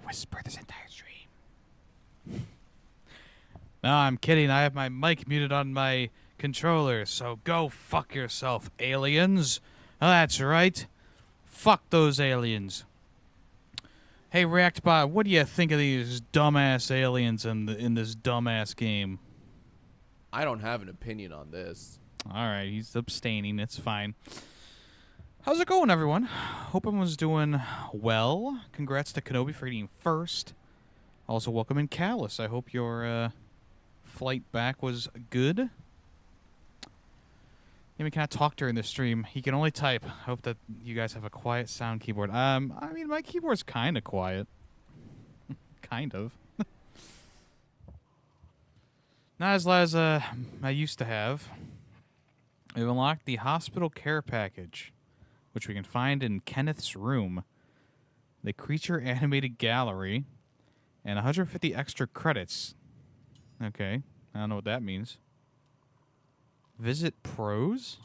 whisper this entire stream. No, I'm kidding. I have my mic muted on my controller, so go fuck yourself, aliens. Oh, that's right. Fuck those aliens. Hey, ReactBot, what do you think of these dumbass aliens in this dumbass game? I don't have an opinion on this. All right, he's abstaining. It's fine. How's it going, everyone? Hope everyone's doing well. Congrats to Kenobi for getting first. Also, welcome in Callus. I hope your flight back was good. We kind of talk during the stream. He can only type. Hope that you guys have a quiet sound keyboard. I mean, my keyboard's kind of quiet. Kind of. Not as loud as I used to have. We've unlocked the hospital care package, which we can find in Kenneth's room, the creature animated gallery, and 150 extra credits. Okay, I don't know what that means. Visit pros?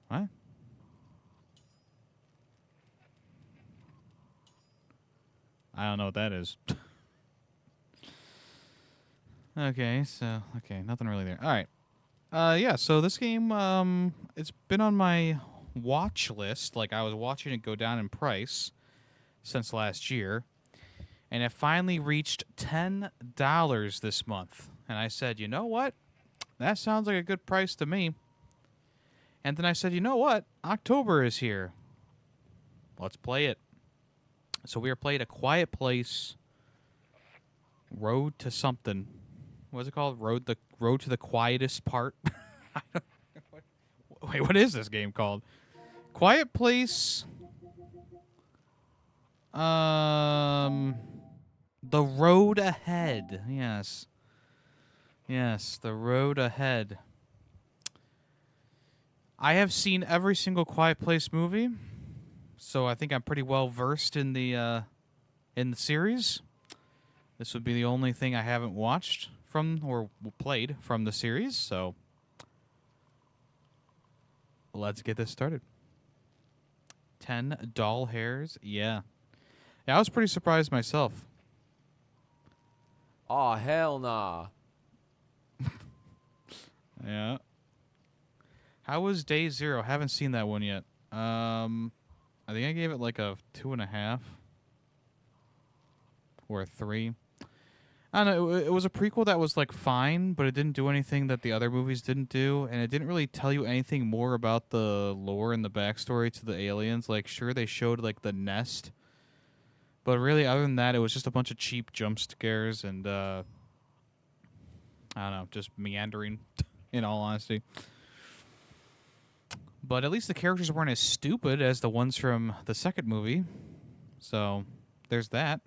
What? I don't know what that is. Okay, nothing really there. All right. Yeah, so this game, it's been on my watch list. Like, I was watching it go down in price since last year. And it finally reached $10 this month. And I said, you know what? That sounds like a good price to me. And then I said, you know what? October is here. Let's play it. So we are playing A Quiet Place Road to something. What's it called? Road to the quietest part. Wait, what is this game called? Quiet Place. The Road Ahead. Yes. Yes, The Road Ahead. I have seen every single Quiet Place movie, so I think I'm pretty well versed in the series. This would be the only thing I haven't watched from or played from the series, so let's get this started. 10 doll hairs, yeah. Yeah, I was pretty surprised myself. Aw, hell nah. Yeah. How was Day Zero? Haven't seen that one yet. I think I gave it like a 2.5 or a 3. I don't know. It was a prequel that was like fine, but it didn't do anything that the other movies didn't do, and it didn't really tell you anything more about the lore and the backstory to the aliens. Like, sure, they showed like the nest, but really, other than that, it was just a bunch of cheap jump scares and I don't know, just meandering. In all honesty. But at least the characters weren't as stupid as the ones from the second movie. So, there's that.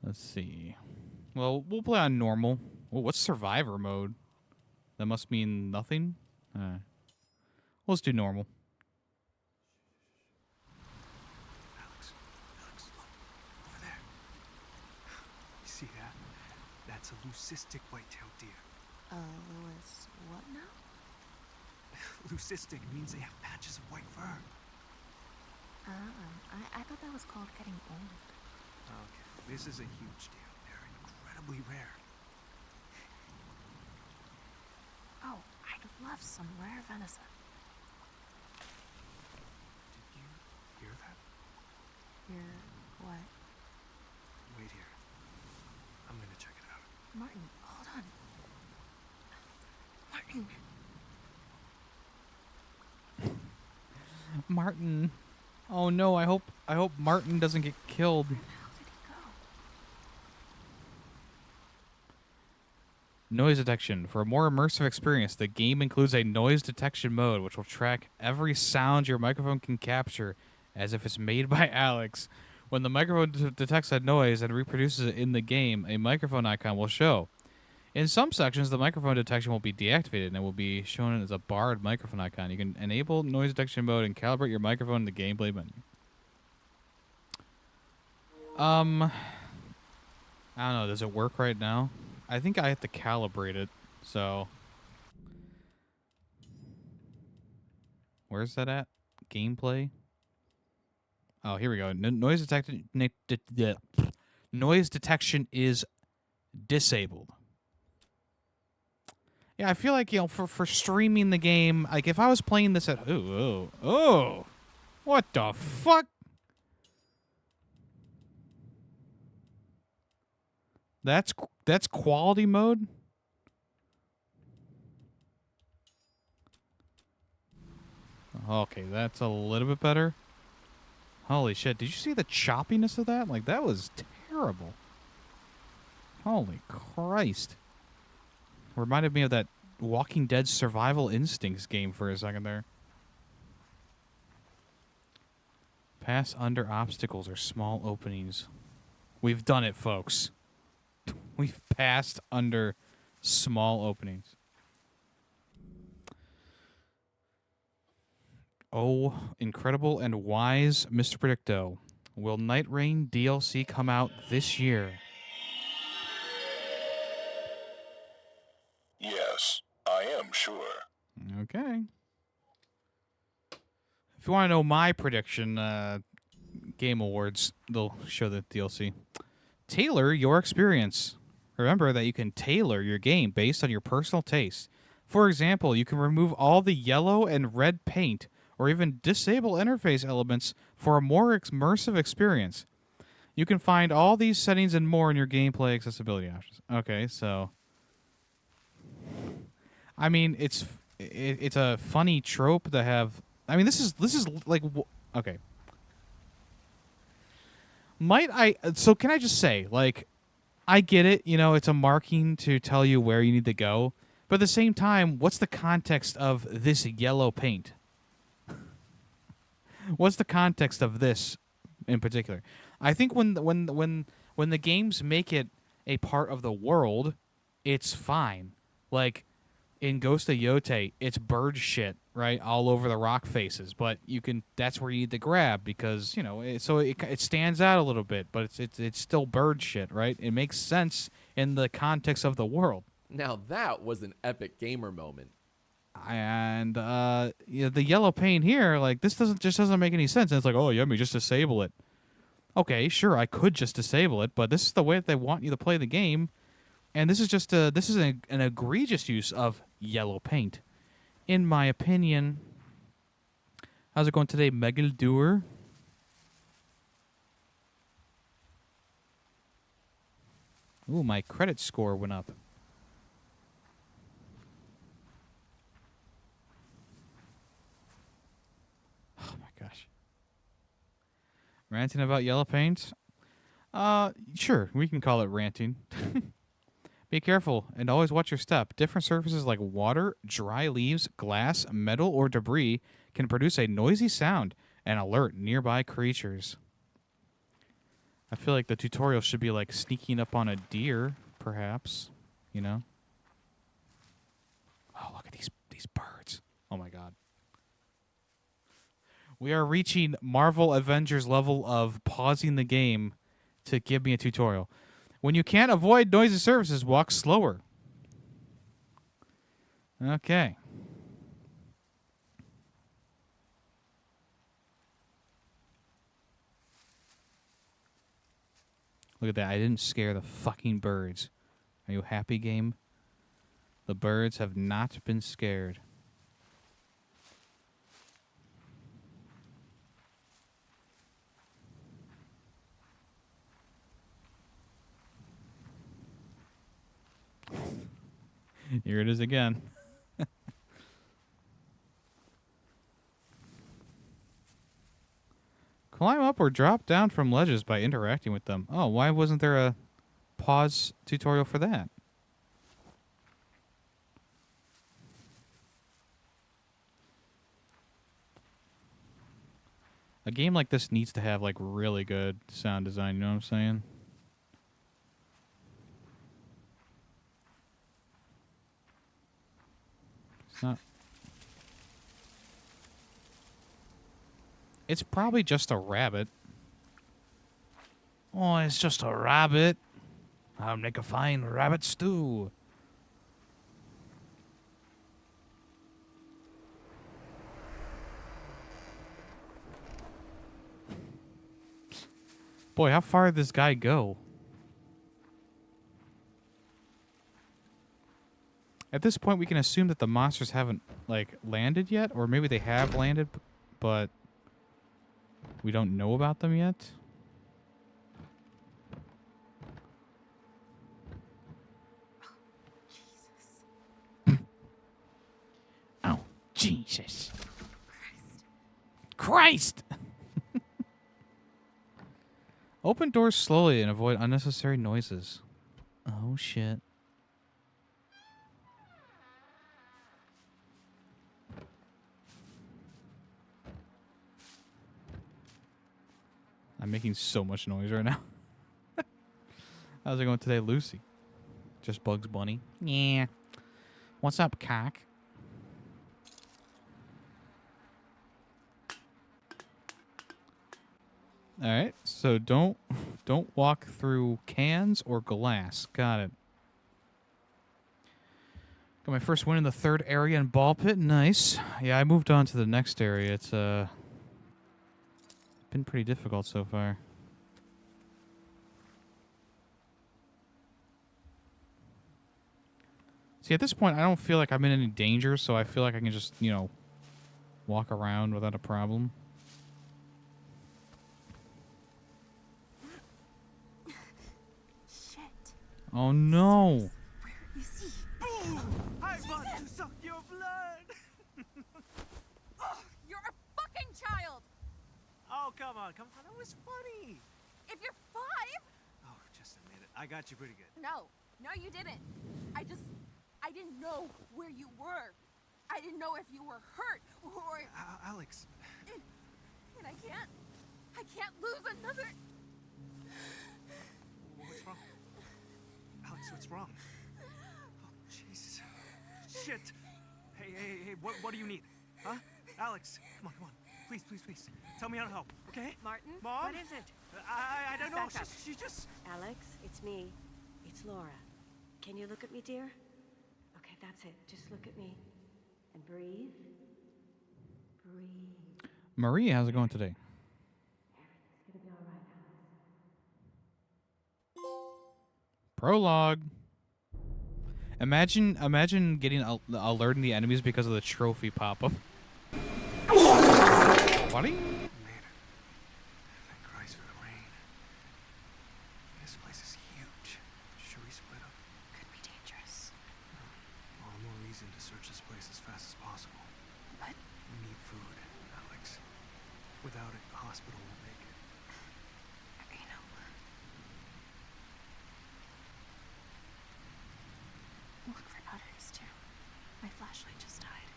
Let's see. Well, we'll play on normal. Well, what's survivor mode? That must mean nothing? Let's do normal. Alex, look. Over there. You see that? That's a leucistic white-tailed deer. Louis, what now? Leucistic means they have patches of white fur. I thought that was called getting old. Okay, this is a huge deer. They're incredibly rare. Oh, I'd love some rare venison. Did you hear that? Hear what? Wait here. I'm gonna check it out. Martin, hold on. Martin. Martin. Oh no, I hope Martin doesn't get killed. Where the hell did he go? Noise detection. For a more immersive experience, the game includes a noise detection mode which will track every sound your microphone can capture as if it's made by Alex. When the microphone detects that noise and reproduces it in the game, a microphone icon will show. In some sections, the microphone detection will be deactivated and it will be shown as a barred microphone icon. You can enable noise detection mode and calibrate your microphone in the gameplay menu. I don't know. Does it work right now? I think I have to calibrate it. So Where's that at? Gameplay. Oh, here we go. Noise detection is disabled. Yeah, I feel like, for streaming the game, like if I was playing this at what the fuck? That's quality mode? Okay, that's a little bit better. Holy shit, did you see the choppiness of that? Like, that was terrible. Holy Christ. Reminded me of that Walking Dead Survival Instincts game for a second there. Pass under obstacles or small openings. We've done it, folks. We've passed under small openings. Oh, incredible and wise Mr. Predicto. Will Night Rain DLC come out this year? Yes, I am sure. Okay. If you want to know my prediction, Game Awards, they'll show the DLC. Tailor your experience. Remember that you can tailor your game based on your personal taste. For example, you can remove all the yellow and red paint or even disable interface elements for a more immersive experience. You can find all these settings and more in your gameplay accessibility options. Okay, so I mean, it's a funny trope to have. I mean, this is like okay. So can I just say, like, I get it, it's a marking to tell you where you need to go, but at the same time, what's the context of this yellow paint? What's the context of this in particular? I think when the games make it a part of the world, it's fine. Like in Ghost of Yote, it's bird shit, right, all over the rock faces. But that's where you need to grab because it stands out a little bit, but it's still bird shit, right? It makes sense in the context of the world. Now that was an epic gamer moment. And the yellow paint here, like this doesn't make any sense. And it's like, oh, yeah, just disable it. Okay, sure, I could just disable it, but this is the way that they want you to play the game. And this is an egregious use of yellow paint, in my opinion. How's it going today, Megal Doer? Ooh, my credit score went up. Oh my gosh. Ranting about yellow paint? Sure, we can call it ranting. Be careful and always watch your step. Different surfaces like water, dry leaves, glass, metal, or debris can produce a noisy sound and alert nearby creatures. I feel like the tutorial should be like sneaking up on a deer, perhaps. Oh, look at these birds. Oh my god. We are reaching Marvel Avengers level of pausing the game to give me a tutorial. When you can't avoid noisy surfaces, walk slower. Okay. Look at that. I didn't scare the fucking birds. Are you happy, game? The birds have not been scared. Here it is again. Climb up or drop down from ledges by interacting with them. Oh, why wasn't there a pause tutorial for that? A game like this needs to have like really good sound design, you know what I'm saying? It's not. It's probably just a rabbit. Oh, it's just a rabbit. I'll make a fine rabbit stew. Boy, how far did this guy go? At this point, we can assume that the monsters haven't, like, landed yet. Or maybe they have landed, but we don't know about them yet. Oh, Jesus. Christ! Open doors slowly and avoid unnecessary noises. Oh, shit. I'm making so much noise right now. How's it going today, Lucy? Just Bugs Bunny? Yeah. What's up, cock? All right. So don't walk through cans or glass. Got it. Got my first win in the third area in ball pit. Nice. Yeah, I moved on to the next area. It's been pretty difficult so far. See, at this point, I don't feel like I'm in any danger, so I feel like I can just, you know, walk around without a problem. Shit. Oh, no. You see? I want to suck your blood. Oh, you're a fucking child! Oh, come on. That was funny. If you're 5? Oh, just admit it. I got you pretty good. No, you didn't. I didn't know where you were. I didn't know if you were hurt or... Alex. And I can't lose another... What's wrong? Alex, what's wrong? Oh, Jesus. Shit. Hey, what do you need? Huh? Alex, come on. Please. Tell me how to help, okay? Martin? Mom? What is it? I don't know. Back up. She just... Alex, it's me. It's Laura. Can you look at me, dear? Okay, that's it. Just look at me. And breathe. Breathe. Marie, how's it going today? It's gonna be all right, Alex. Prologue. Imagine getting alerting the enemies because of the trophy pop-up. What? Made it. Thank Christ for the rain. This place is huge. Should we split up? Could be dangerous. All the more reason to search this place as fast as possible. What? We need food, Alex. Without it, the hospital won't make it. You know. Look for others too. My flashlight just died.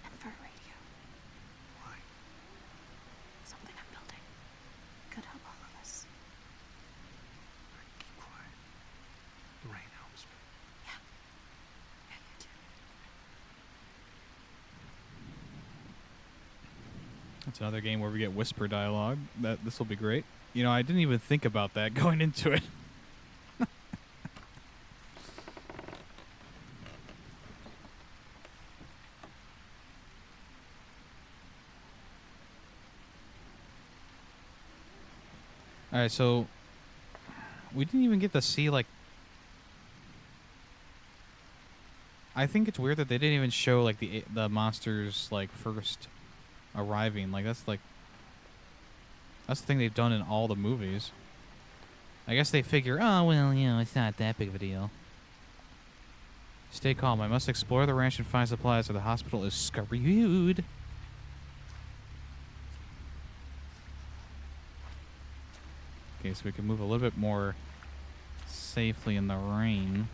And for a radio. Why? Something I'm building. Could help all of us. Keep quiet. The rain helps me. Yeah. Yeah, you too. That's another game where we get whisper dialogue. This will be great. You know, I didn't even think about that going into it. All right, so we didn't even get to see, like, I think it's weird that they didn't even show, like, the monsters, like, first arriving. Like, that's the thing they've done in all the movies. I guess they figure, oh, well, you know, it's not that big of a deal. Stay calm. I must explore the ranch and find supplies, or the hospital is screwed. Okay, so we can move a little bit more safely in the rain.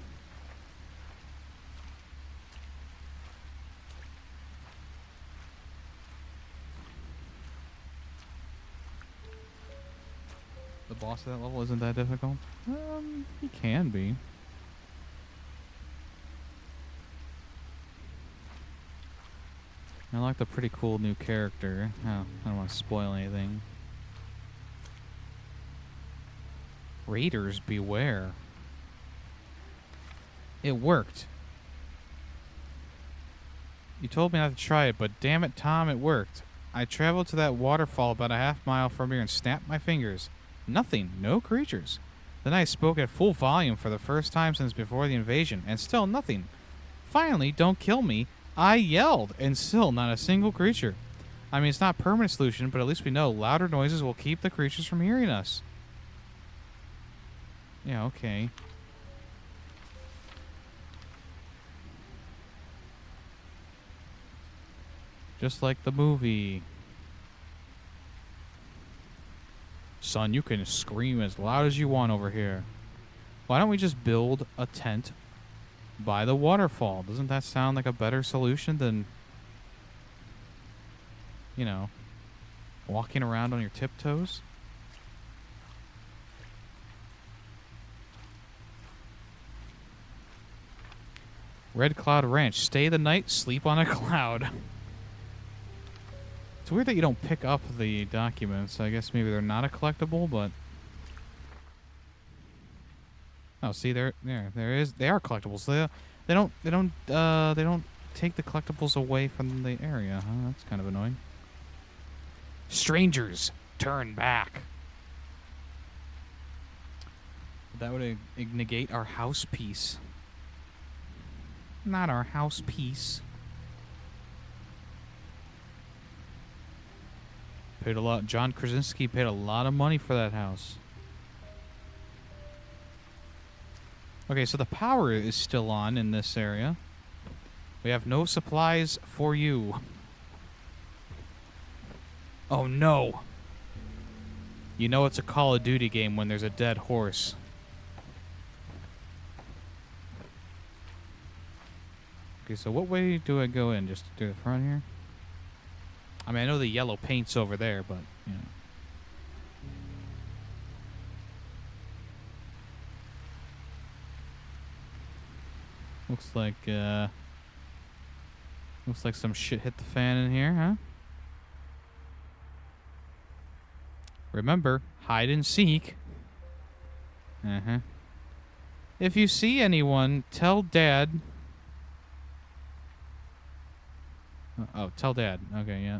The boss of that level isn't that difficult? He can be. I like the pretty cool new character. Oh, I don't want to spoil anything. Raiders beware. It worked. You told me not to try it, but damn it, Tom, it worked. I traveled to that waterfall about a half mile from here and snapped my fingers. Nothing. No creatures. Then I spoke at full volume for the first time since before the invasion, and still nothing. Finally, don't kill me. I yelled, and still not a single creature. I mean, it's not a permanent solution, but at least we know louder noises will keep the creatures from hearing us. Yeah, okay. Just like the movie. Son, you can scream as loud as you want over here. Why don't we just build a tent by the waterfall? Doesn't that sound like a better solution than, you know, walking around on your tiptoes? Red Cloud Ranch. Stay the night, sleep on a cloud. It's weird that you don't pick up the documents. I guess maybe they're not a collectible, but... Oh, see, there is. They are collectibles. They don't take the collectibles away from the area. Huh? That's kind of annoying. Strangers, turn back. That would negate our house piece. Not our house piece. Paid a lot. John Krasinski paid a lot of money for that house. Okay, so the power is still on in this area. We have no supplies for you. Oh no! You know it's a Call of Duty game when there's a dead horse. Okay, so what way do I go in? Just through the front here? I mean, I know the yellow paint's over there, but, you know. Looks like some shit hit the fan in here, huh? Remember, hide and seek. Uh-huh. If you see anyone, tell Dad. Oh, tell Dad. Okay, yeah.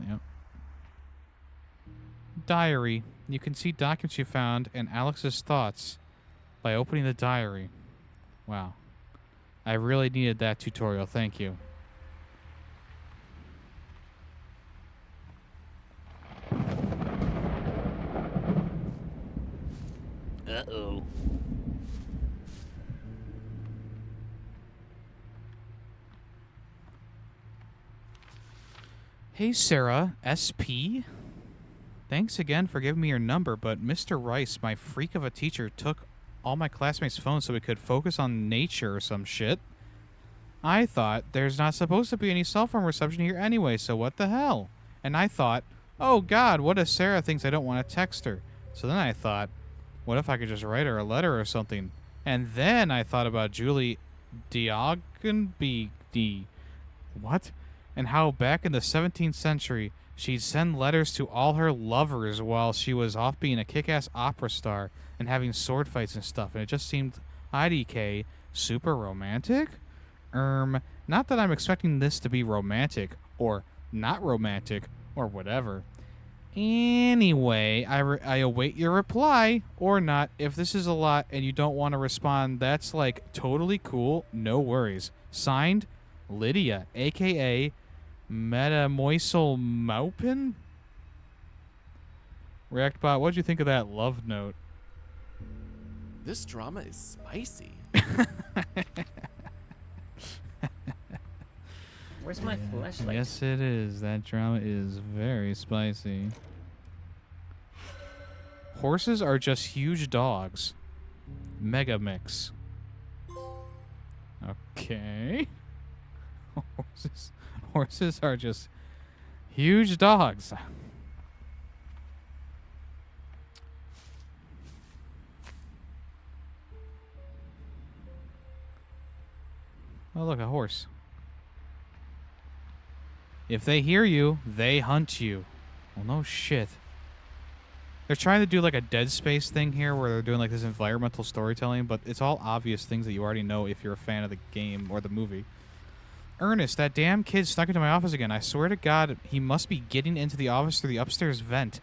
Diary. You can see documents you found and Alex's thoughts by opening the diary. Wow. I really needed that tutorial. Thank you. Uh-oh. Hey, Sarah, SP? Thanks again for giving me your number, but Mr. Rice, my freak of a teacher, took all my classmates' phones so we could focus on nature or some shit. I thought there's not supposed to be any cell phone reception here anyway, so what the hell? And I thought, oh God, what if Sarah thinks I don't want to text her? So then I thought, what if I could just write her a letter or something? And then I thought about Julie Diogenby. What? And how back in the 17th century, she'd send letters to all her lovers while she was off being a kick-ass opera star and having sword fights and stuff. And it just seemed, IDK, super romantic? Not that I'm expecting this to be romantic, or not romantic, or whatever. Anyway, I await your reply, or not. If this is a lot and you don't want to respond, that's like totally cool. No worries. Signed, Lydia, a.k.a. Metamoisel Maupin? Reactbot, what'd you think of that love note? This drama is spicy. Where's my flashlight? Yes, it is. That drama is very spicy. Horses are just huge dogs. Mega mix. Okay. Horses are just huge dogs. Oh, look, a horse. If they hear you, they hunt you. Well, no shit. They're trying to do like a Dead Space thing here where they're doing like this environmental storytelling, but it's all obvious things that you already know if you're a fan of the game or the movie. Ernest, that damn kid snuck into my office again. I swear to God, he must be getting into the office through the upstairs vent.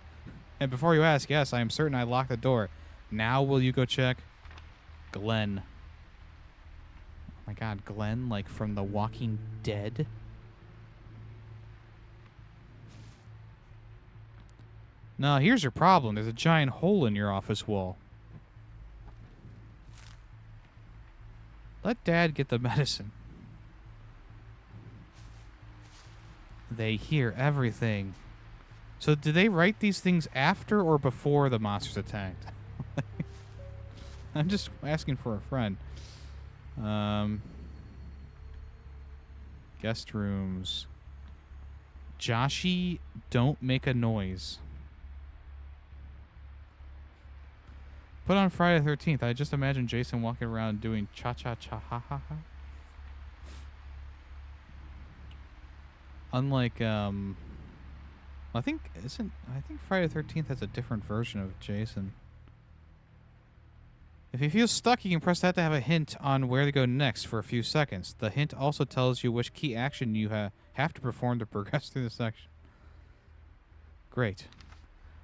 And before you ask, yes, I am certain I locked the door. Now will you go check? Glenn. Oh my god, Glenn, like from The Walking Dead? No, here's your problem. There's a giant hole in your office wall. Let Dad get the medicine. They hear everything. So did they write these things after or before the monsters attacked? I'm just asking for a friend. Guest rooms. Joshy, don't make a noise. Put on Friday the 13th. I just imagine Jason walking around doing cha-cha-cha-ha-ha-ha. Unlike, I think Friday the 13th has a different version of Jason. If you feel stuck, you can press that to have a hint on where to go next for a few seconds. The hint also tells you which key action you have to perform to progress through the section. Great.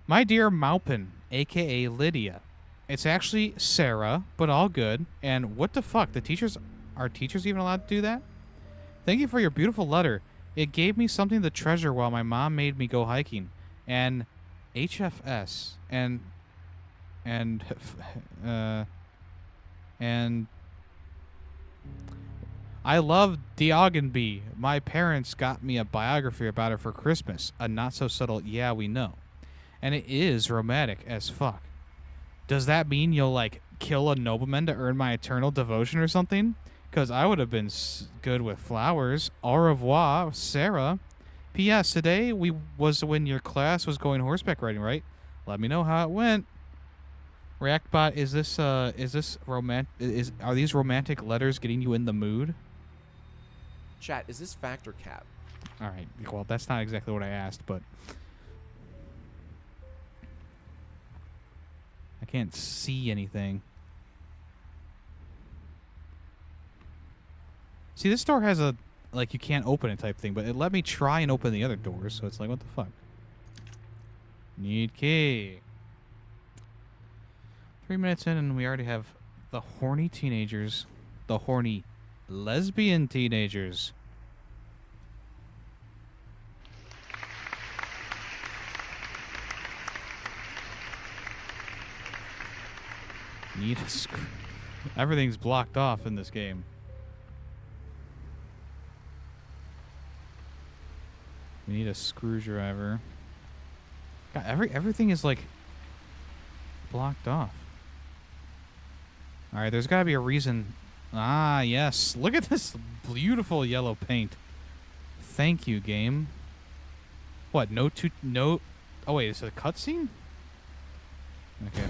My dear Maupin, a.k.a. Lydia. It's actually Sarah, but all good. And what the fuck? Are teachers even allowed to do that? Thank you for your beautiful letter. It gave me something to treasure while my mom made me go hiking. And HFS and I love Diogenby. My parents got me a biography about her for Christmas. A not so subtle yeah, we know. And it is romantic as fuck. Does that mean you'll like kill a nobleman to earn my eternal devotion or something? Because I would have been good with flowers. Au revoir, Sarah. P.S. Today was when your class was going horseback riding, right? Let me know how it went. Reactbot, are these romantic letters getting you in the mood? Chat, is this fact or cap? All right. Well, that's not exactly what I asked, but I can't see anything. See, this door has a, like, you can't open it type thing, but it let me try and open the other doors, so it's like, what the fuck? Need key. 3 minutes in, and we already have the horny teenagers. The horny lesbian teenagers. Need a screw. Everything's blocked off in this game. We need a screwdriver. God, everything is like blocked off. All right, there's got to be a reason. Ah, yes. Look at this beautiful yellow paint. Thank you, game. What? No. Oh wait, is it a cutscene? Okay.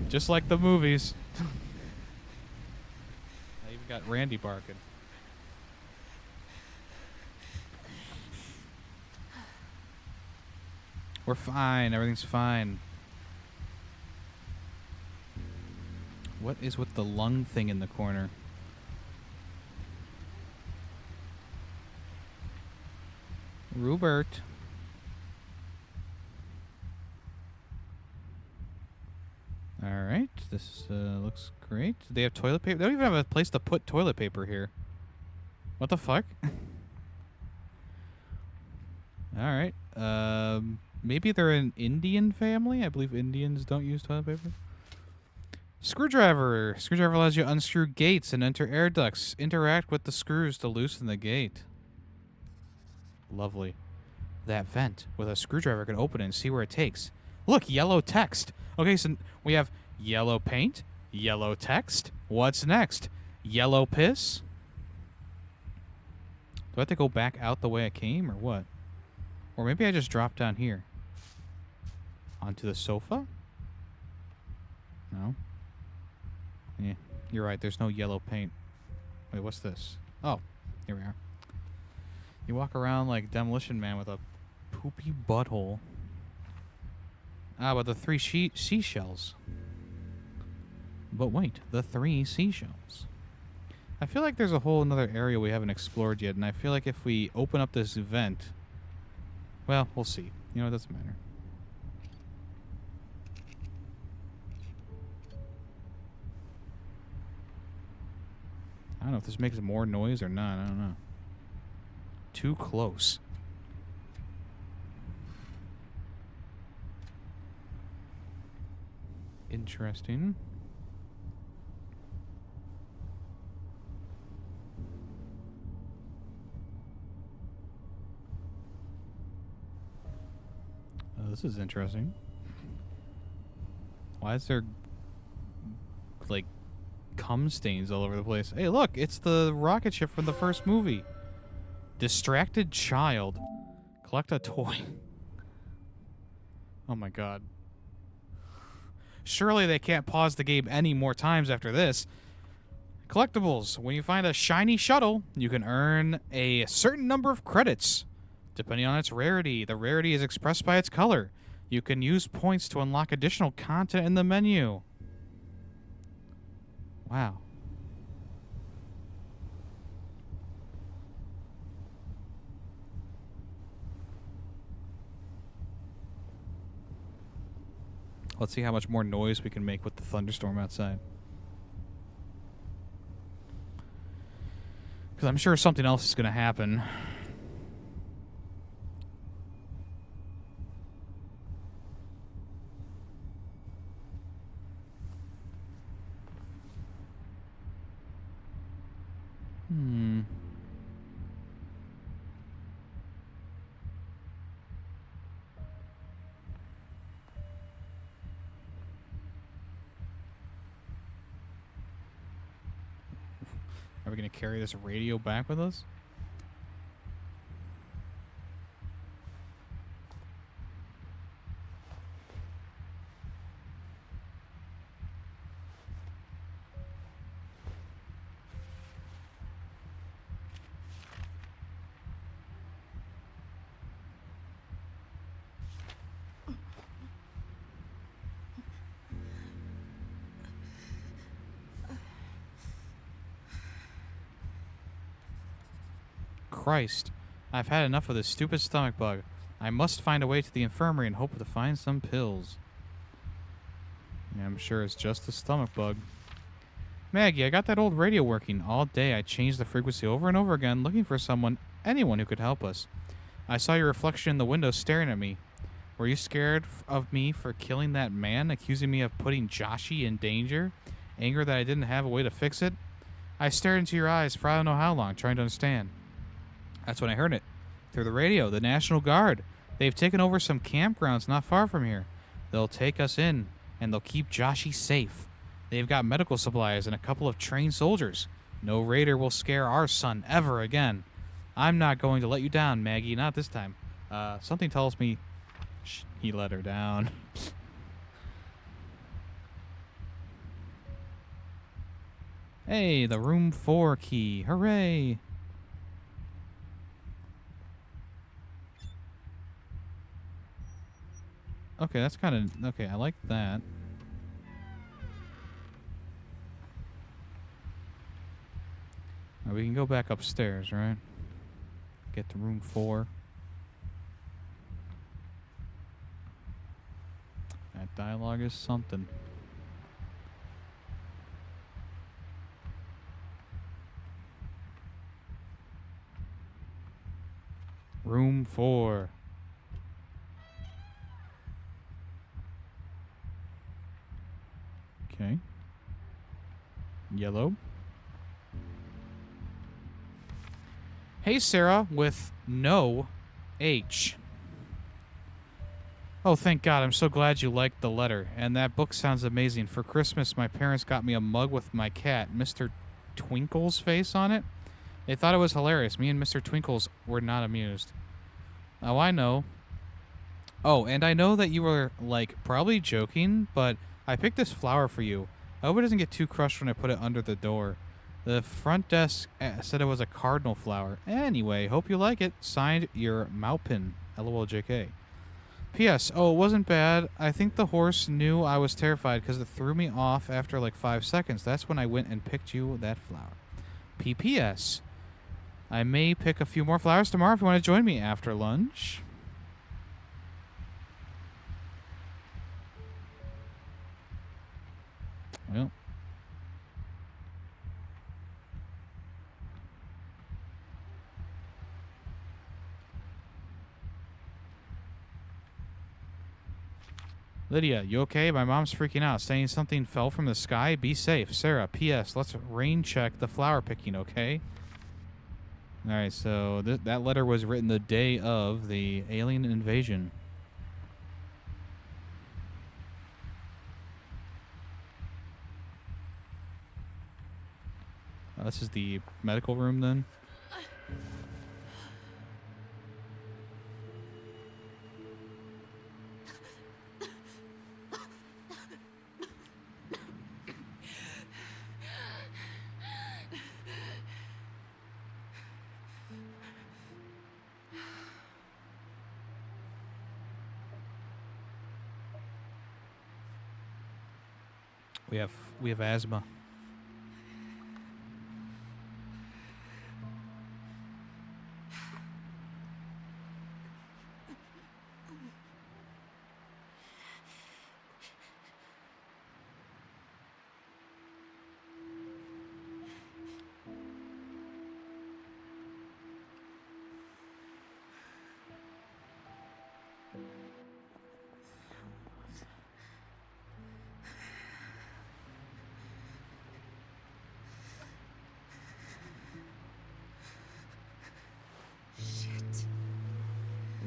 Just like the movies. I even got Randy barking. We're fine. Everything's fine. What is with the lung thing in the corner? Rupert. All right. This looks great. They have toilet paper. They don't even have a place to put toilet paper here. What the fuck? All right. Maybe they're an Indian family. I believe Indians don't use toilet paper. Screwdriver. Screwdriver allows you to unscrew gates and enter air ducts. Interact with the screws to loosen the gate. Lovely. That vent with a screwdriver can open it and see where it takes. Look, yellow text. Okay, so we have yellow paint, yellow text. What's next? Yellow piss? Do I have to go back out the way I came or what? Or maybe I just dropped down here. Onto the sofa? No. Yeah, you're right. There's no yellow paint. Wait, what's this? Oh, here we are. You walk around like Demolition Man with a poopy butthole. Ah, but the 3 seashells. But wait, the 3 seashells. I feel like there's a whole another area we haven't explored yet, and I feel like if we open up this vent, well, we'll see. You know, it doesn't matter. I don't know if this makes more noise or not. I don't know. Too close. Interesting. Oh, this is interesting. Why is there, like, cum stains all over the place? Hey, look, it's the rocket ship from the first movie. Distracted child. Collect a toy. Oh my god. Surely they can't pause the game any more times after this. Collectibles. When you find a shiny shuttle, you can earn a certain number of credits, depending on its rarity. The rarity is expressed by its color. You can use points to unlock additional content in the menu. Wow. Let's see how much more noise we can make with the thunderstorm outside. Because I'm sure something else is going to happen. Are we going to carry this radio back with us? Christ, I've had enough of this stupid stomach bug. I must find a way to the infirmary and hope to find some pills. Yeah, I'm sure it's just a stomach bug. Maggie, I got that old radio working. All day I changed the frequency over and over again, looking for anyone who could help us. I saw your reflection in the window staring at me. Were you scared of me for killing that man, accusing me of putting Joshi in danger? Anger that I didn't have a way to fix it? I stared into your eyes for I don't know how long, trying to understand. That's when I heard it. Through the radio, the National Guard. They've taken over some campgrounds not far from here. They'll take us in, and they'll keep Joshi safe. They've got medical supplies and a couple of trained soldiers. No raider will scare our son ever again. I'm not going to let you down, Maggie. Not this time. Something tells me he let her down. Hey, the room 4 key. Hooray! Okay, that's kind of... Okay, I like that. Right, we can go back upstairs, right? Get to room 4. That dialogue is something. Room 4. Okay. Yellow. Hey, Sarah, with no H. Oh, thank God. I'm so glad you liked the letter. And that book sounds amazing. For Christmas, my parents got me a mug with my cat, Mr. Twinkle's face on it. They thought it was hilarious. Me and Mr. Twinkle's were not amused. Oh, I know. Oh, and I know that you were, like, probably joking, but I picked this flower for you. I hope it doesn't get too crushed when I put it under the door. The front desk said it was a cardinal flower. Anyway, hope you like it. Signed, your Maupin. LOLJK. P.S. Oh, it wasn't bad. I think the horse knew I was terrified because it threw me off after like 5 seconds. That's when I went and picked you that flower. PPS. I may pick a few more flowers tomorrow if you want to join me after lunch. Well. Lydia, you okay? My mom's freaking out, saying something fell from the sky. Be safe. Sarah, P.S. Let's rain check the flower picking, okay? All right, so that letter was written the day of the alien invasion. This is the medical room then? We have asthma.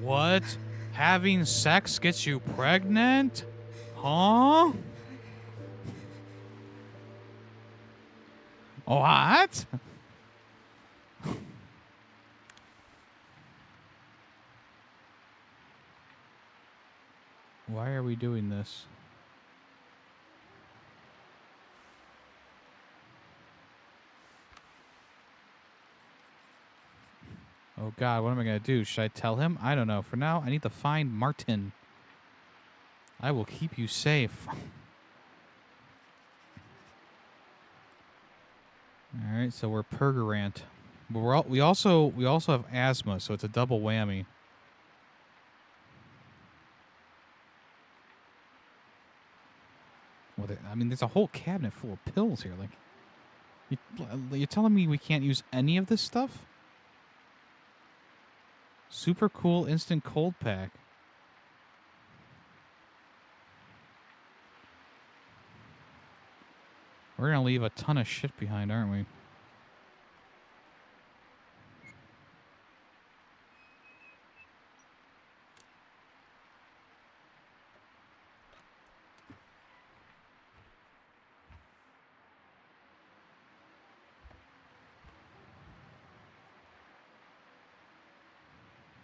What? Having sex gets you pregnant? Huh? What? Why are we doing this? Oh God, what am I gonna do? Should I tell him? I don't know. For now, I need to find Martin. I will keep you safe. All right, so we're Pergorant, but we also have asthma, so it's a double whammy. Well, I mean, there's a whole cabinet full of pills here. Like, you're telling me we can't use any of this stuff? Super cool instant cold pack. We're gonna leave a ton of shit behind, aren't we?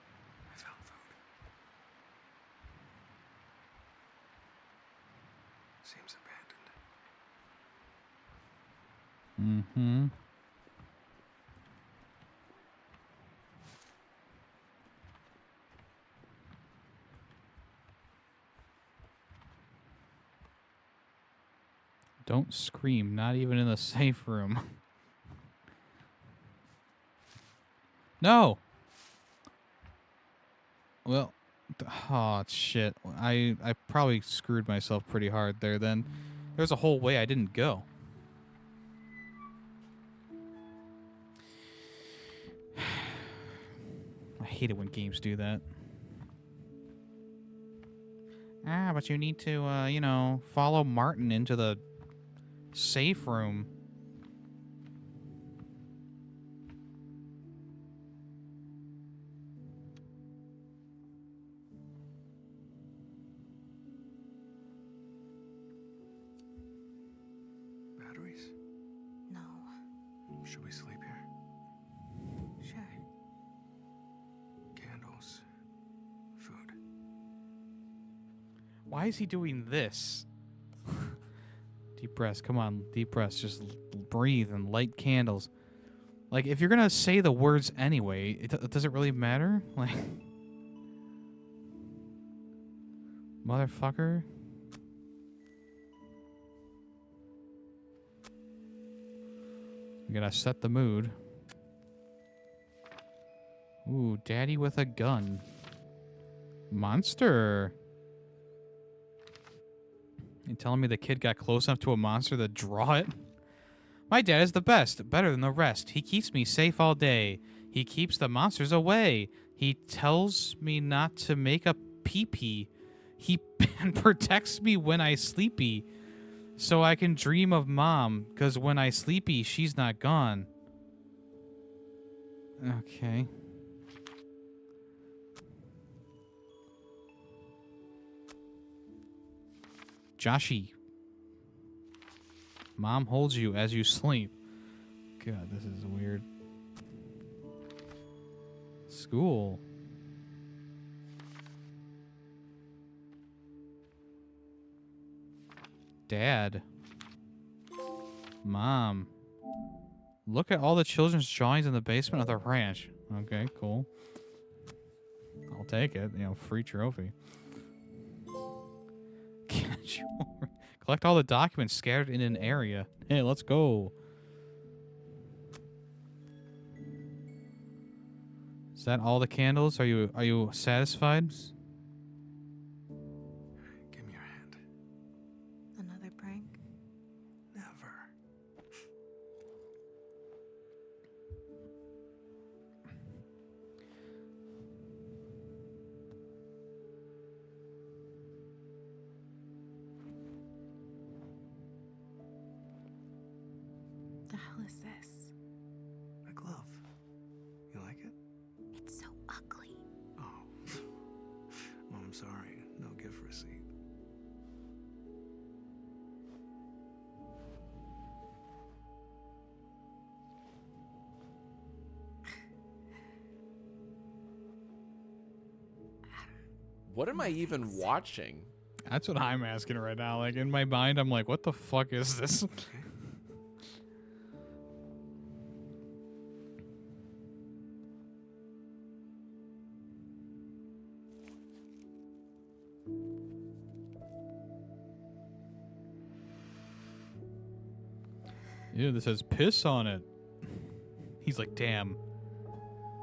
I found food. Seems abandoned. Mm-hmm. Don't scream, not even in the safe room. No! Well, oh, shit. I probably screwed myself pretty hard there then. There's a whole way I didn't go. I hate it when games do that. Ah, but you need to, you know, follow Martin into the safe room. Batteries? No. Should we sleep here? Sure. Candles. Food. Why is he doing this? Deep breaths. Come on, deep breaths. Just breathe and light candles. Like, if you're gonna say the words anyway, does it really matter? Like, motherfucker. We gotta set the mood. Ooh, daddy with a gun. Monster. You telling me the kid got close enough to a monster to draw it? My dad is the best, better than the rest. He keeps me safe all day. He keeps the monsters away. He tells me not to make a pee-pee. He protects me when I sleepy. So I can dream of mom, because when I sleepy, she's not gone. Okay. Joshy. Mom holds you as you sleep. God, this is weird. School. Dad. Mom. Look at all the children's drawings in the basement of the ranch. Okay, cool. I'll take it. You know, free trophy. Collect all the documents scattered in an area. Hey, let's go. Is that all the candles? Are you satisfied? Give me your hand. Another prank? Never. The hell is this? A glove. You like it? It's so ugly. Oh. Well, I'm sorry. No gift receipt. What am I even watching? That's what I'm asking right now. Like, in my mind, I'm like, what the fuck is this? Okay. Ew, this says piss on it. He's like, damn.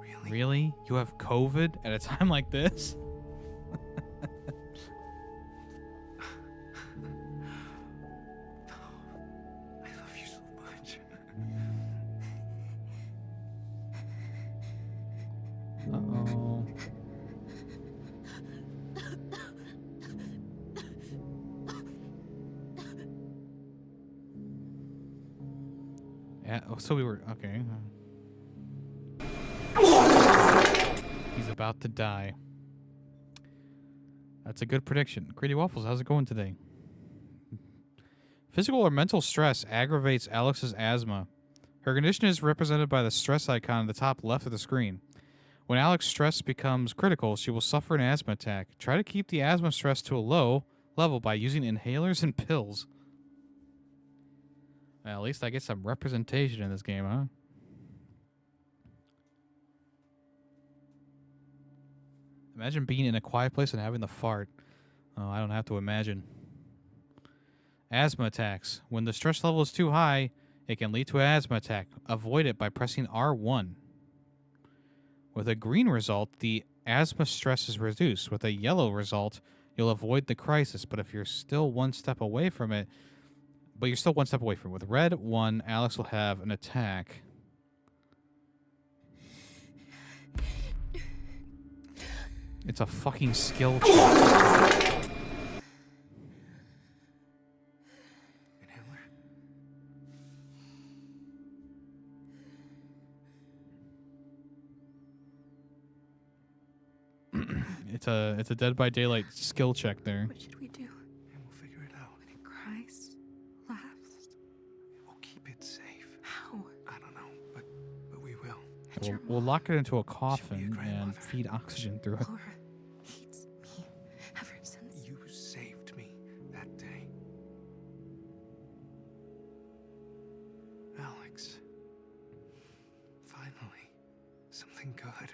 Really? Really? You have COVID at a time like this? I love you so much. Uh-oh. Yeah, oh, so we were, okay. He's about to die. That's a good prediction. Greedy Waffles, how's it going today? Physical or mental stress aggravates Alex's asthma. Her condition is represented by the stress icon at the top left of the screen. When Alex's stress becomes critical, she will suffer an asthma attack. Try to keep the asthma stress to a low level by using inhalers and pills. Well, at least I get some representation in this game, huh? Imagine being in a quiet place and having the fart. Oh, I don't have to imagine. Asthma attacks. When the stress level is too high, it can lead to an asthma attack. Avoid it by pressing R1. With a green result, the asthma stress is reduced. With a yellow result, you'll avoid the crisis. But if you're still one step away from it, with red 1, Alex will have an attack. It's a fucking skill check. Inhaler. It's a Dead by Daylight skill check there. What should we do? And we'll figure it out. When it cries, laughs? We'll keep it safe. How? I don't know, but we will. And We'll, your we'll mom, lock it into a She'll be a coffin and grandmother. feed oxygen through it. Laura, hates me ever since. You saved me that day. Alex. Finally. Something good.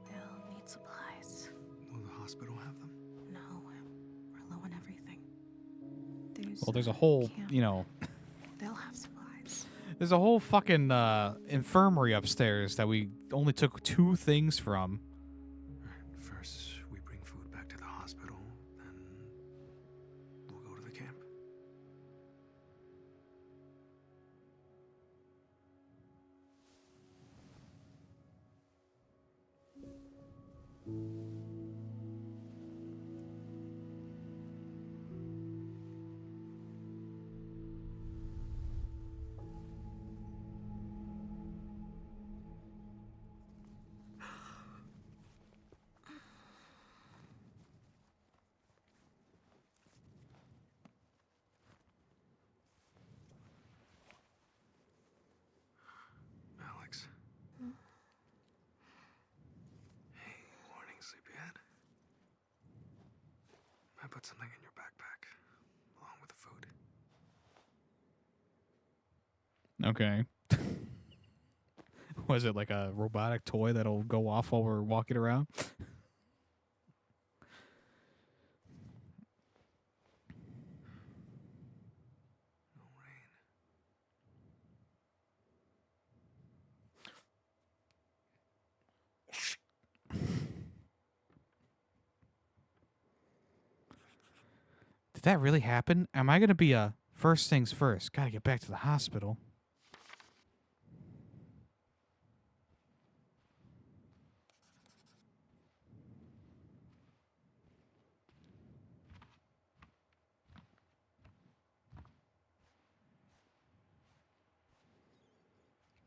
They'll need supplies. Well, the hospital have them? No, we're low on everything. Well, there's a whole, camp. you know, They'll have supplies. there's a whole fucking infirmary upstairs that we only took 2 things from. Alright, first we bring food back to the hospital, then we'll go to the camp. Alex. Hey, morning, sleepyhead. I put something in your backpack, along with the food. Okay. Was it like a robotic toy that'll go off while we're walking around? No rain. Did that really happen? Am I going to be a first things first? Gotta get back to the hospital.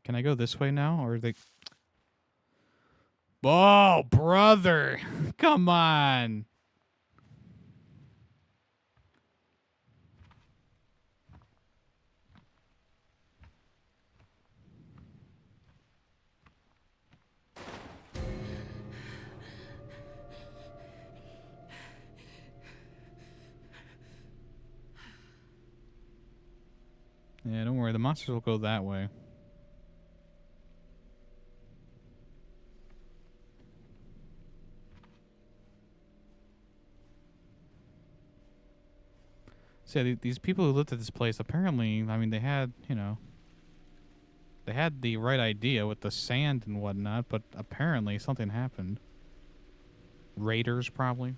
Can I go this way now? Or are they... Oh, brother! Come on! Yeah, don't worry. The monsters will go that way. So yeah, these people who lived at this place, apparently, I mean, they had, you know, they had the right idea with the sand and whatnot, but apparently something happened. Raiders, probably.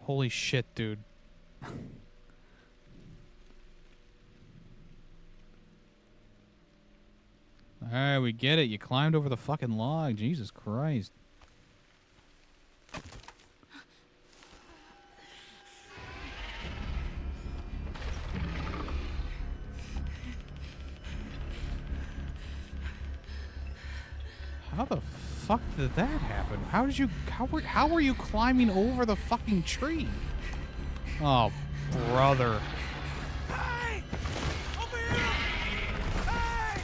Holy shit, dude. Alright, we get it. You climbed over the fucking log. Jesus Christ. How the fuck did that happen? How were you climbing over the fucking tree? Oh, brother. Hey! Over here! Hey!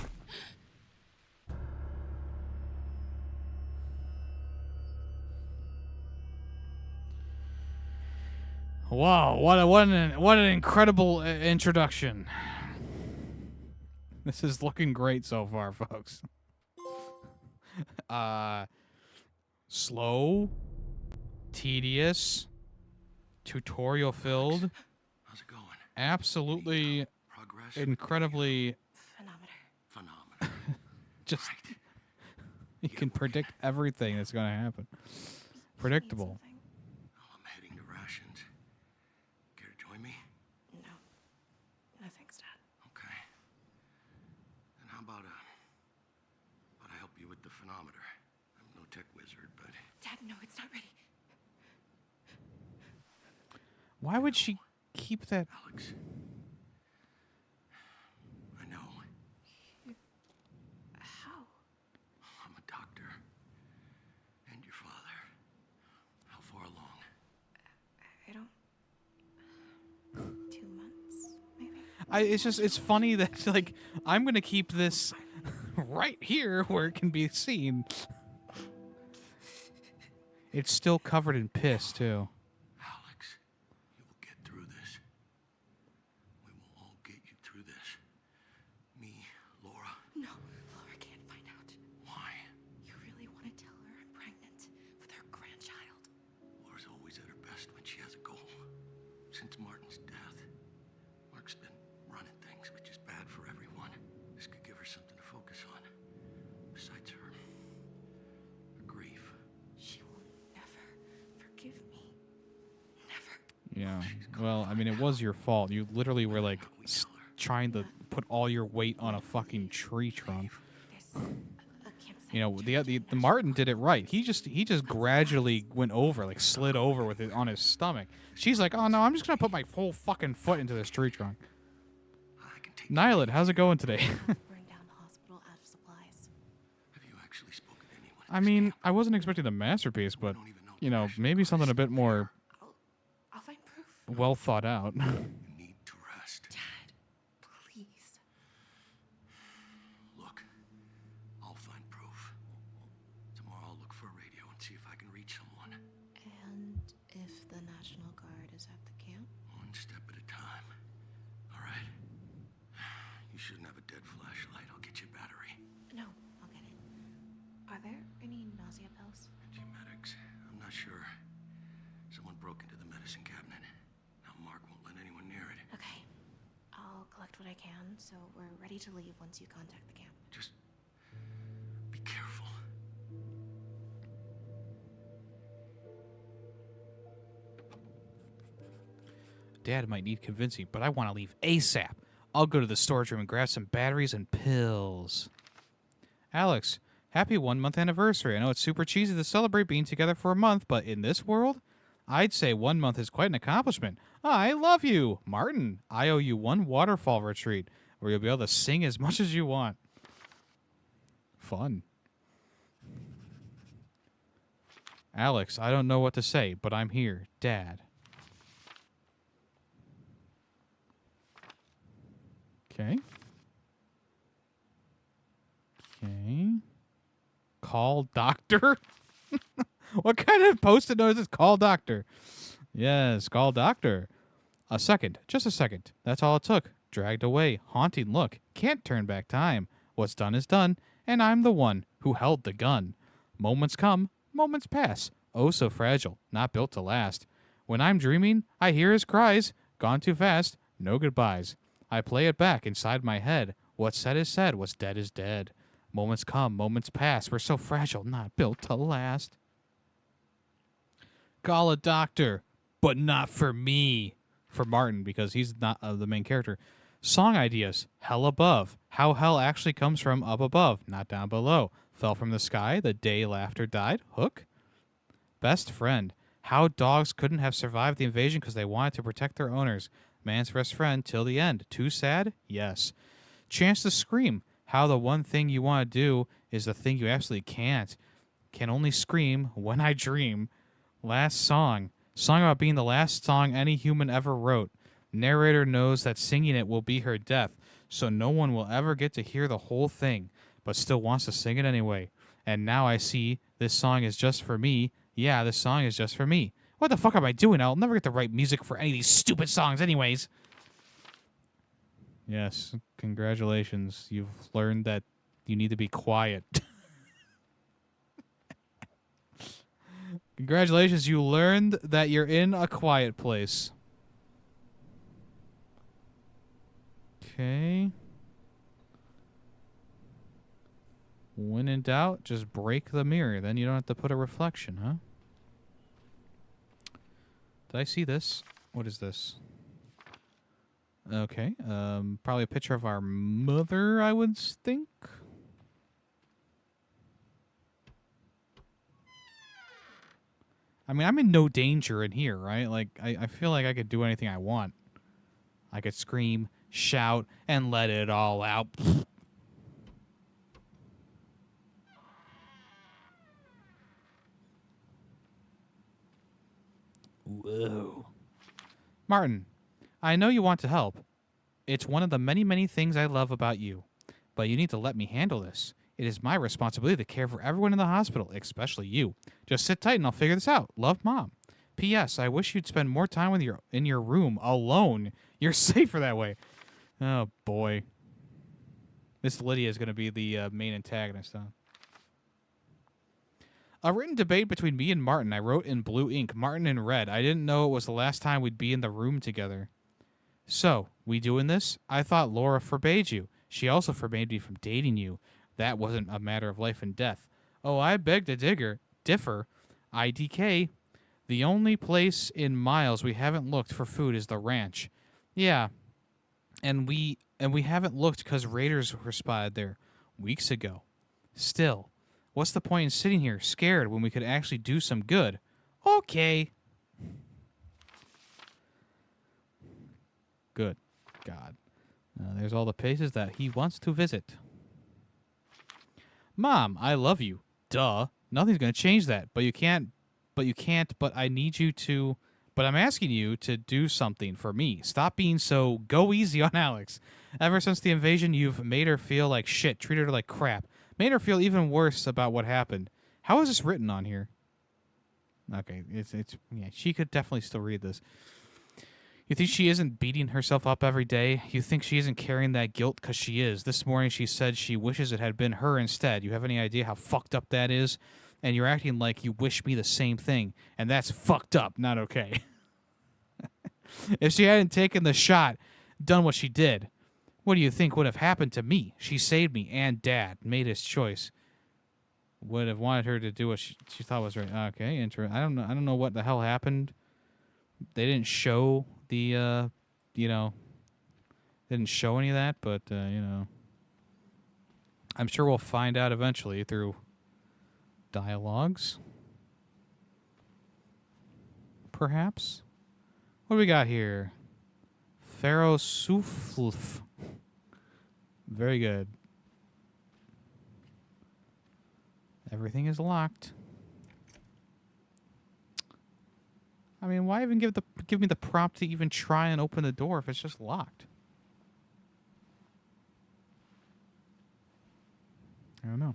Wow, what an incredible introduction. This is looking great so far, folks. Slow, tedious, tutorial filled, How's it going? absolutely Progress? incredibly Phenomenal. just you can predict everything that's going to happen. Predictable. Oh, I'm heading to rations. Care to join me? No. No thanks, Dad. Okay. Then how about I help you with the phenometer? I'm no tech wizard, but Dad, no, it's not ready. Why would she keep that? Alex, I know. How? I'm a doctor. And your father. How far along? I don't... 2 months, maybe? It's funny that like I'm gonna keep this right here where it can be seen. It's still covered in piss too. Alex, you will get through this. We will all get you through this. Me, Laura. No, Laura since Martin's death. Mark's been running things, which is bad for everyone. This could give her something to focus on. Besides her grief. She will never forgive me. Never. Yeah. Well, I mean, it was your fault. You literally were like trying to put all your weight on a fucking tree trunk. There's a campsite. You know, the Martin did it right. He just gradually went over, like slid over with it on his stomach. She's like, oh no, I'm just gonna put my whole fucking foot into this tree trunk. I can take Nyland, how's it going today? Burned down the hospital out of supplies. Have you actually spoken to anyone? I mean, I wasn't expecting a masterpiece, but you know, maybe something a bit more I'll find proof. well thought out. You need to rest. Dad, please. Look, I'll find proof. Tomorrow I'll look for a radio and see if I can reach someone. And if the National Guard is at the camp? One step at a time. All right? You shouldn't have a dead flashlight. I'll get you a battery. No, I'll get it. Are there any nausea pills? Medics. I'm not sure. Someone broke into the medicine cabinet. Now Mark won't let anyone near it. Okay. I'll collect what I can, so we're ready to leave once you contact the camp. Just be careful. Dad might need convincing, but I want to leave ASAP. I'll go to the storage room and grab some batteries and pills. Alex, happy 1 month anniversary. I know it's super cheesy to celebrate being together for a month, but in this world, I'd say 1 month is quite an accomplishment. I love you. Martin, I owe you one waterfall retreat where you'll be able to sing as much as you want. Fun. Alex, I don't know what to say, but I'm here. Dad. Okay. Okay. Call doctor? What kind of post-it note is this? Call doctor. Yes, call doctor. A second. Just a second. That's all it took. Dragged away. Haunting look. Can't turn back time. What's done is done, and I'm the one who held the gun. Moments come, moments pass. Oh, so fragile. Not built to last. When I'm dreaming, I hear his cries. Gone too fast. No goodbyes. I play it back inside my head. What's said is said. What's dead is dead. Moments come, moments pass. We're so fragile, not built to last. Call a doctor, but not for me. For Martin, because he's not the main character. Song ideas. Hell above. How hell actually comes from up above, not down below. Fell from the sky, the day laughter died. Hook. Best friend. How dogs couldn't have survived the invasion because they wanted to protect their owners. Man's best friend till the end. Too sad? Yes. Chance to scream. How the one thing you want to do is the thing you absolutely can't. Can only scream when I dream. Last song. Song about being the last song any human ever wrote. Narrator knows that singing it will be her death, so no one will ever get to hear the whole thing, but still wants to sing it anyway. And now I see this song is just for me. Yeah, this song is just for me. What the fuck am I doing? I'll never get to write music for any of these stupid songs anyways. Yes, congratulations. You've learned that you need to be quiet. Congratulations, you learned that you're in a quiet place. Okay. When in doubt, just break the mirror. Then you don't have to put a reflection, huh? Did I see this? What is this? Okay. Probably a picture of our mother, I would think. I mean, I'm in no danger in here, right? Like, I feel like I could do anything I want. I could scream, shout, and let it all out. Whoa. Martin, I know you want to help. It's one of the many, many things I love about you. But you need to let me handle this. It is my responsibility to care for everyone in the hospital, especially you. Just sit tight and I'll figure this out. Love, Mom. P.S. I wish you'd spend more time with in your room alone. You're safer that way. Oh, boy. This Lydia is going to be the main antagonist, huh? A written debate between me and Martin. I wrote in blue ink, Martin in red. I didn't know it was the last time we'd be in the room together. So, we doing this? I thought Laura forbade you. She also forbade me from dating you. That wasn't a matter of life and death. Oh, I beg to differ. IDK. The only place in miles we haven't looked for food is the ranch. Yeah, and we haven't looked because raiders were spotted there weeks ago. Still, what's the point in sitting here scared when we could actually do some good? Okay. Good God. There's all the places that he wants to visit. Mom, I love you. Duh. Nothing's going to change that. But I need you to, but I'm asking you to do something for me. Stop being so go easy on Alex. Ever since the invasion, you've made her feel like shit, treated her like crap, made her feel even worse about what happened. How is this written on here? Okay, it's yeah, she could definitely still read this. You think she isn't beating herself up every day? You think she isn't carrying that guilt? Because she is. This morning she said she wishes it had been her instead. You have any idea how fucked up that is? And you're acting like you wish me the same thing. And that's fucked up, not okay. If she hadn't taken the shot, done what she did, what do you think would have happened to me? She saved me and Dad, made his choice. Would have wanted her to do what she thought was right. Okay, interesting. I don't know what the hell happened. They didn't show the, didn't show any of that, but, I'm sure we'll find out eventually through dialogues. Perhaps? What do we got here? Pharaoh Souflf. Very good. Everything is locked. I mean, why even give me the prompt to even try and open the door if it's just locked? I don't know.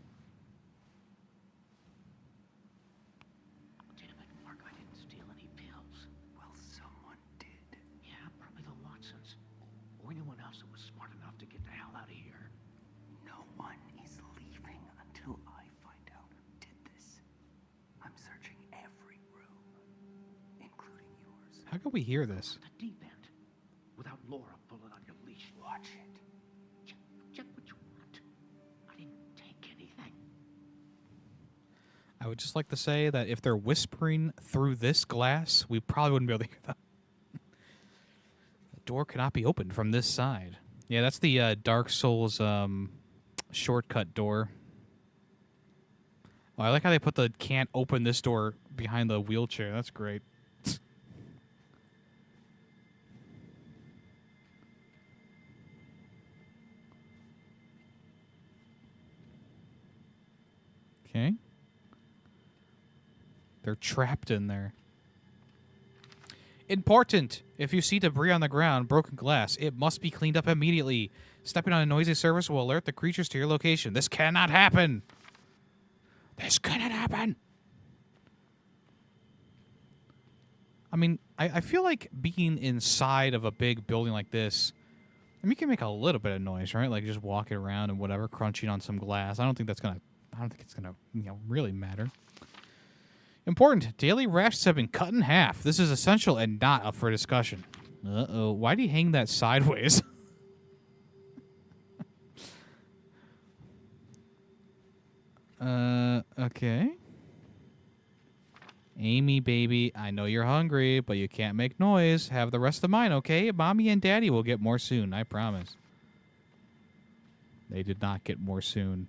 Damn it, Mark, I didn't steal any pills. Well, someone did. Yeah, probably the Watsons. Or anyone else that was smart enough to get the hell out of here. No one is leaving until I find out who did this. I'm searching every room, including yours. How can we hear this? The deep end. Without Laura pulling on your leash. Watch it. Check what you want. I didn't take anything. I would just like to say that if they're whispering through this glass, we probably wouldn't be able to hear them. The door cannot be opened from this side. Yeah, that's the Dark Souls shortcut door. Oh, I like how they put the can't open this door behind the wheelchair. That's great. Okay. They're trapped in there. Important! If you see debris on the ground, broken glass, it must be cleaned up immediately. Stepping on a noisy surface will alert the creatures to your location. This cannot happen! This cannot happen! I mean, I feel like being inside of a big building like this, I mean, you can make a little bit of noise, right? Like just walking around and whatever, crunching on some glass. I don't think it's gonna really matter. Important. Daily rations have been cut in half. This is essential and not up for discussion. Uh-oh. Why do you hang that sideways? Okay. Amy, baby, I know you're hungry, but you can't make noise. Have the rest of mine, okay? Mommy and Daddy will get more soon, I promise. They did not get more soon.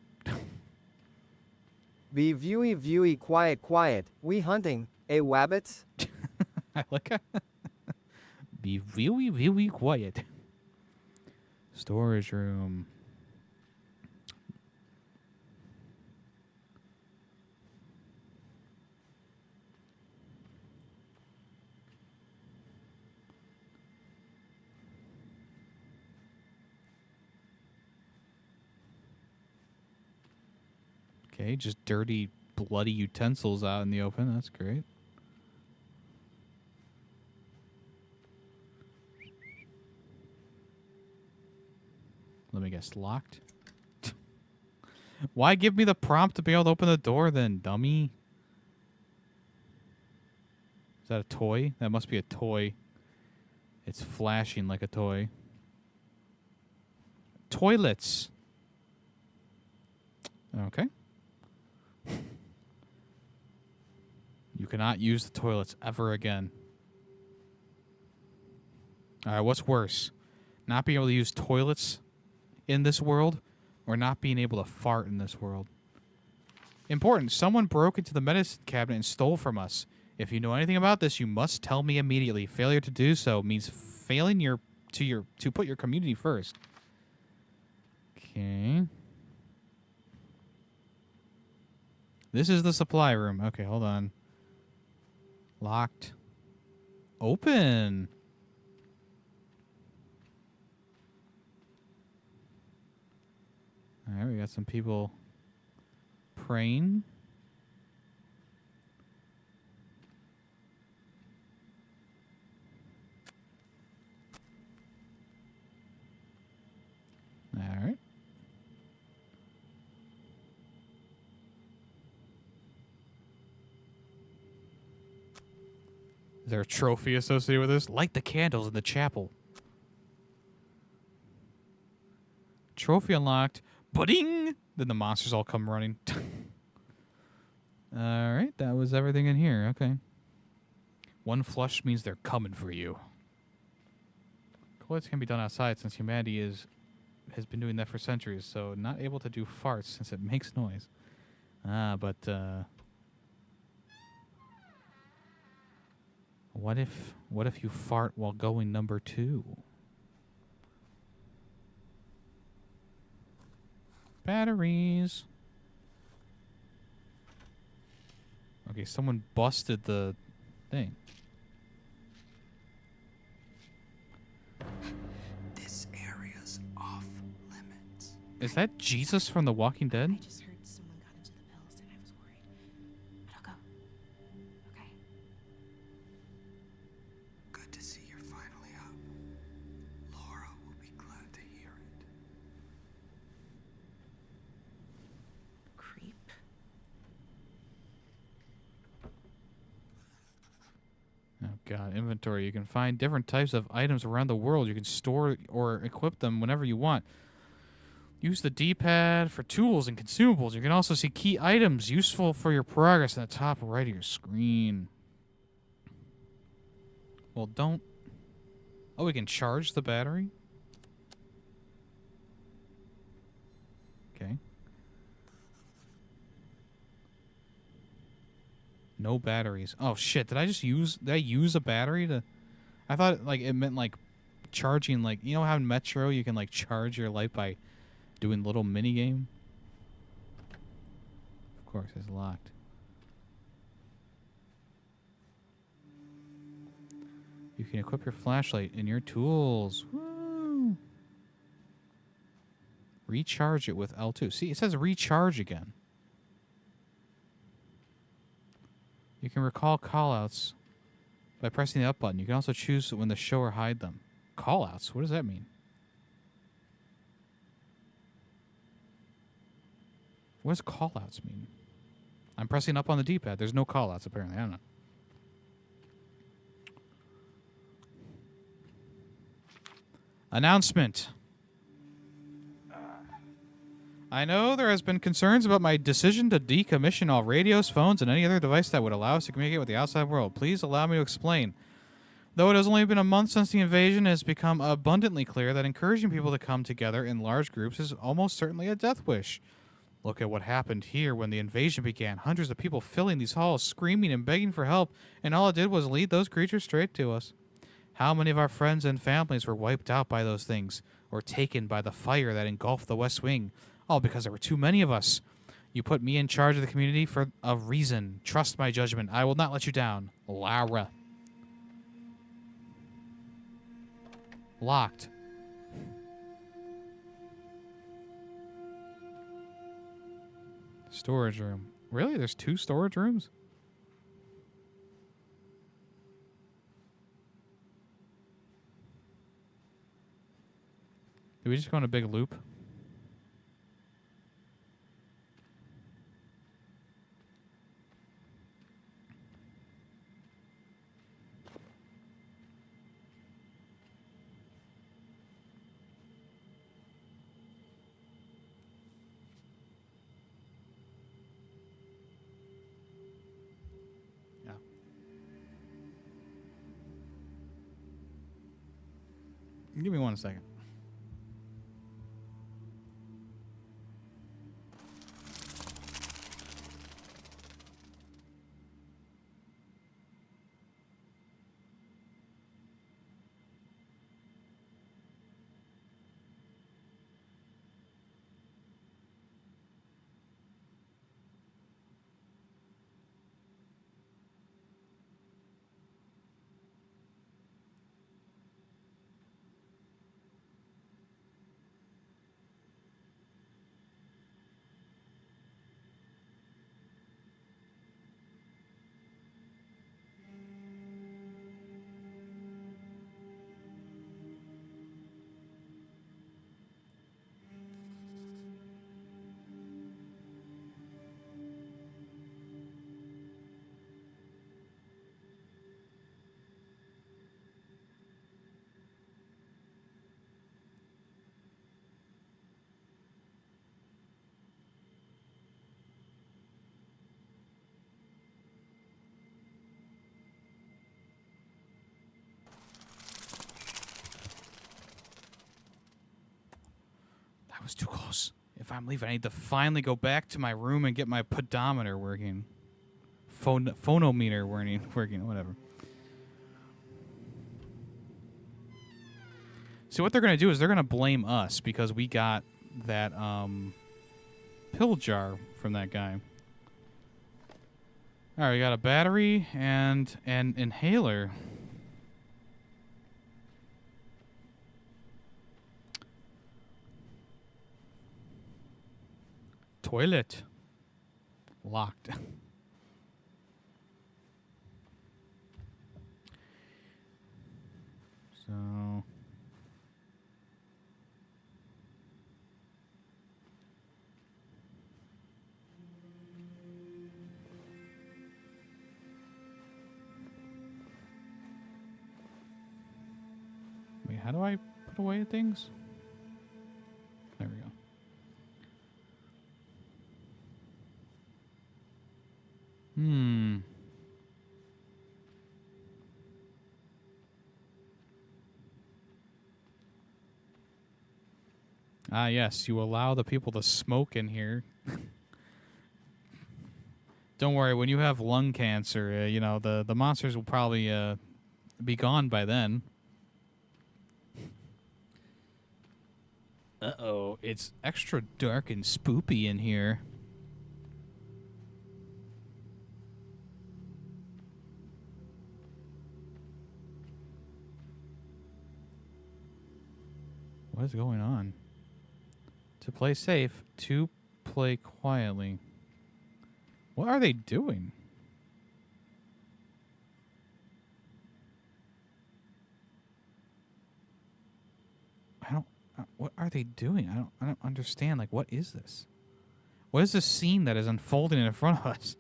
Be viewy, quiet. We hunting, wabbits? I like it. Be viewy, quiet. Storage room. Okay, just dirty, bloody utensils out in the open. That's great. Let me guess, locked? Why give me the prompt to be able to open the door then, dummy? Is that a toy? That must be a toy. It's flashing like a toy. Toilets. Okay. You cannot use the toilets ever again. All right, what's worse? Not being able to use toilets in this world or not being able to fart in this world? Important. Someone broke into the medicine cabinet and stole from us. If you know anything about this, you must tell me immediately. Failure to do so means failing to put your community first. Okay. This is the supply room. Okay, hold on. Locked. Open. All right, we got some people praying. All right. Is there a trophy associated with this? Light the candles in the chapel. Trophy unlocked. Budding! Then the monsters all come running. Alright, that was everything in here. Okay. One flush means they're coming for you. Toilets can be done outside since humanity has been doing that for centuries, so not able to do farts since it makes noise. But what if you fart while going number 2? Batteries. Okay, someone busted the thing. This area's off limits. Is that Jesus from The Walking Dead? I just heard someone got into the pills and I was worried. But I'll go. Okay. Good to see you're finally up. Laura will be glad to hear it. Creep. Oh god, inventory. You can find different types of items around the world. You can store or equip them whenever you want. Use the D-pad for tools and consumables. You can also see key items useful for your progress in the top right of your screen. Well, don't... Oh, we can charge the battery? Okay. No batteries. Oh shit, did I use a battery to... I thought like it meant like charging, like, you know how in Metro you can like charge your light by doing little mini game? Of course, it's locked. You can equip your flashlight in your tools. Woo! Recharge it with L2. See, it says recharge again. You can recall callouts by pressing the up button. You can also choose when to show or hide them. Callouts? What does that mean? What does callouts mean? I'm pressing up on the D-pad. There's no callouts, apparently. I don't know. Announcement. I know there has been concerns about my decision to decommission all radios, phones, and any other device that would allow us to communicate with the outside world. Please allow me to explain. Though it has only been a month since the invasion, it has become abundantly clear that encouraging people to come together in large groups is almost certainly a death wish. Look at what happened here when the invasion began. Hundreds of people filling these halls, screaming and begging for help, and all it did was lead those creatures straight to us. How many of our friends and families were wiped out by those things, or taken by the fire that engulfed the West Wing? All because there were too many of us. You put me in charge of the community for a reason. Trust my judgment. I will not let you down. Lara. Locked. Storage room. Really? There's 2 storage rooms? Did we just go on a big loop? Give me 1 second. That was too close. If I'm leaving, I need to finally go back to my room and get my pedometer working. Phonometer working, whatever. So what they're going to do is they're going to blame us because we got that pill jar from that guy. All right, we got a battery and an inhaler. Toilet. Locked. So... Wait, how do I put away things? There we go. Ah, yes, you allow the people to smoke in here. Don't worry, when you have lung cancer, you know, the monsters will probably be gone by then. Uh-oh, it's extra dark and spoopy in here. What is going on? To play safe, to play quietly. What are they doing? What are they doing? I don't understand. Like, what is this? What is this scene that is unfolding in front of us?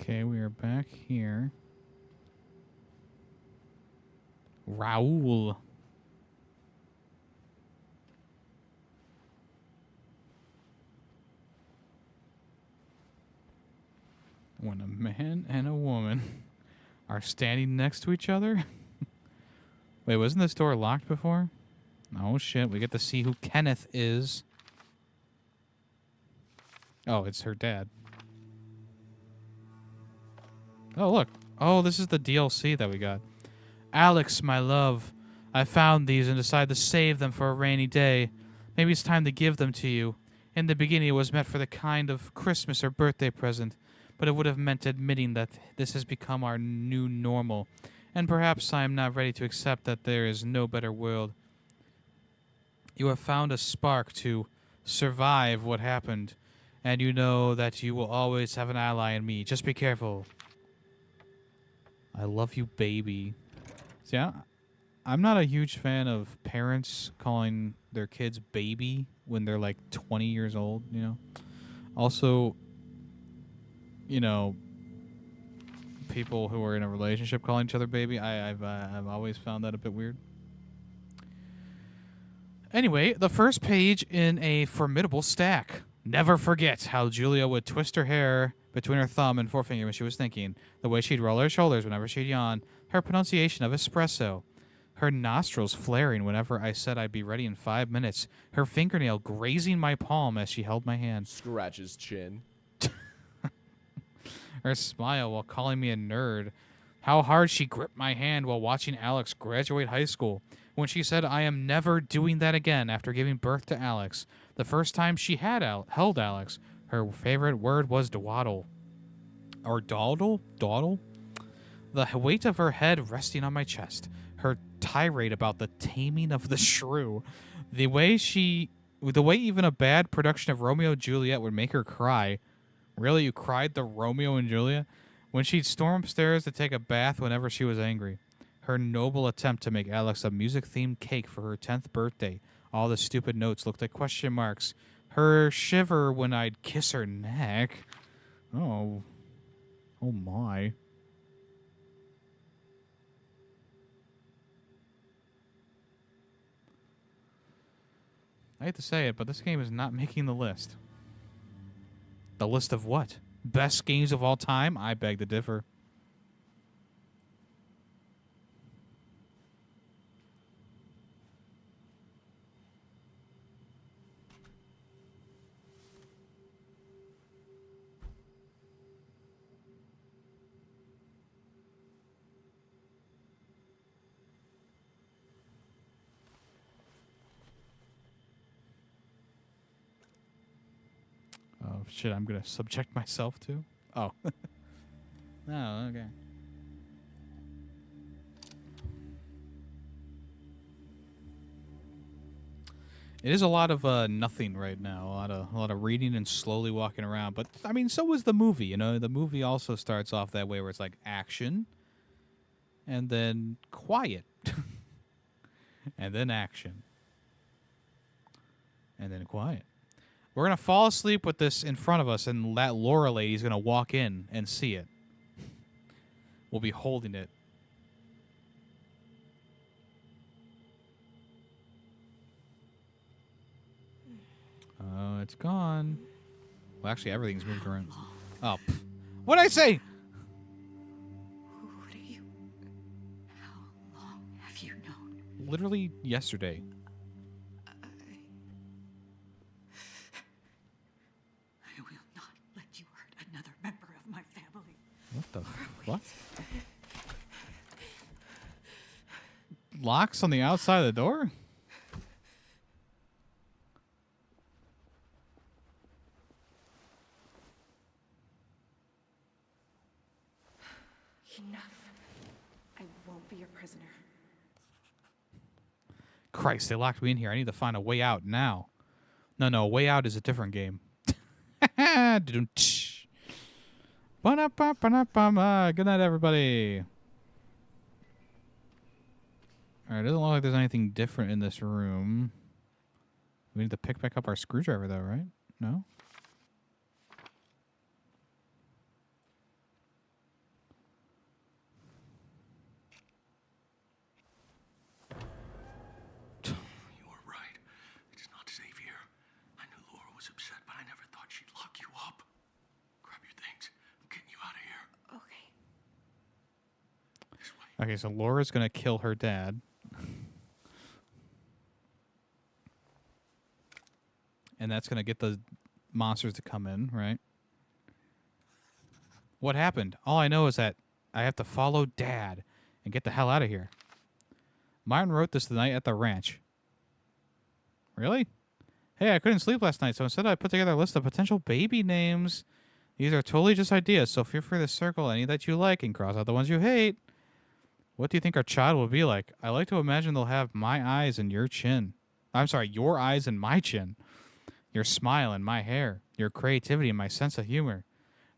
Okay, we are back here. Raoul. When a man and a woman are standing next to each other. Wait, wasn't this door locked before? Oh, shit. We get to see who Kenneth is. Oh, it's her dad. Oh, look. Oh, this is the DLC that we got. Alex, my love, I found these and decided to save them for a rainy day. Maybe it's time to give them to you. In the beginning, it was meant for the kind of Christmas or birthday present, but it would have meant admitting that this has become our new normal. And perhaps I am not ready to accept that there is no better world. You have found a spark to survive what happened, and you know that you will always have an ally in me. Just be careful. I love you, baby. See, I I'm not a huge fan of parents calling their kids baby when they're like 20 years old, you know. Also, you know, people who are in a relationship calling each other baby, I've always found that a bit weird. Anyway, the first page in a formidable stack. Never forget how Julia would twist her hair between her thumb and forefinger when she was thinking, the way she'd roll her shoulders whenever she'd yawn, her pronunciation of espresso, her nostrils flaring whenever I said I'd be ready in 5 minutes, her fingernail grazing my palm as she held my hand, Scratch his chin. her smile while calling me a nerd, how hard she gripped my hand while watching Alex graduate high school, when she said I am never doing that again after giving birth to Alex. The first time she had held Alex, her favorite word was dwaddle. Or dawdle? Dawdle? The weight of her head resting on my chest, her tirade about the taming of the shrew, the way even a bad production of Romeo and Juliet would make her cry. Really, you cried the Romeo and Juliet? When she'd storm upstairs to take a bath whenever she was angry. Her noble attempt to make Alex a music-themed cake for her 10th birthday. All the stupid notes looked like question marks. Her shiver when I'd kiss her neck. Oh. Oh my. I hate to say it, but this game is not making the list. The list of what? Best games of all time? I beg to differ. Oh, shit, I'm going to subject myself to? Oh. Oh, okay. It is a lot of nothing right now. A lot of reading and slowly walking around. But, I mean, so was the movie, you know? The movie also starts off that way where it's like action and then quiet. And then action. And then quiet. We're going to fall asleep with this in front of us, and that Laura lady's going to walk in and see it. We'll be holding it. Oh, it's gone. Well, actually, everything's moved around. Oh, what'd I say? Who do you... How long have you known? Literally yesterday. I will not let you hurt another member of my family. What the what? Locks on the outside of the door? Enough. I won't be your prisoner. Christ, they locked me in here. I need to find a way out now. No, Way Out is a different game. Good night, everybody. Alright, it doesn't look like there's anything different in this room. We need to pick back up our screwdriver, though, right? No? You were right. It's not safe here. I knew Laura was upset, but I never thought she'd lock you up. Grab your things. I'm getting you out of here. Okay. This way. Okay, so Laura's gonna kill her dad. And that's gonna get the monsters to come in, right? What happened? All I know is that I have to follow Dad and get the hell out of here. Martin wrote this the night at the ranch. Really? Hey, I couldn't sleep last night, so instead I put together a list of potential baby names. These are totally just ideas, so feel free to circle any that you like and cross out the ones you hate. What do you think our child will be like? I like to imagine they'll have my eyes and your chin. I'm sorry, your eyes and my chin. Your smile and my hair. Your creativity and my sense of humor.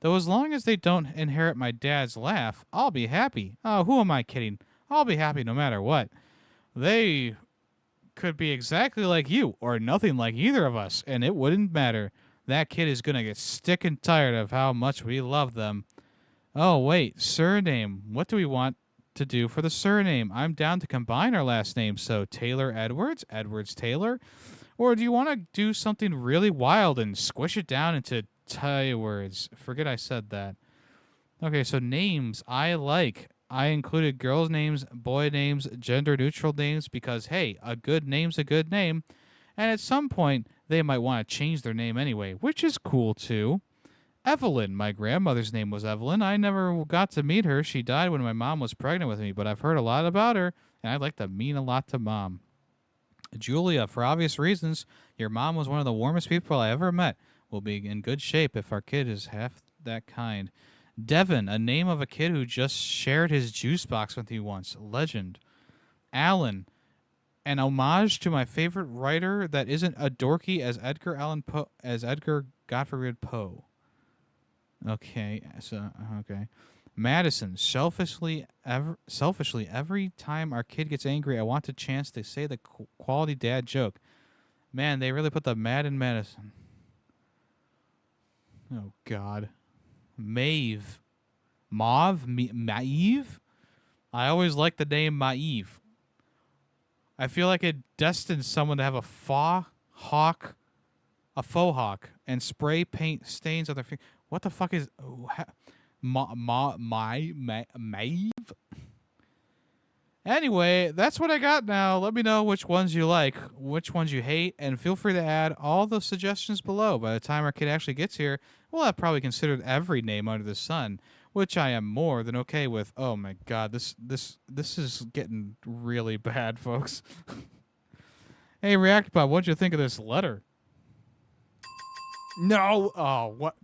Though as long as they don't inherit my dad's laugh, I'll be happy. Oh, who am I kidding? I'll be happy no matter what. They could be exactly like you or nothing like either of us, and it wouldn't matter. That kid is going to get sick and tired of how much we love them. Oh, wait, surname. What do we want to do for the surname? I'm down to combine our last names, so Taylor Edwards, Edwards Taylor. Or do you want to do something really wild and squish it down into words? Forget I said that. Okay, so names I like. I included girls' names, boy names, gender neutral names because, hey, a good name's a good name. And at some point, they might want to change their name anyway, which is cool too. Evelyn. My grandmother's name was Evelyn. I never got to meet her. She died when my mom was pregnant with me, but I've heard a lot about her, and I'd like to mean a lot to Mom. Julia, for obvious reasons, your mom was one of the warmest people I ever met. We'll be in good shape if our kid is half that kind. Devin, a name of a kid who just shared his juice box with me once. Legend. Alan, an homage to my favorite writer that isn't a dorky as Edgar Godfrey Poe. Okay, so okay. Madison, selfishly every time our kid gets angry, I want a chance to say the quality dad joke. Man, they really put the mad in Madison. Oh God. Maeve. Maeve? I always liked the name Maeve. I feel like it destines someone to have a faux hawk, and spray paint stains on their fingers. What the fuck is Maeve? Anyway, that's what I got now. Let me know which ones you like, which ones you hate, and feel free to add all the suggestions below. By the time our kid actually gets here, we'll have probably considered every name under the sun, which I am more than okay with. Oh my God, this is getting really bad, folks. Hey, ReactBot, what'd you think of this letter? No. Oh, what?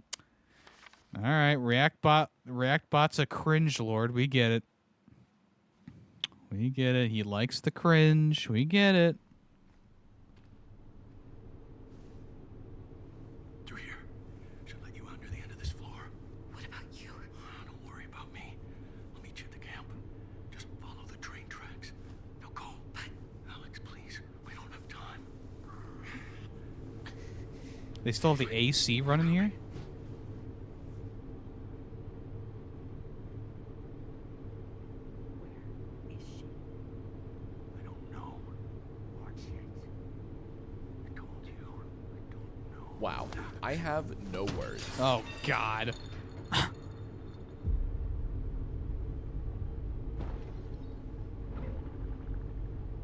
All right, ReactBot's a cringe lord. We get it. We get it. He likes the cringe. We get it. Through here. Should let you out near the end of this floor. What about you? Don't worry about me. I'll meet you at the camp. Just follow the train tracks. Now go. But Alex, please. We don't have time. They still have the AC running here? Wow. I have no words. Oh, God.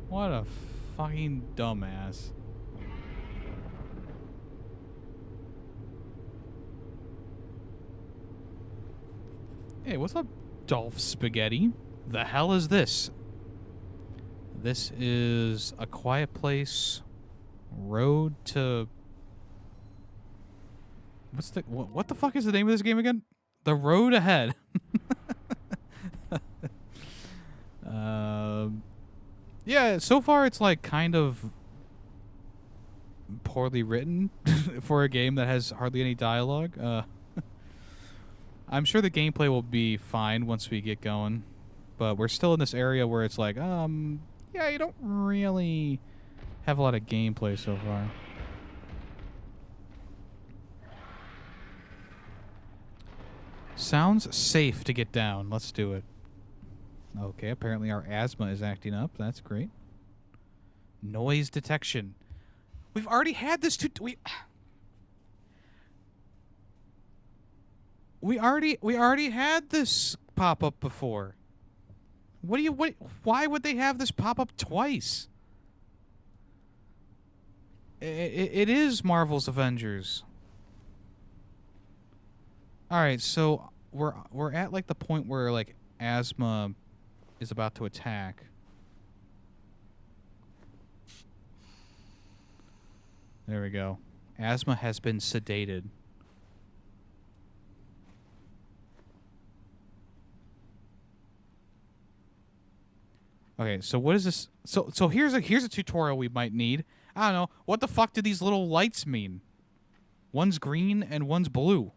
What a fucking dumbass. Hey, what's up, Dolph Spaghetti? The hell is this? This is A Quiet Place. Road to... What the fuck is the name of this game again? The Road Ahead. Yeah, so far it's like kind of poorly written for a game that has hardly any dialogue. I'm sure the gameplay will be fine once we get going, but we're still in this area where it's like, yeah, you don't really have a lot of gameplay so far. Sounds safe to get down. Let's do it. Okay, apparently our asthma is acting up. That's great. Noise detection. We've already had this we already had this pop up before. Why would they have this pop up twice? It is Marvel's Avengers. All right, so we're at like the point where like asthma is about to attack. There we go. Asthma has been sedated. Okay, so what is this? So here's a tutorial we might need. I don't know. What the fuck do these little lights mean? One's green and one's blue.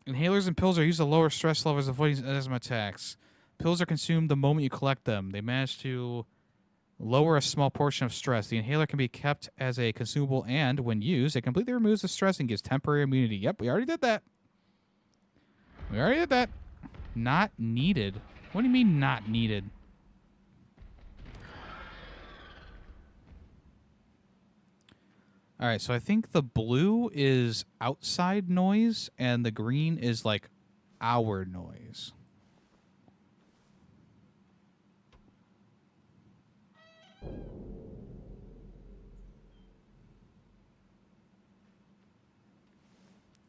Inhalers and pills are used to lower stress levels, avoiding asthma attacks. Pills are consumed the moment you collect them. They manage to lower a small portion of stress. The inhaler can be kept as a consumable, and when used, it completely removes the stress and gives temporary immunity. Yep, we already did that. We already did that. Not needed. What do you mean not needed? All right, so I think the blue is outside noise, and the green is like our noise.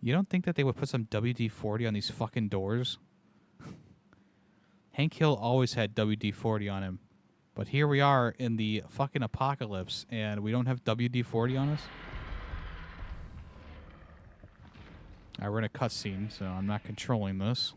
You don't think that they would put some WD-40 on these fucking doors? Hank Hill always had WD-40 on him. But here we are in the fucking apocalypse, and we don't have WD-40 on us? Alright, we're in a cutscene, so I'm not controlling this.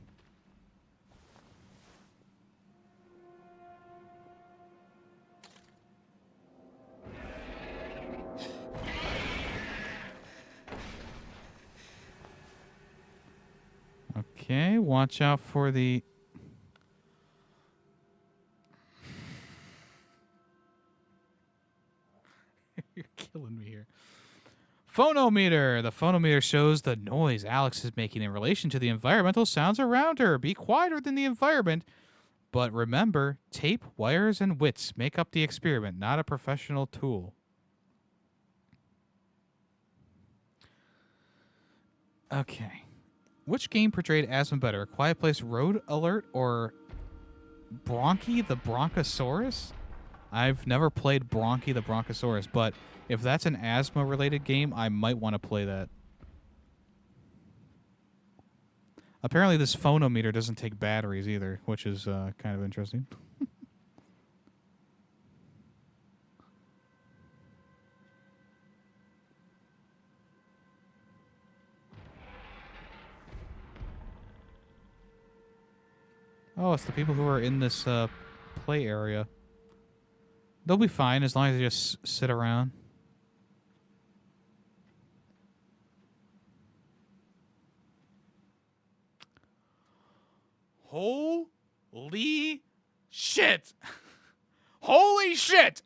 Okay, watch out for the... You're killing me here. Phonometer. The phonometer shows the noise Alex is making in relation to the environmental sounds around her. Be quieter than the environment. But remember, tape, wires, and wits make up the experiment, not a professional tool. Okay. Which game portrayed asthma better? A Quiet Place Road Alert or Bronchi the Bronchosaurus? I've never played Bronchi the Bronchosaurus, but if that's an asthma-related game, I might want to play that. Apparently this phonometer doesn't take batteries either, which is kind of interesting. Oh, it's the people who are in this play area. They'll be fine as long as they just sit around. Holy shit! Holy shit!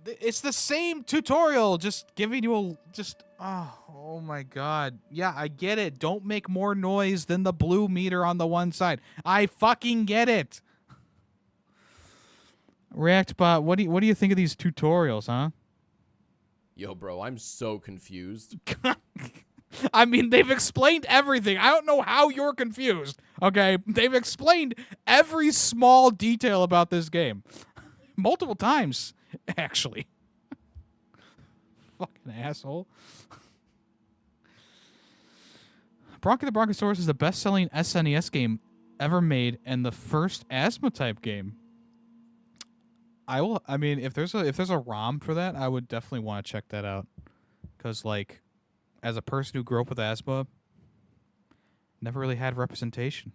It's the same tutorial, just giving you a oh my god. Yeah, I get it. Don't make more noise than the blue meter on the one side. I fucking get it. ReactBot, what do you think of these tutorials, huh? Yo, bro, I'm so confused. I mean, they've explained everything. I don't know how you're confused. Okay, they've explained every small detail about this game multiple times. Actually. Fucking asshole. Bronchi the Bronchosaurus is the best-selling SNES game ever made and the first asthma-type game. I mean, if there's a ROM for that, I would definitely want to check that out. Because, like, as a person who grew up with asthma, never really had representation.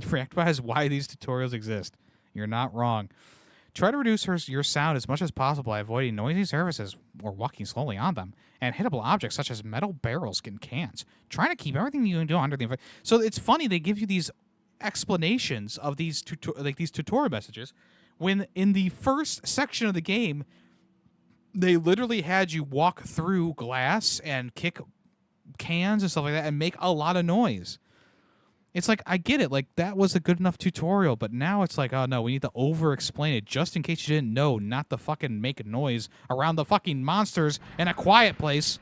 ReactBot is why these tutorials exist. You're not wrong. Try to reduce your sound as much as possible by avoiding noisy surfaces or walking slowly on them, and hittable objects such as metal barrels and cans. Try to keep everything you do under the... So it's funny, they give you these explanations of these tutorial messages, when in the first section of the game, they literally had you walk through glass and kick cans and stuff like that and make a lot of noise. It's like, I get it, like, that was a good enough tutorial, but now it's like, oh no, we need to over-explain it just in case you didn't know not to fucking make noise around the fucking monsters in a quiet place.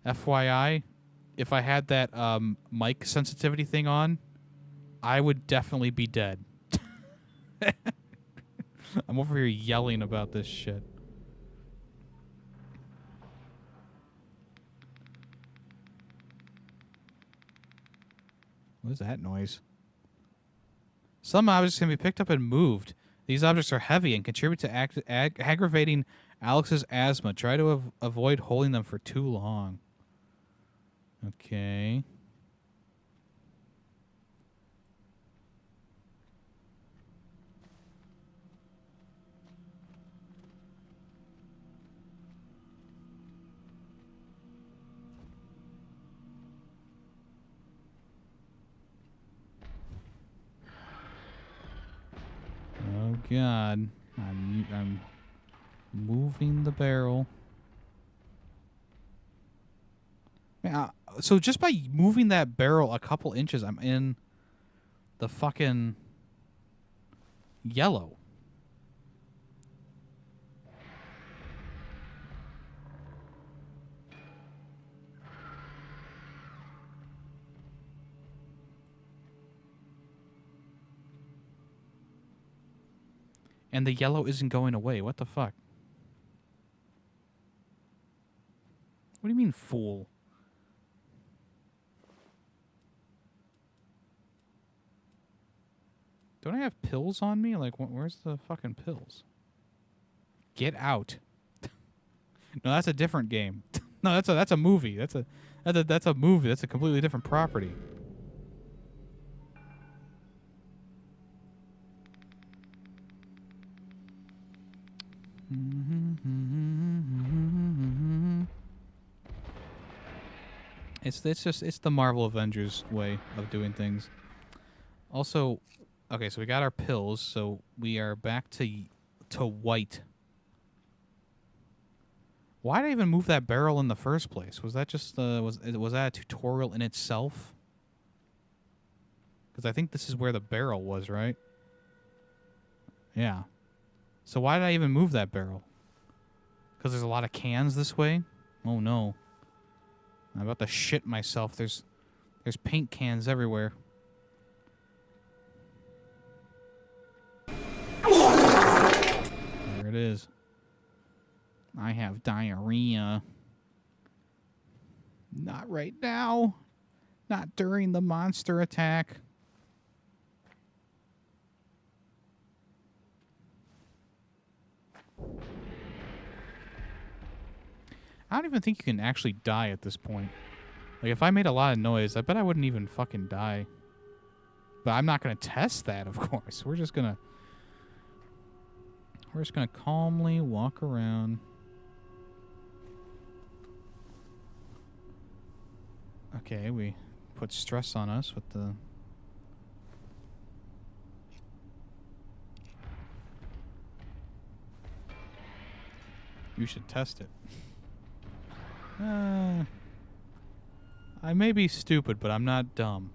FYI, if I had that mic sensitivity thing on, I would definitely be dead. I'm over here yelling about this shit. What is that noise? Some objects can be picked up and moved. These objects are heavy and contribute to aggravating Alex's asthma. Try to avoid holding them for too long. Okay. God. I'm moving the barrel. Man, so just by moving that barrel a couple inches, I'm in the fucking yellow. And the yellow isn't going away. What the fuck? What do you mean, fool? Don't I have pills on me? Like, where's the fucking pills? Get out. No, that's a different game. No, that's a movie. That's a movie. That's a completely different property. It's the Marvel Avengers way of doing things. Also, okay, so we got our pills, so we are back to white. Why did I even move that barrel in the first place? Was that just was that a tutorial in itself? Because I think this is where the barrel was, right? Yeah. So why did I even move that barrel? Because there's a lot of cans this way? Oh no. I'm about to shit myself. There's paint cans everywhere. There it is. I have diarrhea. Not right now. Not during the monster attack. I don't even think you can actually die at this point. Like, if I made a lot of noise, I bet I wouldn't even fucking die. But I'm not going to test that, of course. We're just going to calmly walk around. Okay, we put stress on us with the... You should test it. I may be stupid, but I'm not dumb.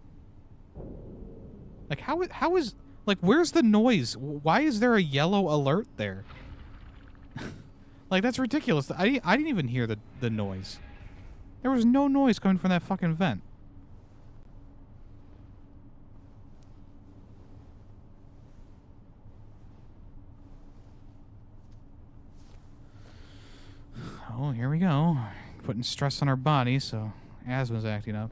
Like, how is... Like, where's the noise? Why is there a yellow alert there? Like, that's ridiculous. I didn't even hear the noise. There was no noise coming from that fucking vent. Oh, here we go. Putting stress on our body, so asthma's acting up.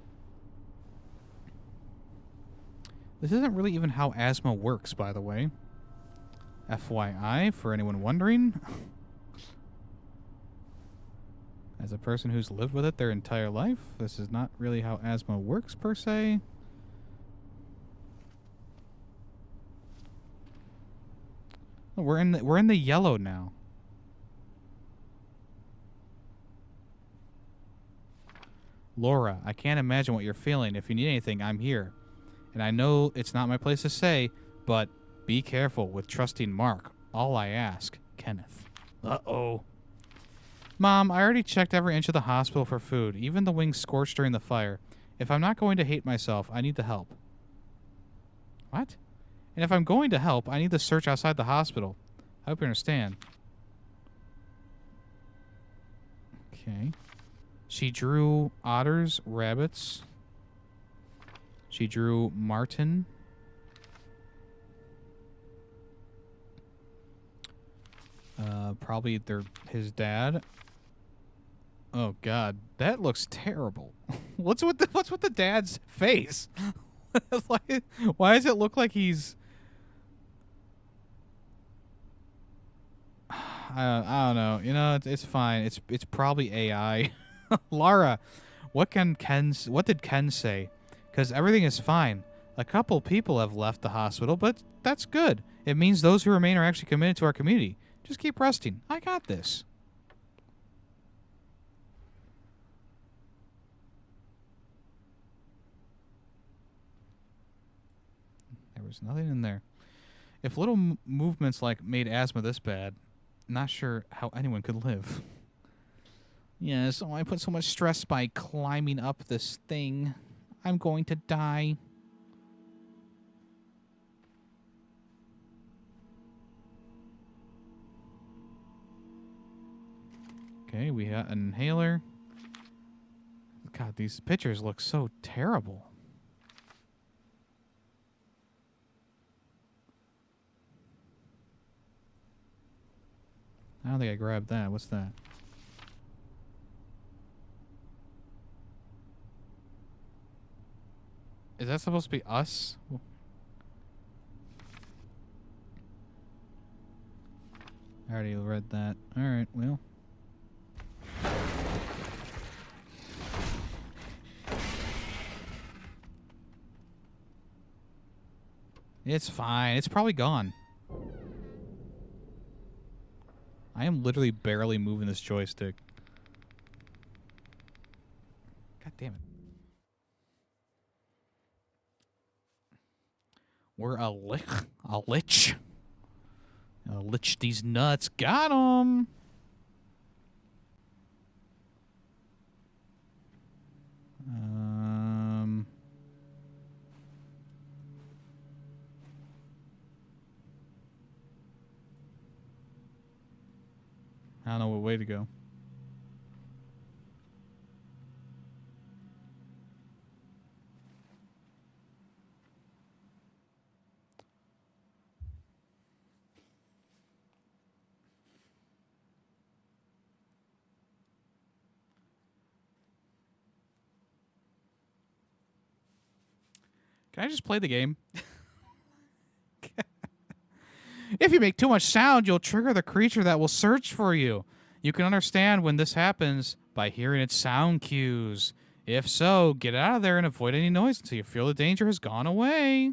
This isn't really even how asthma works, by the way. FYI, for anyone wondering. As a person who's lived with it their entire life, this is not really how asthma works, per se. Oh, we're in the yellow now. Laura, I can't imagine what you're feeling. If you need anything, I'm here. And I know it's not my place to say, but be careful with trusting Mark. All I ask, Kenneth. Uh-oh. Mom, I already checked every inch of the hospital for food, even the wings scorched during the fire. If I'm not going to hate myself, I need the help. What? And if I'm going to help, I need the search outside the hospital. I hope you understand. Okay. She drew otters, rabbits. She drew Martin. Probably his dad. Oh God, that looks terrible. What's with the dad's face? Why does it look like he's? I don't know. You know, it's fine. It's probably AI. Lara, what did Ken say? Because everything is fine. A couple people have left the hospital, but that's good. It means those who remain are actually committed to our community. Just keep resting. I got this. There was nothing in there. If little movements like made asthma this bad, not sure how anyone could live. Yeah, so I put so much stress by climbing up this thing. I'm going to die. Okay, we got an inhaler. God, these pictures look so terrible. I don't think I grabbed that. What's that? Is that supposed to be us? I already read that. Alright, well. It's fine. It's probably gone. I am literally barely moving this joystick. God damn it. We're a lich. A lich. A lich these nuts. Got 'em. I don't know what way to go. Can I just play the game? If you make too much sound, you'll trigger the creature that will search for you. You can understand when this happens by hearing its sound cues. If so, get out of there and avoid any noise until you feel the danger has gone away.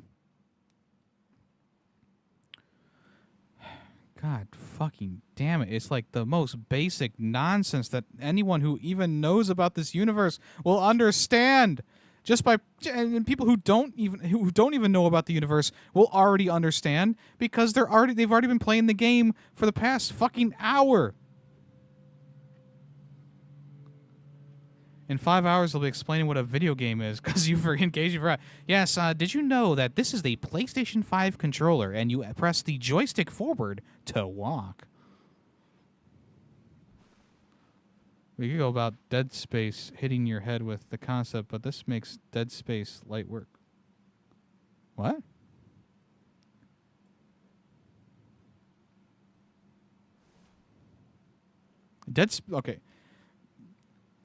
God fucking damn it. It's like the most basic nonsense that anyone who even knows about this universe will understand. Just by and people who don't even know about the universe will already understand because they've already been playing the game for the past fucking hour. In 5 hours, they'll be explaining what a video game is because you've engaged. Yes, did you know that this is the PlayStation 5 controller and you press the joystick forward to walk? We could go about Dead Space hitting your head with the concept, but this makes Dead Space light work. What? Okay.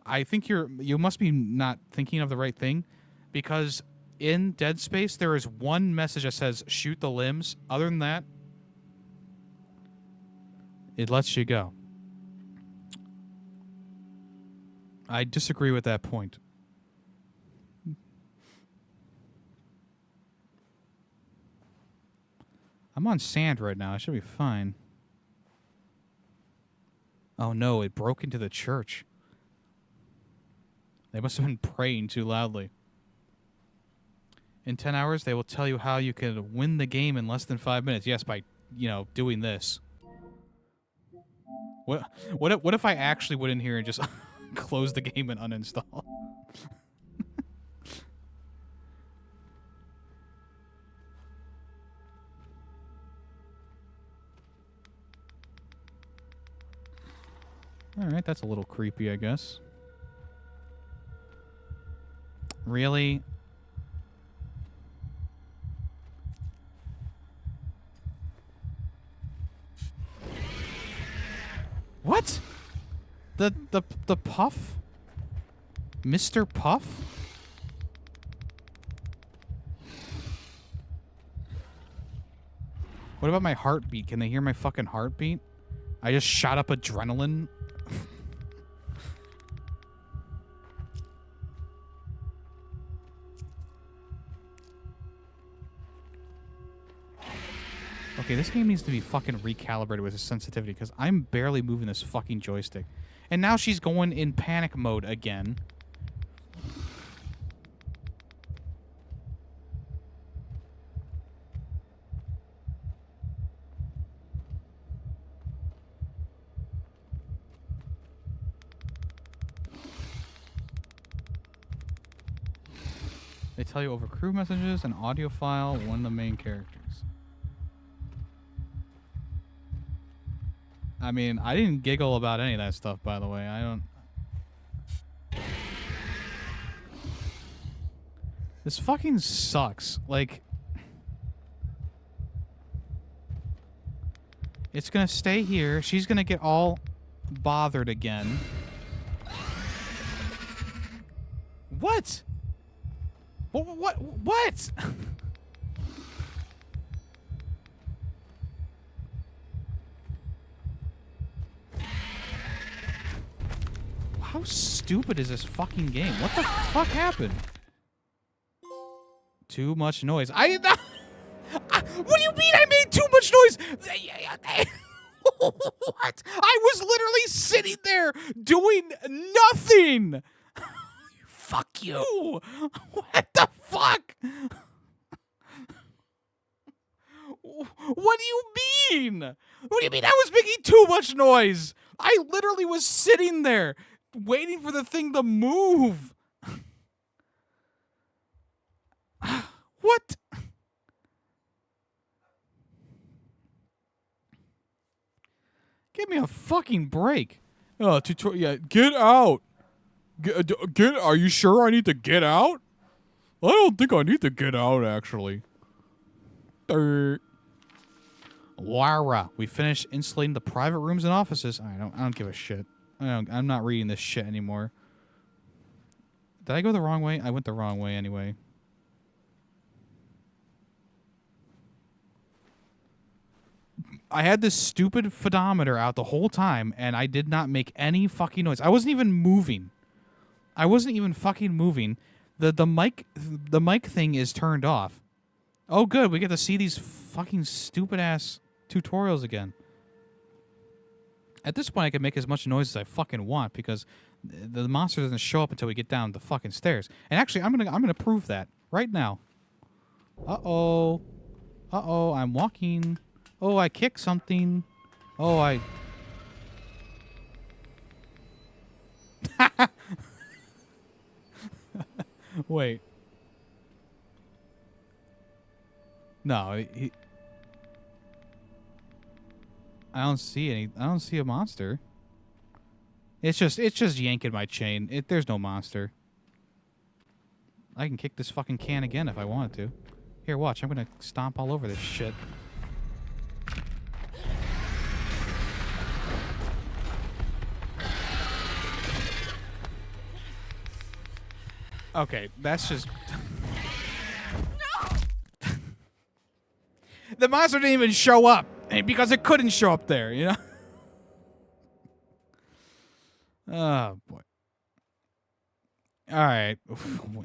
I think you must be not thinking of the right thing, because in Dead Space there is one message that says shoot the limbs. Other than that, it lets you go. I disagree with that point. I'm on sand right now. I should be fine. Oh no, it broke into the church. They must have been praying too loudly. In 10 hours, they will tell you how you can win the game in less than 5 minutes. Yes, by, doing this. What if I actually went in here and just close the game and uninstall? Alright, that's a little creepy, I guess. Really? What? The Puff? Mr. Puff? What about my heartbeat? Can they hear my fucking heartbeat? I just shot up adrenaline. Okay, this game needs to be fucking recalibrated with its sensitivity because I'm barely moving this fucking joystick. And now she's going in panic mode again. They tell you over crew messages, an audio file, one of the main characters. I mean, I didn't giggle about any of that stuff, by the way. I don't... This fucking sucks. Like... It's gonna stay here. She's gonna get all bothered again. What? What? How stupid is this fucking game? What the fuck happened? Too much noise. What do you mean I made too much noise? What? I was literally sitting there doing nothing. Fuck you. What the fuck? What do you mean? What do you mean I was making too much noise? I literally was sitting there waiting for the thing to move. What? Give me a fucking break. Tutorial. Yeah, get out. Get. Are you sure I need to get out? I don't think I need to get out, actually. Lara, we finished insulating the private rooms and offices. I don't give a shit. I'm not reading this shit anymore. Did I go the wrong way? I went the wrong way anyway. I had this stupid photometer out the whole time, and I did not make any fucking noise. I wasn't even moving. I wasn't even fucking moving. The mic thing is turned off. Oh, good. We get to see these fucking stupid ass tutorials again. At this point, I can make as much noise as I fucking want because the monster doesn't show up until we get down the fucking stairs. And actually, I'm gonna prove that right now. Uh-oh. Uh-oh, I'm walking. Oh, I kicked something. Oh, I... Wait. No, I don't see any. I don't see a monster. It's just yanking my chain. There's no monster. I can kick this fucking can again if I wanted to. Here, watch. I'm gonna stomp all over this shit. Okay, that's just... No! The monster didn't even show up, because it couldn't show up there, you know? Oh, boy. Alright.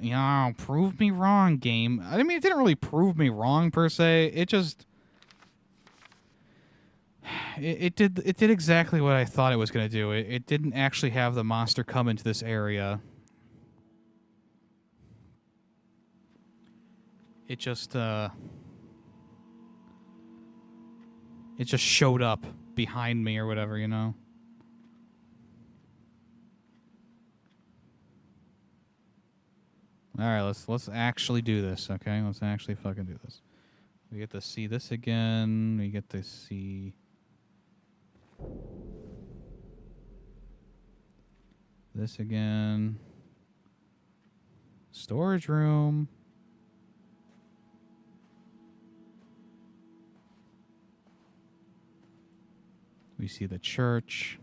You know, prove me wrong, game. I mean, it didn't really prove me wrong, per se. It just... It did exactly what I thought it was going to do. It didn't actually have the monster come into this area. It just showed up behind me or whatever, you know? Alright, let's actually do this, okay? Let's actually fucking do this. We get to see this again. We get to see... this again. Storage room. We see the church.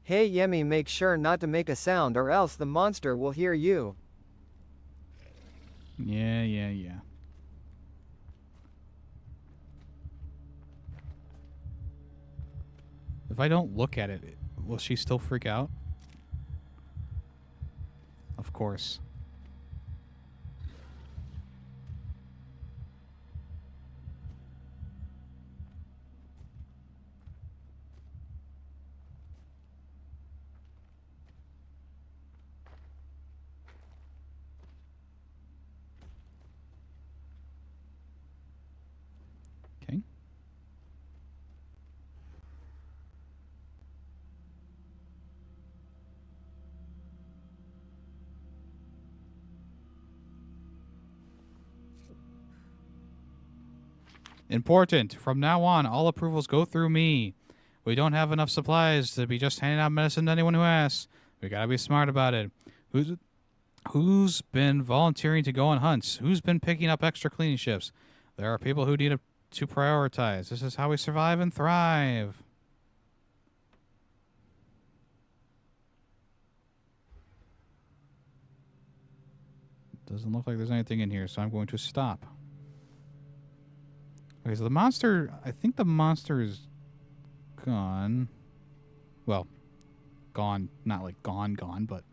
Hey Yemi, make sure not to make a sound or else the monster will hear you. Yeah. If I don't look at it, will she still freak out? Of course. Important. From now on, all approvals go through me. We don't have enough supplies to be just handing out medicine to anyone who asks. We gotta be smart about it. Who's been volunteering to go on hunts? Who's been picking up extra cleaning shifts? There are people who need to prioritize. This is how we survive and thrive. Doesn't look like there's anything in here, so I'm going to stop. Okay, so the monster... I think the monster is gone. Well, gone. Not like gone, but...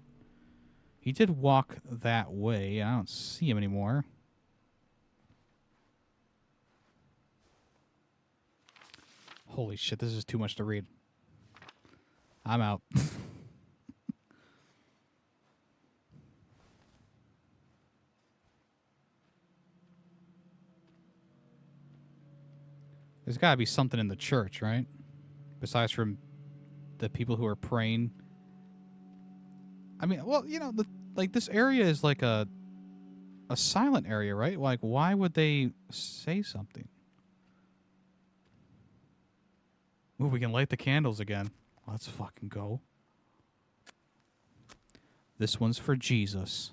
He did walk that way. I don't see him anymore. Holy shit, this is too much to read. I'm out. There's got to be something in the church, right? Besides from the people who are praying. I mean, well, you know, like this area is like a silent area, right? Like, why would they say something? Ooh, we can light the candles again. Let's fucking go. This one's for Jesus.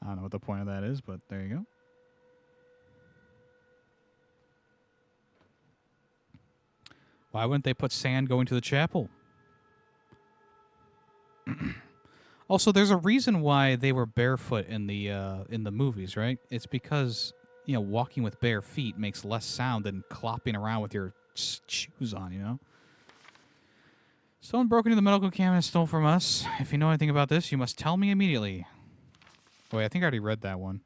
I don't know what the point of that is, but there you go. Why wouldn't they put sand going to the chapel? Also, there's a reason why they were barefoot in the movies, right? It's because, you know, walking with bare feet makes less sound than clopping around with your shoes on, you know? Someone broke into the medical cabinet and stole from us. If you know anything about this, you must tell me immediately. Wait, I think I already read that one.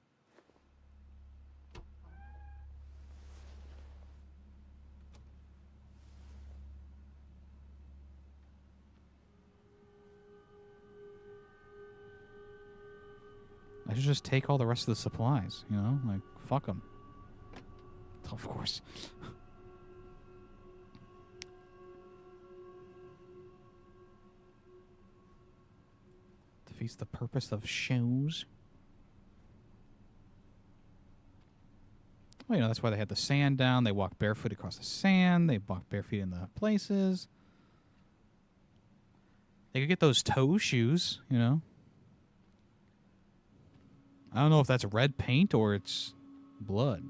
I should just take all the rest of the supplies, you know? Like, fuck them. Of course. Defeats the purpose of shoes. Well, you know, that's why they had the sand down. They walked barefoot across the sand. They walked barefoot in the places. They could get those toe shoes, you know? I don't know if that's red paint or it's blood.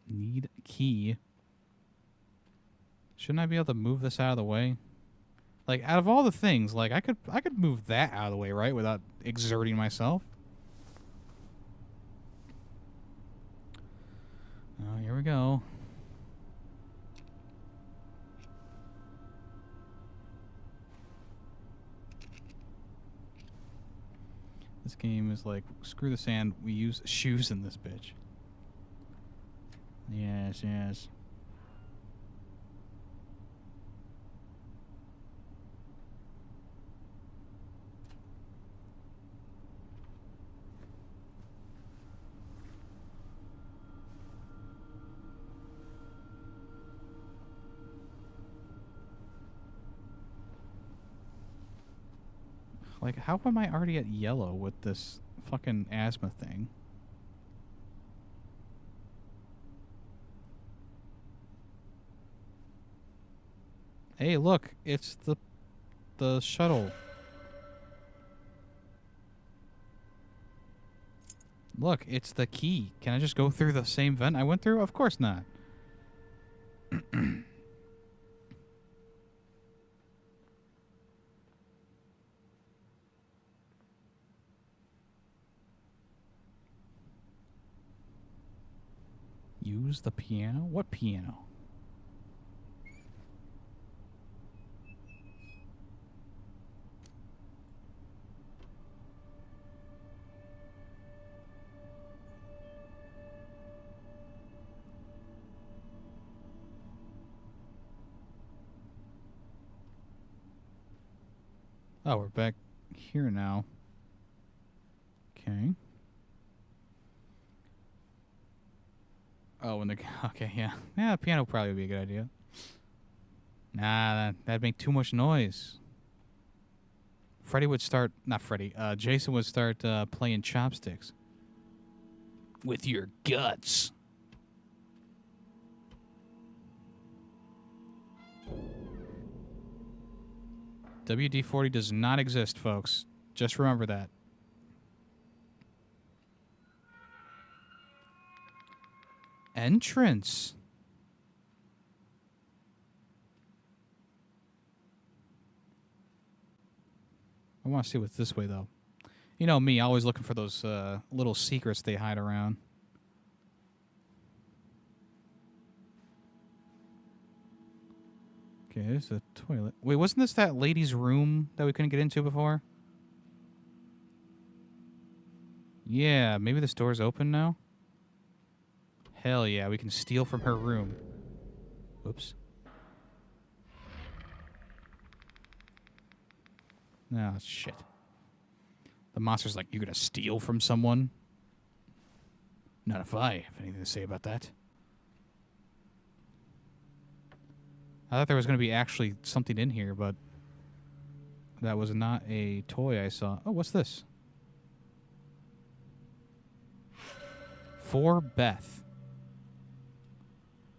Need key. Shouldn't I be able to move this out of the way? Like, out of all the things, like I could move that out of the way, right, without exerting myself. Oh, here we go. This game is like, screw the sand. We use shoes in this bitch. Yes, yes. Like, how am I already at yellow with this fucking asthma thing? Hey, look, it's the shuttle. Look, it's the key. Can I just go through the same vent I went through? Of course not. Use the piano? What piano? Oh, we're back here now. Okay. Oh, when the okay, yeah, yeah, piano probably would be a good idea. Nah, that'd make too much noise. Freddy would start, not Freddy. Jason would start playing chopsticks with your guts. WD-40 does not exist, folks. Just remember that. Entrance. I want to see what's this way, though. You know me, always looking for those little secrets they hide around. Okay, there's a toilet. Wait, wasn't this that lady's room that we couldn't get into before? Yeah, maybe this door's open now? Hell yeah, we can steal from her room. Whoops. Oh, shit. The monster's like, you're gonna steal from someone? Not if I have anything to say about that. I thought there was gonna be actually something in here, but that was not a toy I saw. Oh, what's this? For Beth.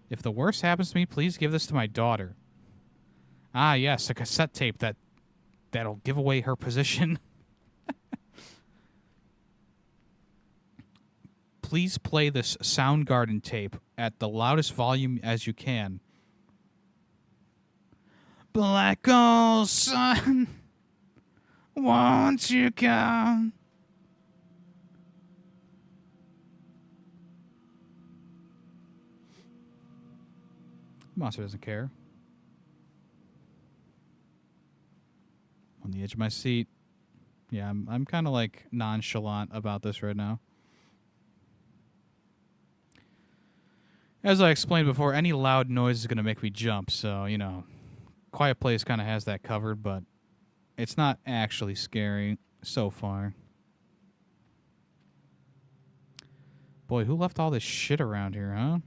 If the worst happens to me, please give this to my daughter. Ah, yes, a cassette tape that'll give away her position. Please play this Soundgarden tape at the loudest volume as you can. Black hole sun, won't you come? Monster doesn't care. On the edge of my seat. Yeah, I'm kind of like nonchalant about this right now. As I explained before, any loud noise is going to make me jump, so, you know, Quiet Place kind of has that covered, but it's not actually scary so far. Boy, who left all this shit around here, huh?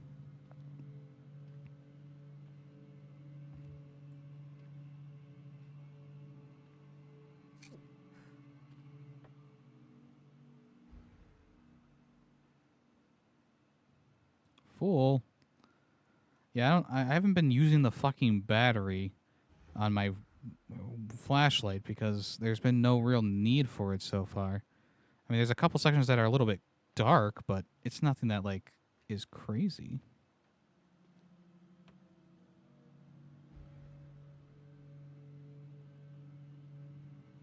Full. Yeah, I haven't been using the fucking battery on my flashlight because there's been no real need for it so far. I mean, there's a couple sections that are a little bit dark, but it's nothing that, like, is crazy.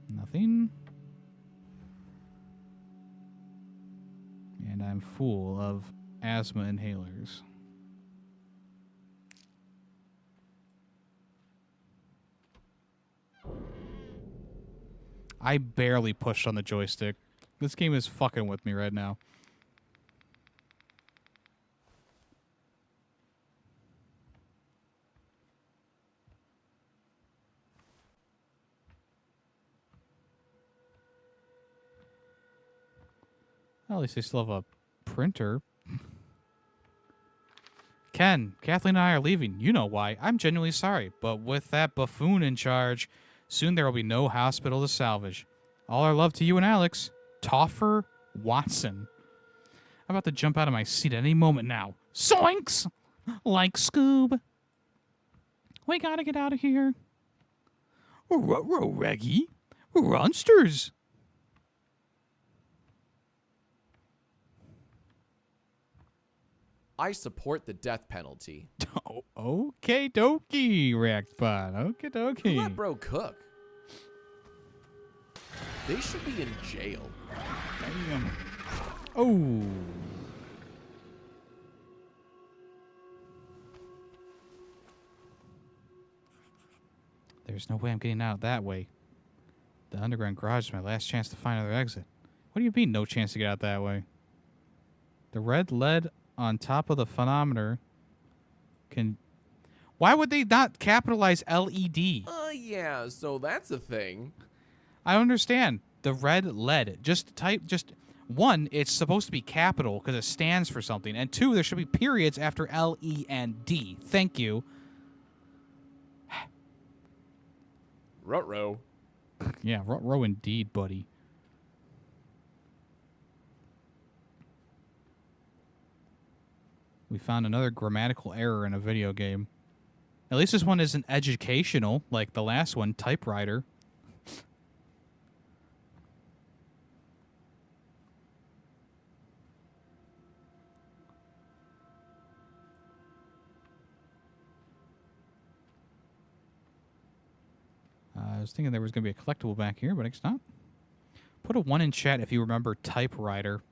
Nothing. And I'm full of asthma inhalers. I barely pushed on the joystick. This game is fucking with me right now. Well, at least they still have a printer. Ken, Kathleen and I are leaving. You know why. I'm genuinely sorry. But with that buffoon in charge, soon there will be no hospital to salvage. All our love to you and Alex. Toffer Watson. I'm about to jump out of my seat at any moment now. Zoinks! Like Scoob. We gotta get out of here. Ruh-roh, Reggie. Runsters. I support the death penalty. Okay, dokie, Reactbot. Okay, Who dokie. let bro cook? They should be in jail. Damn. Oh. There's no way I'm getting out that way. The underground garage is my last chance to find another exit. What do you mean, no chance to get out that way? The red lead on top of the phonometer can... Why would they not capitalize LED? Yeah, so that's a thing. I don't understand. The red lead. Just type... One, it's supposed to be capital because it stands for something. And two, there should be periods after L, E, and D. Thank you. Ruh-roh. Yeah, row indeed, buddy. We found another grammatical error in a video game. At least this one isn't educational, like the last one, typewriter. I was thinking there was going to be a collectible back here, but I guess not. Put a 1 in chat if you remember typewriter.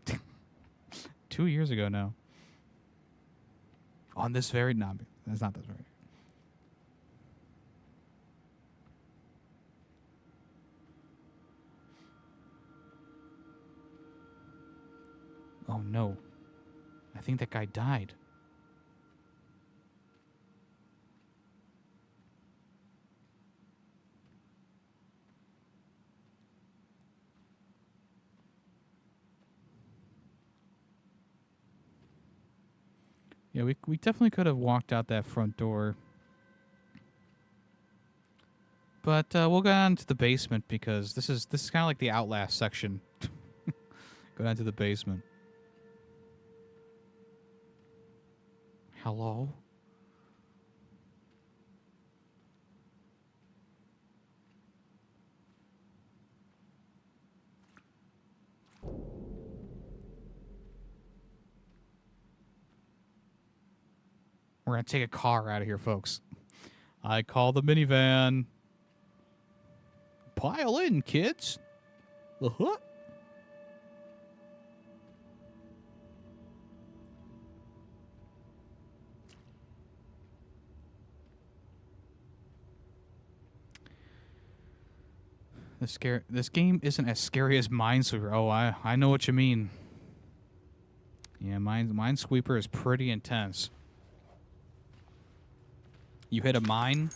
2 years ago now. On this very... No, that's not this very... Oh, no. I think that guy died. Yeah, we definitely could have walked out that front door. But we'll go down to the basement because this is kind of like the Outlast section. Go down to the basement. Hello? We're going to take a car out of here, folks. I call the minivan. Pile in, kids. Uh-huh. This game isn't as scary as Minesweeper. Oh, I know what you mean. Yeah, Minesweeper is pretty intense. You hit a mine.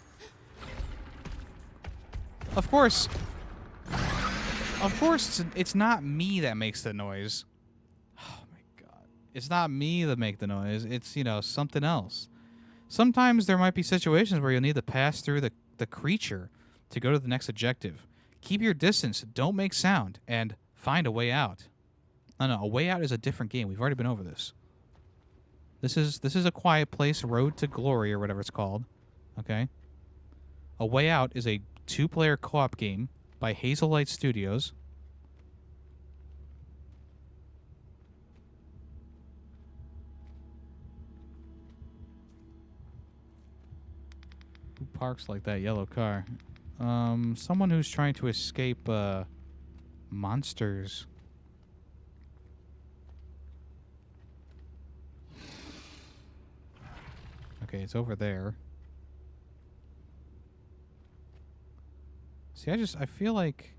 Of course, it's not me that makes the noise. Oh my god. It's not me that make the noise. It's, you know, something else. Sometimes there might be situations where you'll need to pass through the creature to go to the next objective. Keep your distance, don't make sound, and find a way out. No, a way out is a different game. We've already been over this. This is A Quiet Place Road to Glory or whatever it's called. Okay? A Way Out is a 2-player co-op game by Hazelight Studios. Who parks like that yellow car? Someone who's trying to escape, monsters. Okay, it's over there. See, I feel like...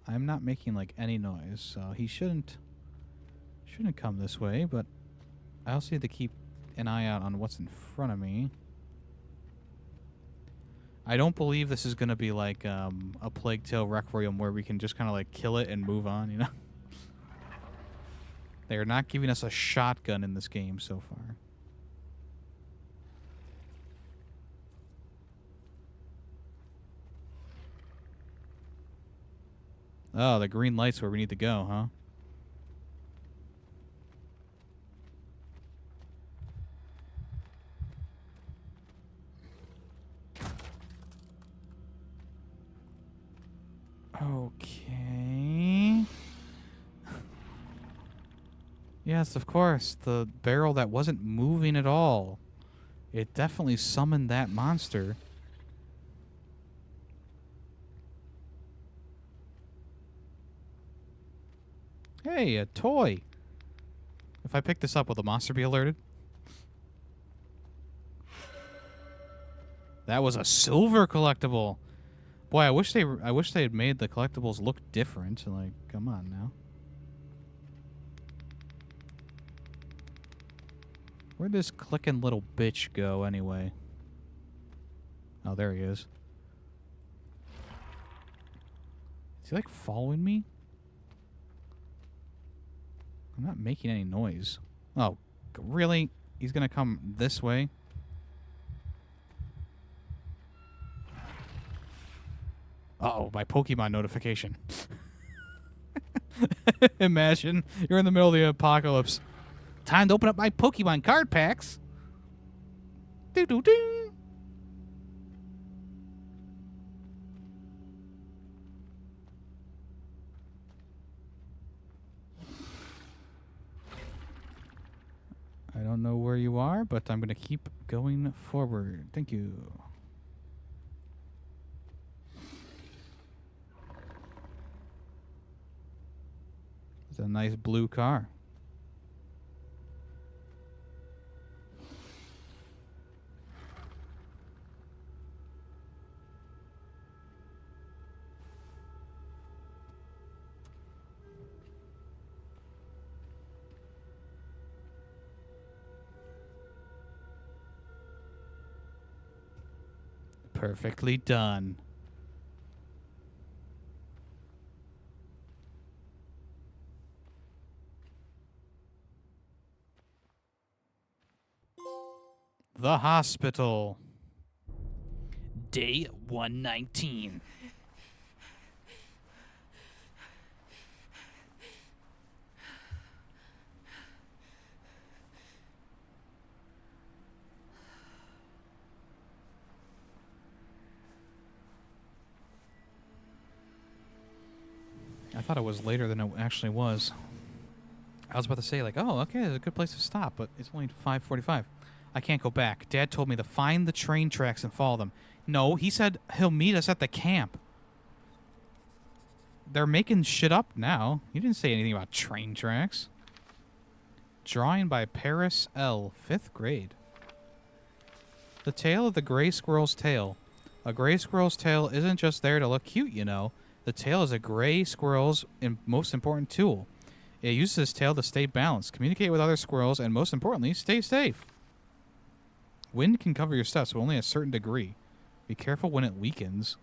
I'm not making, like, any noise, so he shouldn't come this way, but I also need to keep an eye out on what's in front of me. I don't believe this is going to be like a Plague Tale Requiem where we can just kind of like kill it and move on, you know? They are not giving us a shotgun in this game so far. Oh, the green light's where we need to go, huh? Okay. Yes, of course. The barrel that wasn't moving at all. It definitely summoned that monster. Hey, a toy. If I pick this up, will the monster be alerted? That was a silver collectible. Boy, I wish they had made the collectibles look different. Like, come on now. Where'd this clicking little bitch go anyway? Oh, there he is. he like following me? I'm not making any noise. Oh, really? He's gonna come this way? Uh-oh, my Pokemon notification. Imagine you're in the middle of the apocalypse. Time to open up my Pokemon card packs. Doo-doo-doo. I don't know where you are, but I'm going to keep going forward. Thank you. It's a nice blue car. Perfectly done. The hospital. Day 119. I thought it was later than it actually was. I was about to say, like, oh, okay, it's a good place to stop, but it's only 5:45. I can't go back. Dad told me to find the train tracks and follow them. No, he said he'll meet us at the camp. They're making shit up now. He didn't say anything about train tracks. Drawing by Paris L., 5th grade. The tale of the gray squirrel's tail. A gray squirrel's tail isn't just there to look cute, you know. The tail is a gray squirrel's most important tool. It uses its tail to stay balanced, communicate with other squirrels, and most importantly, stay safe. Wind can cover your steps, but only a certain degree. Be careful when it weakens.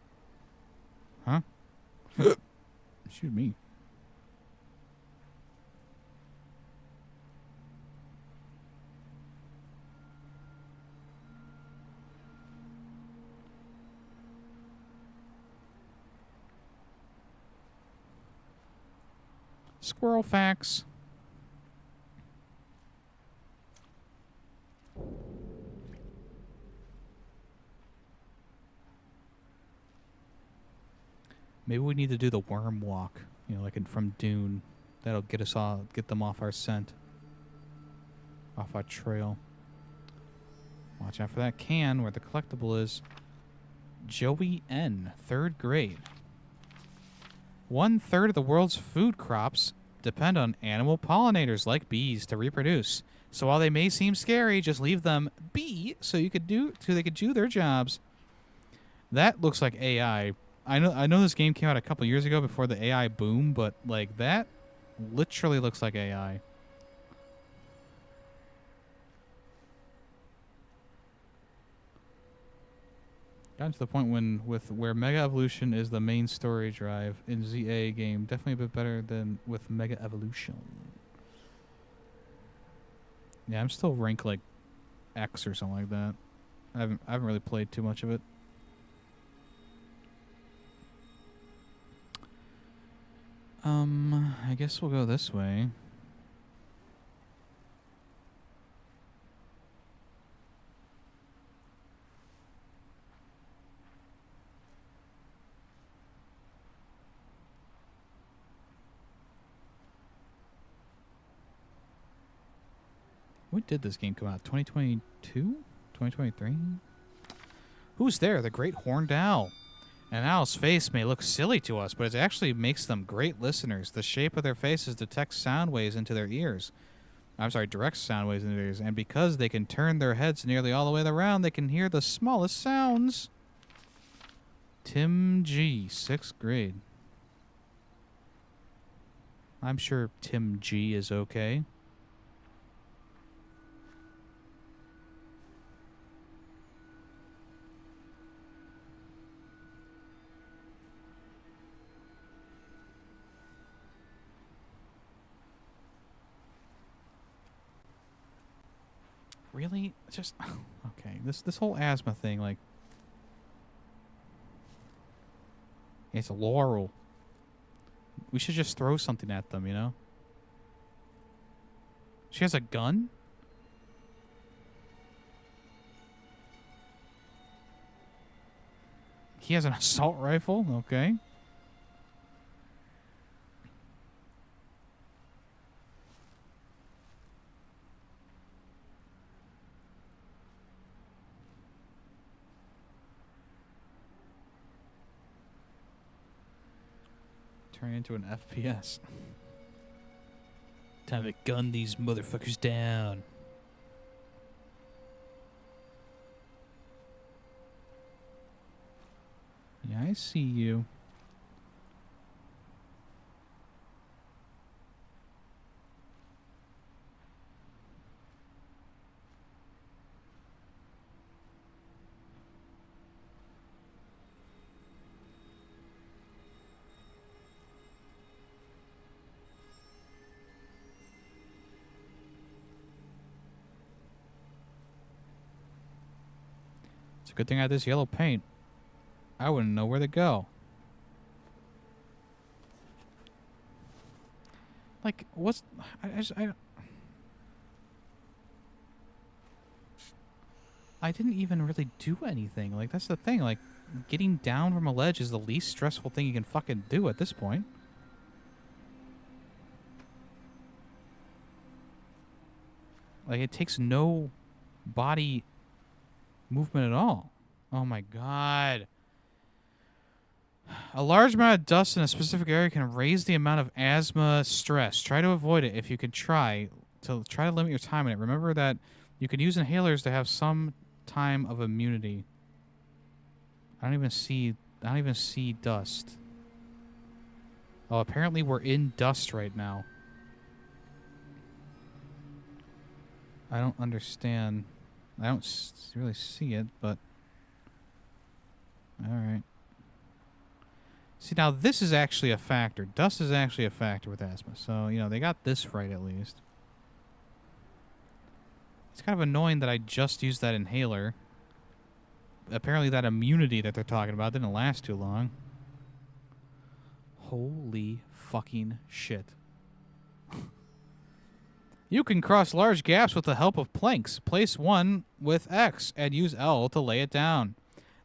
Huh? Shoot me. Squirrel facts. Maybe we need to do the worm walk, you know, like from Dune. That'll get us all, get them off our scent, off our trail. Watch out for that can where the collectible is. Joey N., 3rd grade. 1/3 of the world's food crops depend on animal pollinators like bees to reproduce. So while they may seem scary, just leave them be so they could do their jobs. That looks like AI. I know this game came out a couple years ago before the AI boom, but like that literally looks like AI. Gotten to the point where Mega Evolution is the main story drive in ZA game. Definitely a bit better than with Mega Evolution. Yeah, I'm still rank like X or something like that. I haven't really played too much of it. I guess we'll go this way. When did this game come out? 2022? 2023? Who's there? The great horned owl. An owl's face may look silly to us, but it actually makes them great listeners. The shape of their faces detects sound waves into their ears. Directs sound waves into their ears. And because they can turn their heads nearly all the way around, they can hear the smallest sounds. Tim G., 6th grade. I'm sure Tim G. is okay. Really? Just okay. This whole asthma thing, like, it's Laurel. We should just throw something at them, you know? She has a gun? He has an assault rifle? Okay. Turn into an FPS. Time to gun these motherfuckers down. Yeah, I see you. It's a good thing I had this yellow paint. I wouldn't know where to go. Like, what's... I didn't even really do anything. Like, that's the thing. Like, getting down from a ledge is the least stressful thing you can fucking do at this point. Like, it takes no body movement at all. Oh my god. A large amount of dust in a specific area can raise the amount of asthma stress. Try to avoid it if you can try to limit your time in it. Remember that you can use inhalers to have some time of immunity. I don't even see dust. Oh, apparently we're in dust right now. I don't understand. I don't really see it, but all right. See, now this is actually a factor. Dust is actually a factor with asthma. So, you know, they got this right at least. It's kind of annoying that I just used that inhaler. Apparently that immunity that they're talking about didn't last too long. Holy fucking shit. You can cross large gaps with the help of planks. Place one with X and use L to lay it down.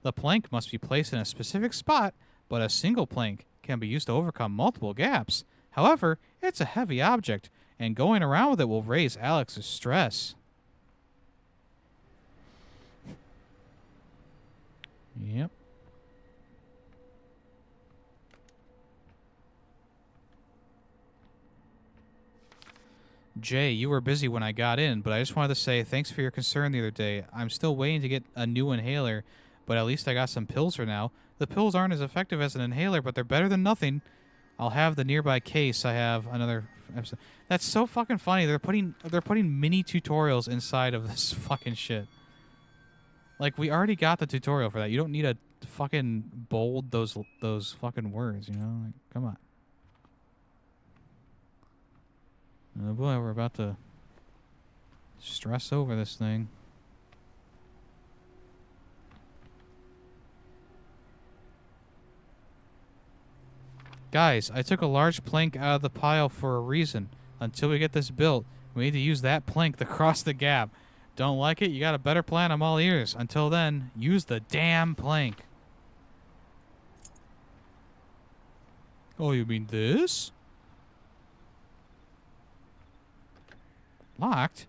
The plank must be placed in a specific spot, but a single plank can be used to overcome multiple gaps. However, it's a heavy object, and going around with it will raise Alex's stress. Yep. Jay, you were busy when I got in, but I just wanted to say thanks for your concern the other day. I'm still waiting to get a new inhaler, but at least I got some pills for now. The pills aren't as effective as an inhaler, but they're better than nothing. I'll have the nearby case. I have another episode. That's so fucking funny. They're putting mini tutorials inside of this fucking shit. Like, we already got the tutorial for that. You don't need to fucking bold those fucking words, you know? Like, come on. Oh boy, we're about to stress over this thing. Guys, I took a large plank out of the pile for a reason. Until we get this built, we need to use that plank to cross the gap. Don't like it? You got a better plan? I'm all ears. Until then, use the damn plank. Oh, you mean this? Locked?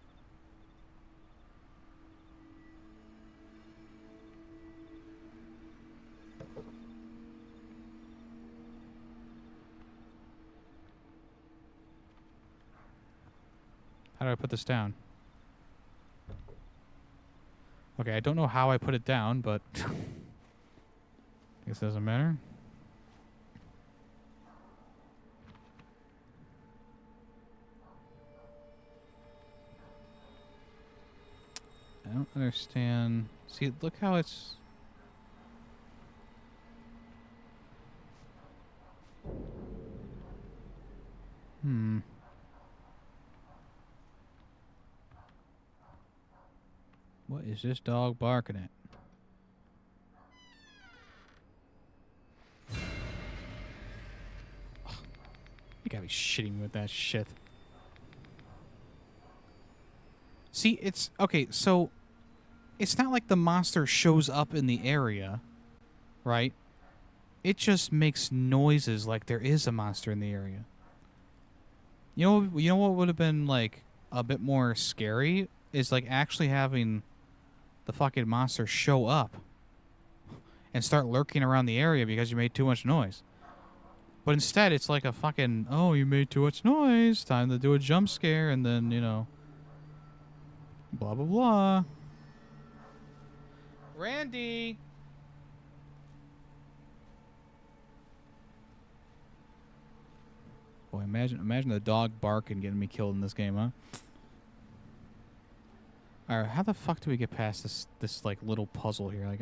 How do I put this down? Okay, I don't know how I put it down, but I guess it doesn't matter. I don't understand. See, look how it's... What is this dog barking at? Ugh, you gotta be shitting me with that shit. See, it's... Okay, so... It's not like the monster shows up in the area, right? It just makes noises like there is a monster in the area. You know what would have been, like, a bit more scary? Is, like, actually having the fucking monster show up and start lurking around the area because you made too much noise. But instead, it's like a fucking, oh, you made too much noise, time to do a jump scare, and then, you know, blah, blah, blah. Randy! Boy, imagine the dog barking getting me killed in this game, huh? Alright, how the fuck do we get past this like little puzzle here? Like,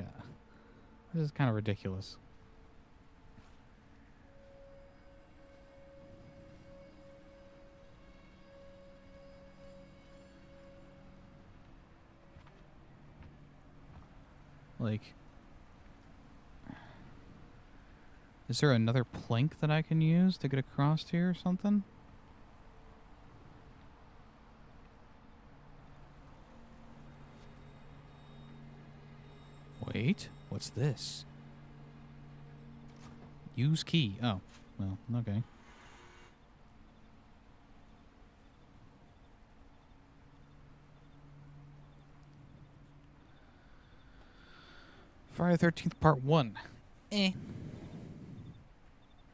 this is kind of ridiculous. Like, is there another plank that I can use to get across here or something? Wait, what's this? Use key. Oh, well, okay. Friday the 13th Part 1. Eh.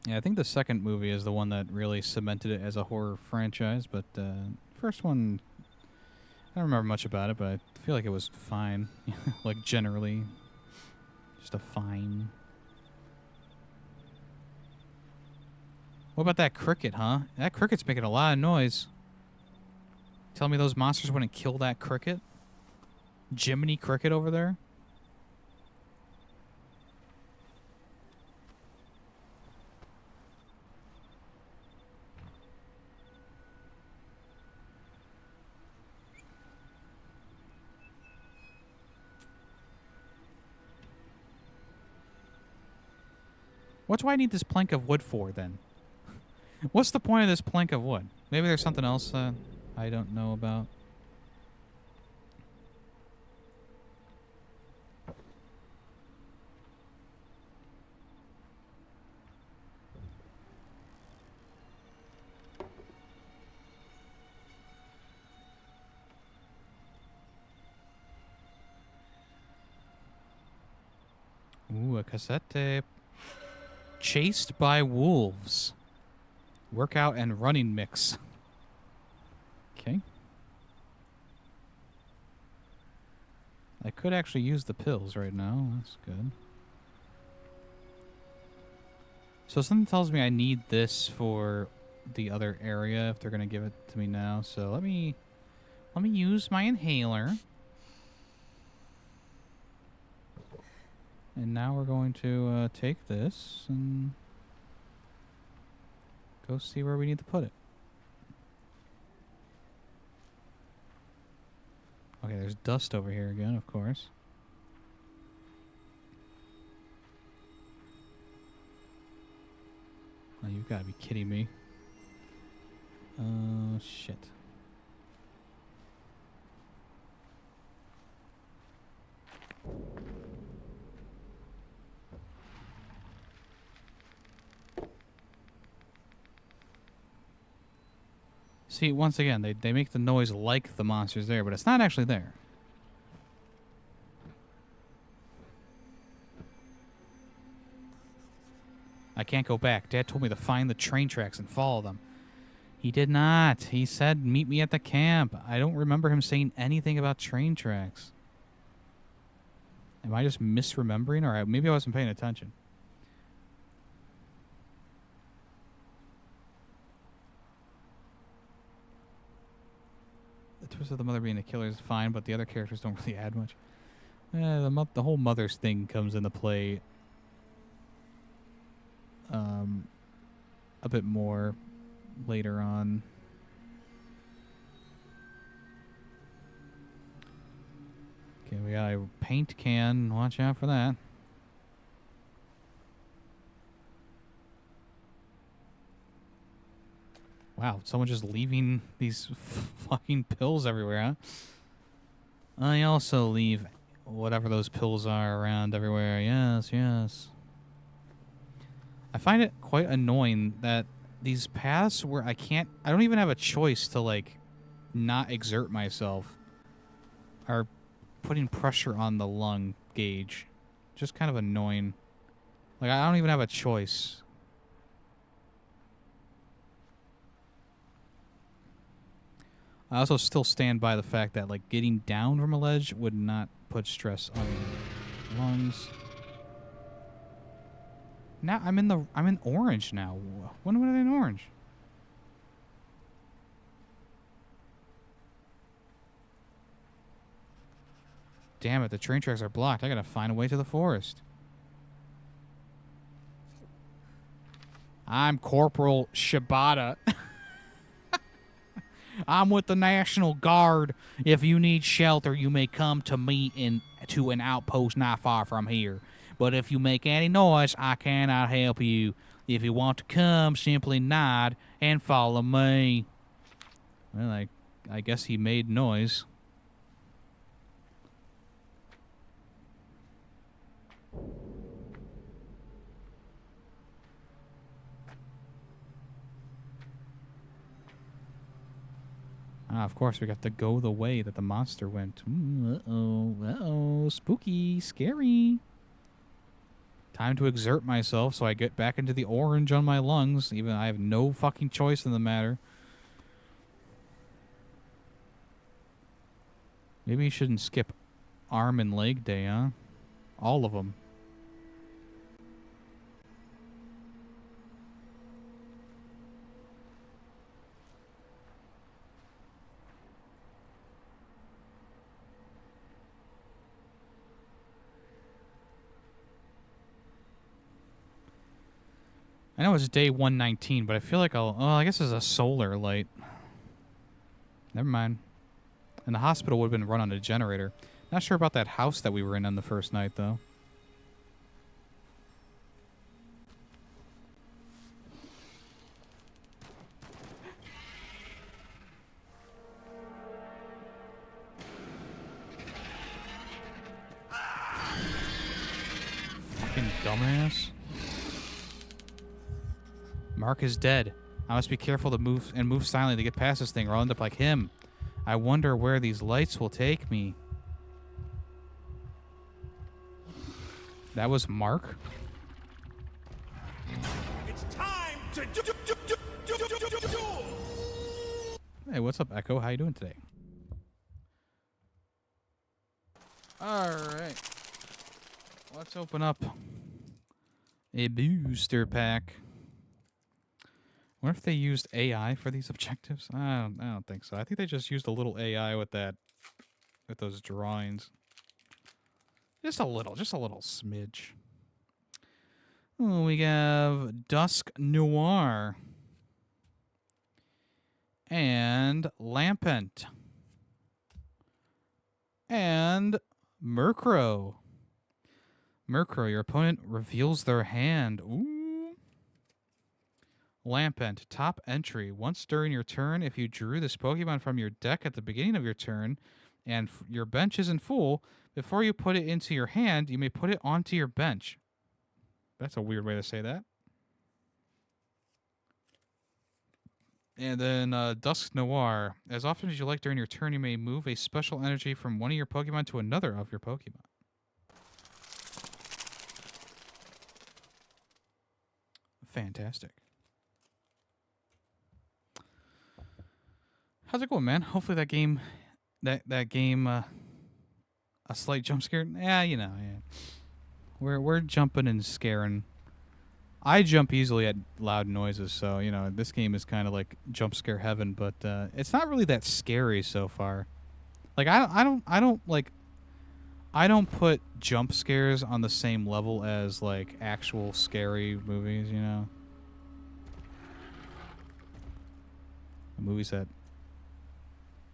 Yeah, I think the second movie is the one that really cemented it as a horror franchise, but first one, I don't remember much about it, but I feel like it was fine. Like, generally, just a fine. What about that cricket, huh? That cricket's making a lot of noise. Tell me those monsters wouldn't kill that cricket? Jiminy Cricket over there? What do I need this plank of wood for, then? What's the point of this plank of wood? Maybe there's something else I don't know about. Ooh, a cassette tape. Chased by wolves. Workout and running mix. Okay. I could actually use the pills right now. That's good. So something tells me I need this for the other area if they're going to give it to me now. So let me use my inhaler. And now we're going to take this and go see where we need to put it. Okay, there's dust over here again, of course. Oh, you've got to be kidding me. Oh, shit. See, once again, they make the noise like the monster's there, but it's not actually there. I can't go back. Dad told me to find the train tracks and follow them. He did not. He said, meet me at the camp. I don't remember him saying anything about train tracks. Am I just misremembering? Or maybe I wasn't paying attention. The twist of the mother being the killer is fine, but the other characters don't really add much. The whole mother's thing comes into play a bit more later on. Okay, We got a paint can. Watch out for that. Wow, someone just leaving these fucking pills everywhere, huh? I also leave whatever those pills are around everywhere. Yes, yes. I find it quite annoying that these paths where I don't even have a choice to, like, not exert myself are putting pressure on the lung gauge. Just kind of annoying. Like, I don't even have a choice. I also still stand by the fact that, like, getting down from a ledge would not put stress on the lungs. Now I'm in orange now. When was I in orange? Damn it, the train tracks are blocked. I gotta find a way to the forest. I'm Corporal Shibata. I'm with the National Guard. If you need shelter, you may come to me to an outpost not far from here. But if you make any noise, I cannot help you. If you want to come, simply nod and follow me. Well, I guess he made noise. Ah, of course, we got to go the way that the monster went. Uh-oh, uh-oh, spooky, scary. Time to exert myself so I get back into the orange on my lungs, even I have no fucking choice in the matter. Maybe you shouldn't skip arm and leg day, huh? All of them. I know it's day 119, but I feel like I guess it's a solar light. Never mind. And the hospital would have been run on a generator. Not sure about that house that we were in on the first night, though. Fucking dumbass. Mark is dead. I must be careful to move silently to get past this thing, or I'll end up like him. I wonder where these lights will take me. That was Mark? It's time to do. Hey, what's up, Echo? How you doing today? Alright. Let's open up a booster pack. Wonder if they used AI for these objectives? I don't think so. I think they just used a little AI with those drawings. Just a little smidge. Oh, we have Dusk Noir and Lampent and Murkrow. Murkrow, your opponent reveals their hand. Ooh. Lampent, top entry. Once during your turn, if you drew this Pokemon from your deck at the beginning of your turn and your bench isn't full, before you put it into your hand, you may put it onto your bench. That's a weird way to say that. And then Dusk Noir. As often as you like during your turn, you may move a special energy from one of your Pokemon to another of your Pokemon. Fantastic. How's it going, man? Hopefully that game, a slight jump scare. Yeah, you know, yeah. We're jumping and scaring. I jump easily at loud noises, so you know this game is kind of like jump scare heaven. But it's not really that scary so far. Like I don't put jump scares on the same level as like actual scary movies. You know, the movies that.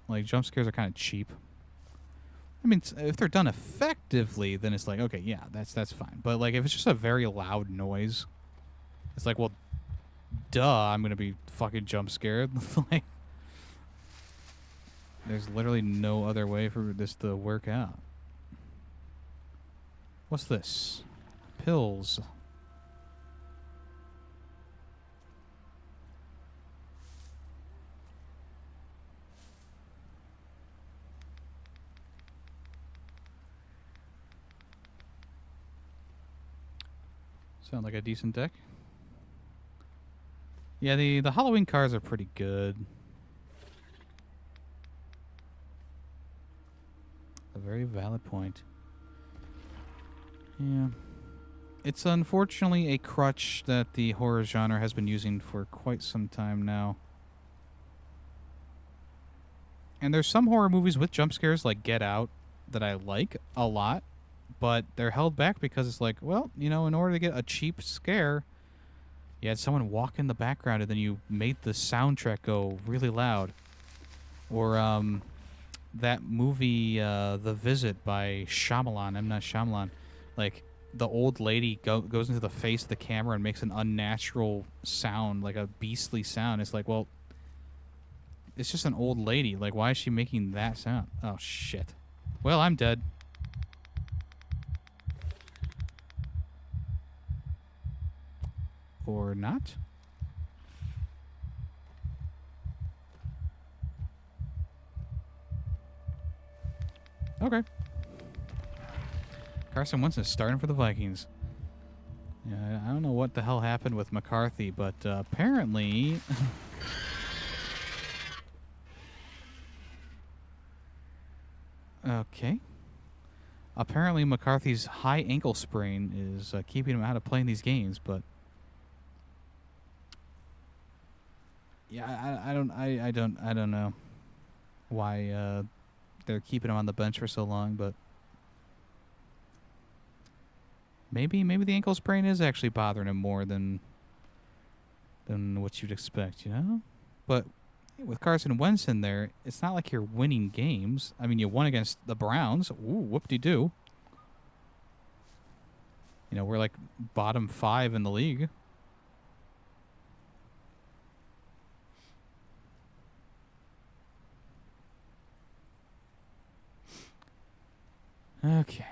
Like, jump scares are kind of cheap. I mean, if they're done effectively, then it's like, okay, yeah, that's fine. But like, if it's just a very loud noise, it's like, well, duh, I'm gonna be fucking jump scared. Like, there's literally no other way for this to work out. What's this? Pills. Sound like a decent deck. Yeah, the Halloween cards are pretty good. A very valid point. Yeah. It's unfortunately a crutch that the horror genre has been using for quite some time now. And there's some horror movies with jump scares like Get Out that I like a lot, but they're held back because it's like, well, you know, in order to get a cheap scare, you had someone walk in the background and then you made the soundtrack go really loud. Or that movie, The Visit by Shyamalan, M. Night Shyamalan, like the old lady goes into the face of the camera and makes an unnatural sound, like a beastly sound. It's like, well, it's just an old lady. Like, why is she making that sound? Oh, shit. Well, I'm dead. Or not? Okay. Carson Wentz is starting for the Vikings. Yeah, I don't know what the hell happened with McCarthy, but apparently... Okay. Apparently McCarthy's high ankle sprain is keeping him out of playing these games, but... Yeah, I don't know why they're keeping him on the bench for so long, but maybe the ankle sprain is actually bothering him more than what you'd expect, you know? But with Carson Wentz in there, it's not like you're winning games. I mean, you won against the Browns. Ooh, whoop-de-doo. You know, we're like bottom 5 in the league. Okay.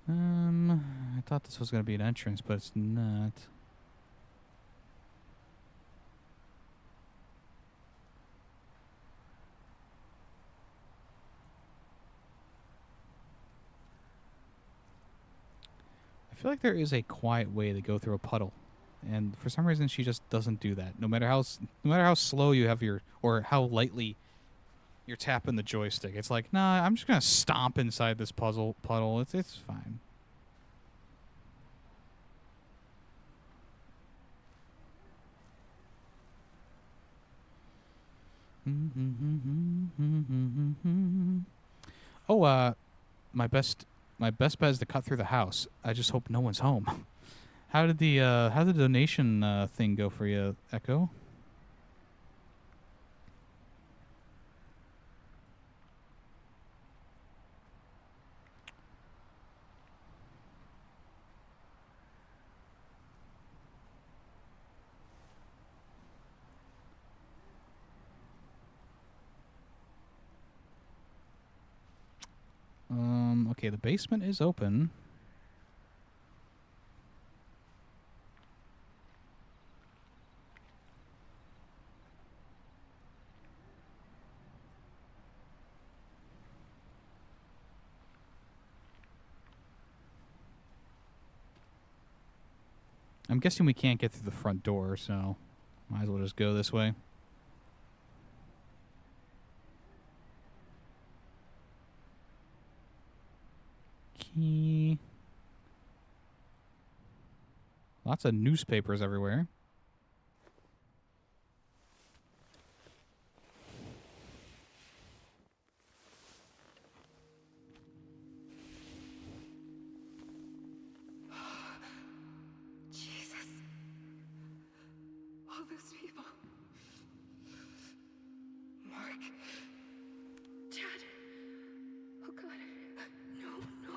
I thought this was going to be an entrance, but it's not. I feel like there is a quiet way to go through a puddle, and for some reason she just doesn't do that. No matter how slow you have or how lightly you're tapping the joystick, it's like, nah, I'm just gonna stomp inside this puddle. It's fine. Oh, my best bet is to cut through the house. I just hope no one's home. How did the donation thing go for you, Echo? Okay, the basement is open. I'm guessing we can't get through the front door, so might as well just go this way. Key. Lots of newspapers everywhere. those people. Mark. Dad. Oh God. No, no,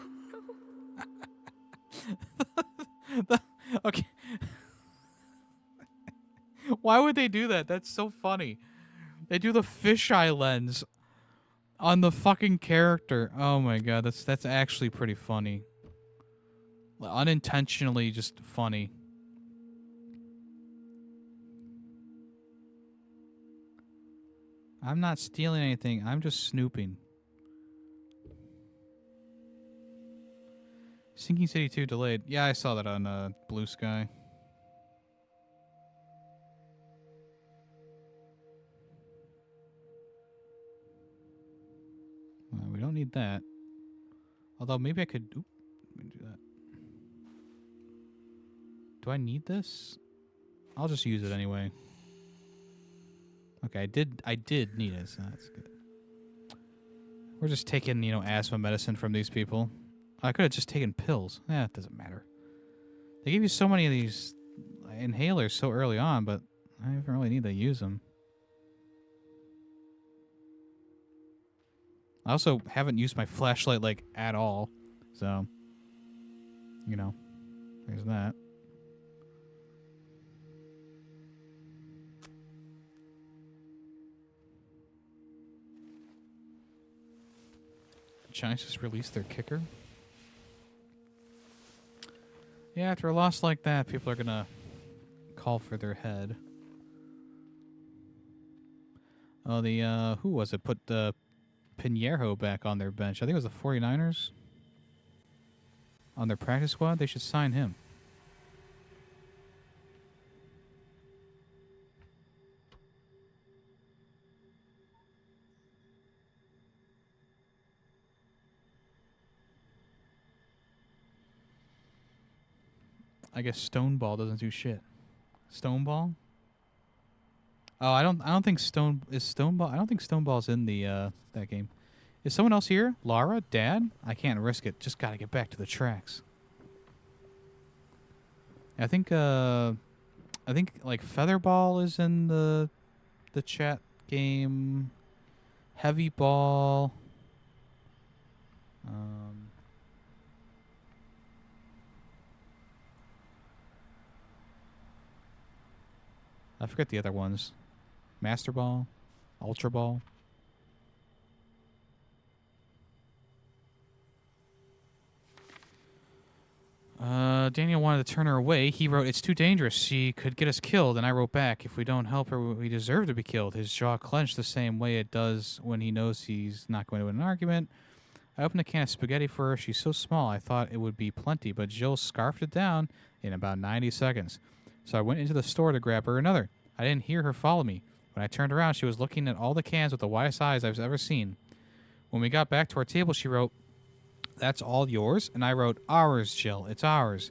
no. Okay. Why would they do that? That's so funny. They do the fisheye lens on the fucking character. Oh my god, that's actually pretty funny. Unintentionally just funny. I'm not stealing anything. I'm just snooping. Sinking City 2 delayed. Yeah, I saw that on Blue Sky. We don't need that. Although maybe I could... Oop, let me do that. Do I need this? I'll just use it anyway. Okay, I did need it, so that's good. We're just taking, asthma medicine from these people. I could have just taken pills. It doesn't matter. They give you so many of these inhalers so early on, but I don't really need to use them. I also haven't used my flashlight, at all. So, there's that. Giants just released their kicker. Yeah, after a loss like that, people are gonna call for their head. Oh, who was it? Put the Pinheiro back on their bench. I think it was the 49ers. On their practice squad, they should sign him. I guess Stoneball doesn't do shit. Stoneball? Oh, I don't think Stoneball. I don't think Stoneball's in the that game. Is someone else here? Lara? Dad? I can't risk it. Just gotta get back to the tracks. I think Featherball is in the chat game. Heavy Ball. I forget the other ones. Master Ball, Ultra Ball. Daniel wanted to turn her away. He wrote, "It's too dangerous. She could get us killed." And I wrote back, "If we don't help her, we deserve to be killed." His jaw clenched the same way it does when he knows he's not going to win an argument. I opened a can of spaghetti for her. She's so small, I thought it would be plenty, but Jill scarfed it down in about 90 seconds. So I went into the store to grab her another. I didn't hear her follow me. When I turned around, she was looking at all the cans with the widest eyes I've ever seen. When we got back to our table, she wrote, "That's all yours?" And I wrote, "Ours, Jill. It's ours."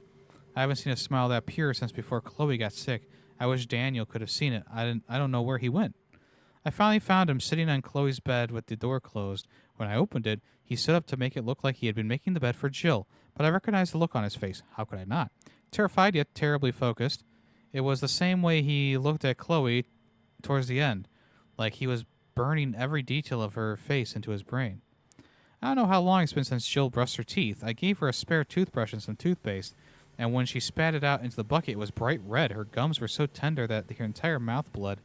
I haven't seen a smile that pure since before Chloe got sick. I wish Daniel could have seen it. I don't know where he went. I finally found him sitting on Chloe's bed with the door closed. When I opened it, he stood up to make it look like he had been making the bed for Jill, but I recognized the look on his face. How could I not? Terrified yet terribly focused. It was the same way he looked at Chloe towards the end, like he was burning every detail of her face into his brain. I don't know how long it's been since Jill brushed her teeth. I gave her a spare toothbrush and some toothpaste, and when she spat it out into the bucket, it was bright red. Her gums were so tender that her entire mouth bled.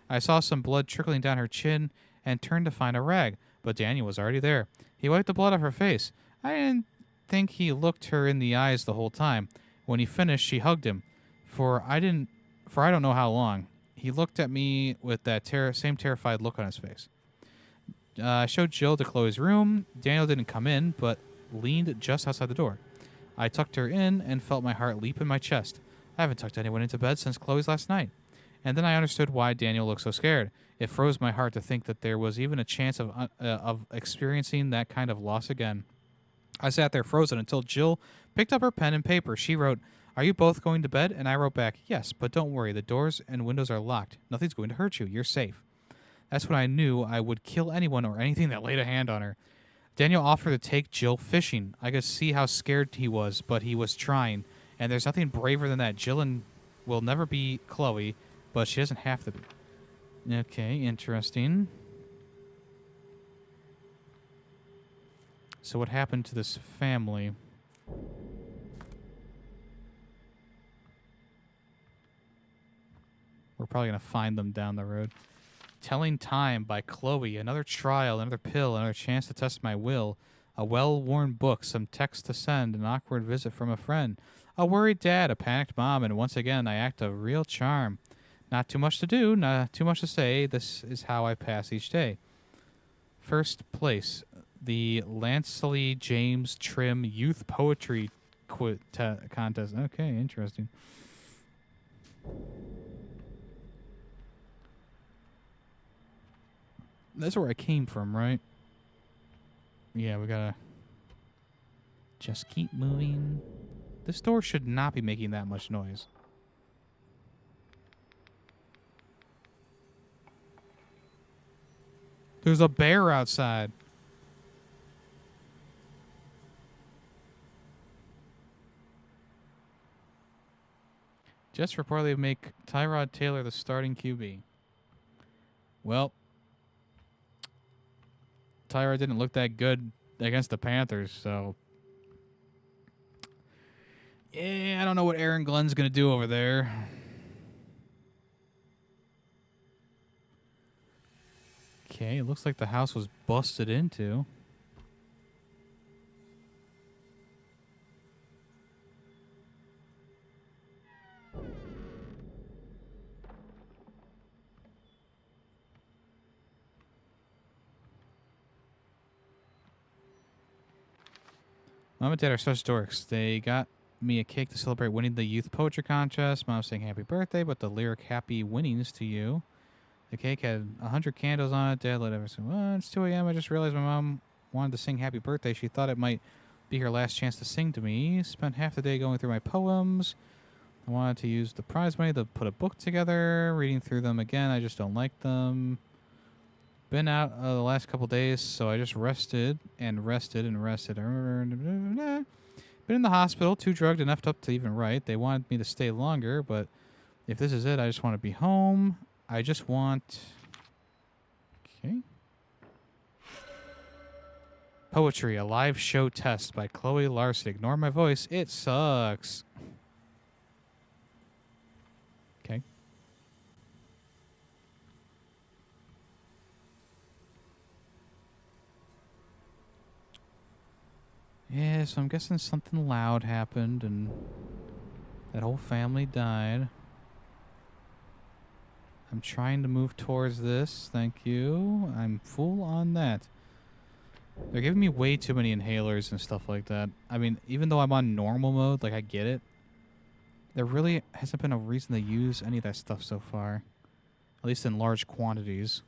I saw some blood trickling down her chin and turned to find a rag, but Daniel was already there. He wiped the blood off her face. I didn't think he looked her in the eyes the whole time. When he finished, she hugged him. For I don't know how long. He looked at me with that same terrified look on his face. I showed Jill to Chloe's room. Daniel didn't come in, but leaned just outside the door. I tucked her in and felt my heart leap in my chest. I haven't tucked anyone into bed since Chloe's last night. And then I understood why Daniel looked so scared. It froze my heart to think that there was even a chance of experiencing that kind of loss again. I sat there frozen until Jill picked up her pen and paper. She wrote, "Are you both going to bed?" And I wrote back, "Yes, but don't worry. The doors and windows are locked. Nothing's going to hurt you. You're safe." That's when I knew I would kill anyone or anything that laid a hand on her. Daniel offered to take Jill fishing. I could see how scared he was, but he was trying. And there's nothing braver than that. Jill will never be Chloe, but she doesn't have to be. Okay, interesting. So what happened to this family? We're probably going to find them down the road. Telling Time by Chloe. Another trial, another pill, another chance to test my will. A well-worn book, some text to send, an awkward visit from a friend. A worried dad, a panicked mom, and once again I act a real charm. Not too much to do, not too much to say. This is how I pass each day. First place, the Lanceley James Trim Youth Poetry Contest. Okay, interesting. That's where I came from, right? Yeah, we gotta just keep moving. This door should not be making that much noise. There's a bear outside. Just reportedly make Tyrod Taylor the starting QB. Well, Tyrod didn't look that good against the Panthers, so yeah, I don't know what Aaron Glenn's going to do over there. Okay, it looks like the house was busted into. Mom and Dad are such dorks. They got me a cake to celebrate winning the youth poetry contest. Mom saying happy birthday, but the lyric happy winnings to you. The cake had 100 candles on it. Dad let everyone say, well, it's 2 a.m. I just realized my mom wanted to sing happy birthday. She thought it might be her last chance to sing to me. Spent half the day going through my poems. I wanted to use the prize money to put a book together. Reading through them again, I just don't like them. Been out the last couple days, so I just rested and rested and rested. Been in the hospital, too drugged and effed up to even write. They wanted me to stay longer, but if this is it, I just want to be home. I just want... Okay. Poetry, a live show test by Chloe Larson. Ignore my voice. It sucks. Okay. Yeah, so I'm guessing something loud happened and that whole family died. I'm trying to move towards this. Thank you. I'm full on that. They're giving me way too many inhalers and stuff like that. I mean, even though I'm on normal mode, like I get it. There really hasn't been a reason to use any of that stuff so far. At least in large quantities.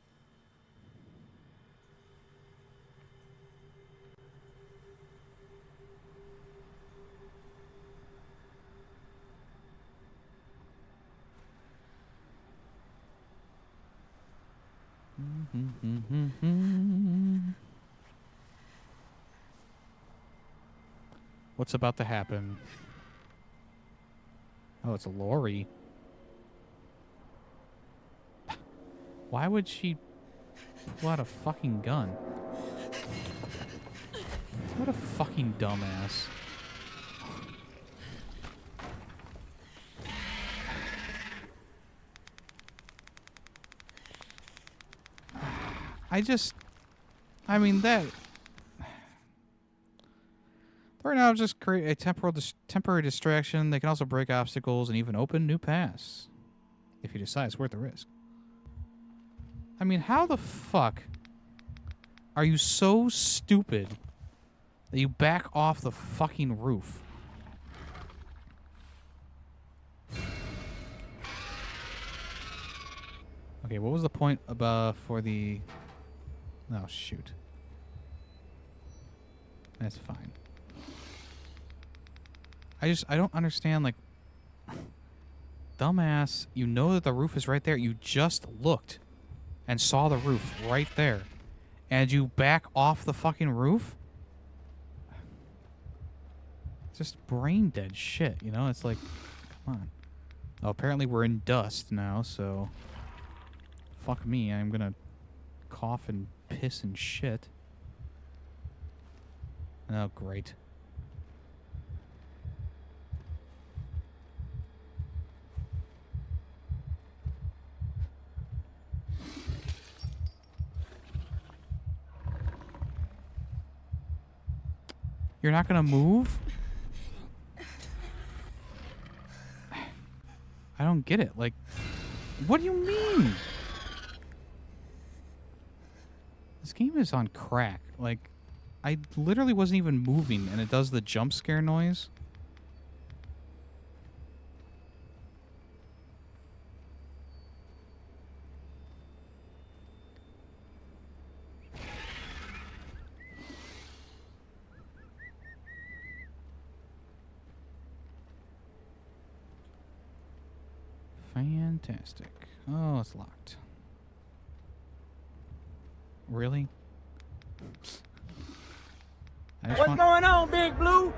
What's about to happen? Oh, it's a Lori. Why would she pull out a fucking gun? What a fucking dumbass. I mean, that... Right now, just create a temporary distraction. They can also break obstacles and even open new paths. If you decide it's worth the risk. I mean, how the fuck are you so stupid that you back off the fucking roof? Okay, what was the point for the... Oh, shoot. That's fine. I don't understand, like... Dumbass, you know that the roof is right there. You just looked and saw the roof right there. And you back off the fucking roof? Just brain dead shit, you know? It's like, come on. Oh, apparently we're in dust now, so... Fuck me, I'm gonna cough and piss and shit. Oh, great. You're not gonna move? I don't get it. Like, what do you mean? This game is on crack. Like, I literally wasn't even moving, and it does the jump scare noise. Fantastic. Oh, it's locked. Really? What's going on, Big Blue?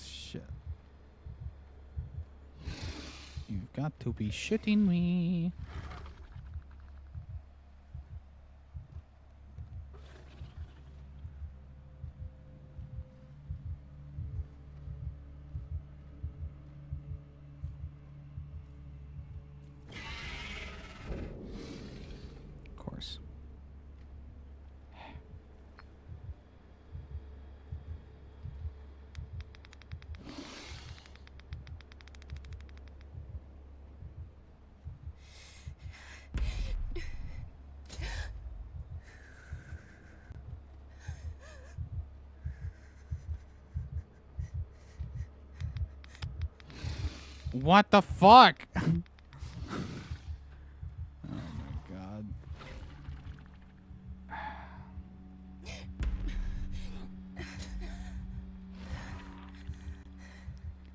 Shit. You've got to be shitting me. Of course. What the fuck? Oh my god.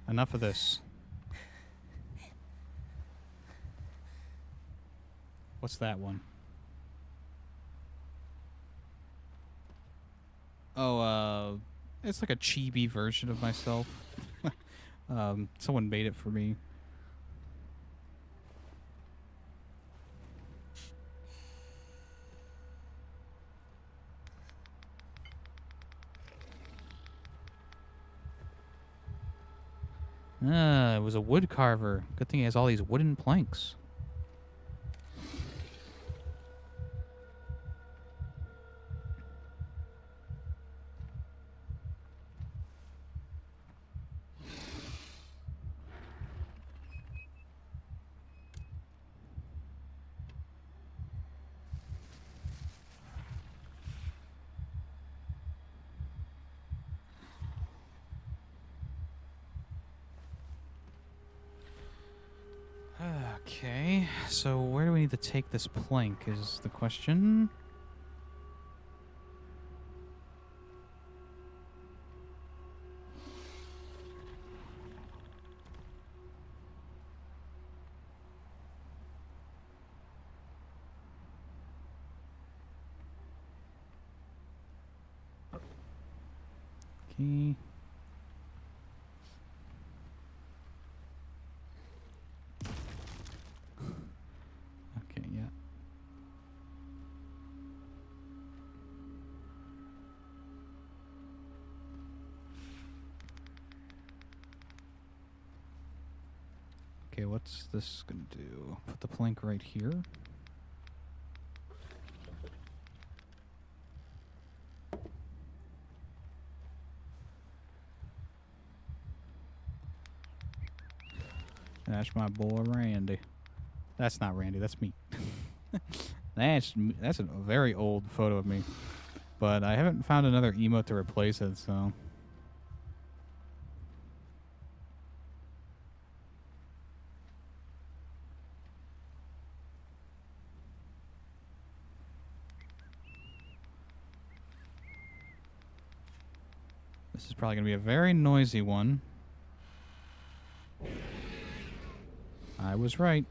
Enough of this. What's that one? Oh, it's like a chibi version of myself. Someone made it for me. Ah, it was a wood carver. Good thing he has all these wooden planks. Okay, so where do we need to take this plank is the question. Okay. Okay, yeah. Okay, what's this gonna do? Put the plank right here. That's my boy Randy. That's not Randy, that's me. That's a very old photo of me. But I haven't found another emote to replace it, so... This is probably going to be a very noisy one. I was right.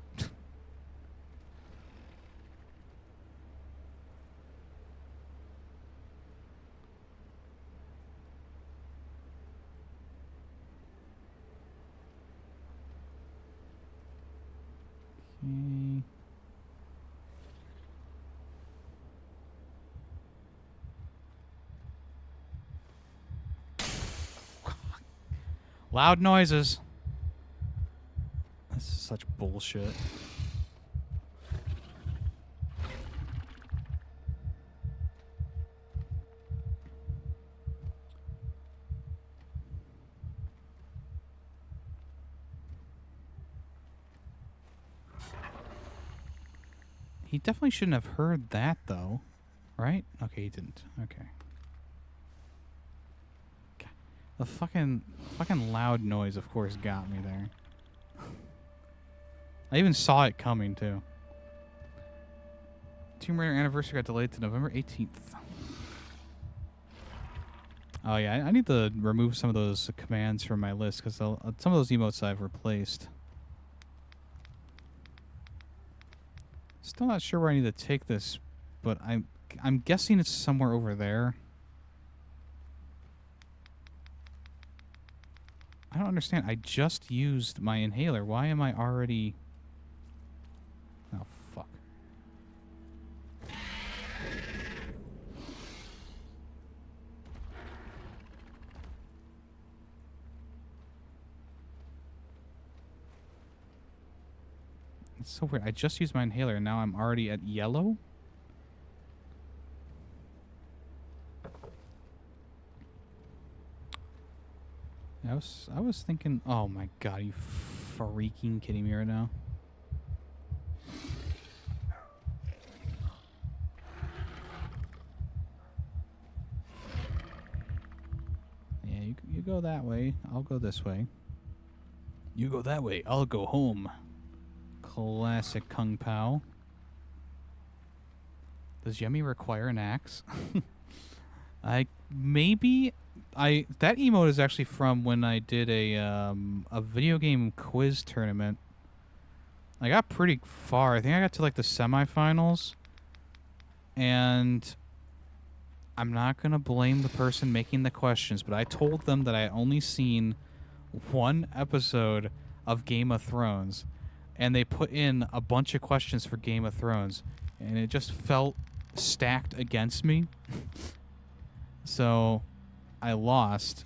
Loud noises. This is such bullshit. He definitely shouldn't have heard that, though. Right? Okay, he didn't. Okay. The fucking loud noise, of course, got me there. I even saw it coming, too. Tomb Raider anniversary got delayed to November 18th. Oh, yeah, I need to remove some of those commands from my list, because some of those emotes I've replaced. Still not sure where I need to take this, but I'm guessing it's somewhere over there. I don't understand. I just used my inhaler. Why am I already... Oh, fuck. It's so weird. I just used my inhaler and now I'm already at yellow? I was thinking, oh my god, are you freaking kidding me right now? Yeah, you go that way. I'll go this way. You go that way. I'll go home. Classic Kung Pao. Does Yemi require an axe? That emote is actually from when I did a video game quiz tournament. I got pretty far. I think I got to like the semifinals. And I'm not going to blame the person making the questions, but I told them that I only seen one episode of Game of Thrones. And they put in a bunch of questions for Game of Thrones. And it just felt stacked against me. So I lost.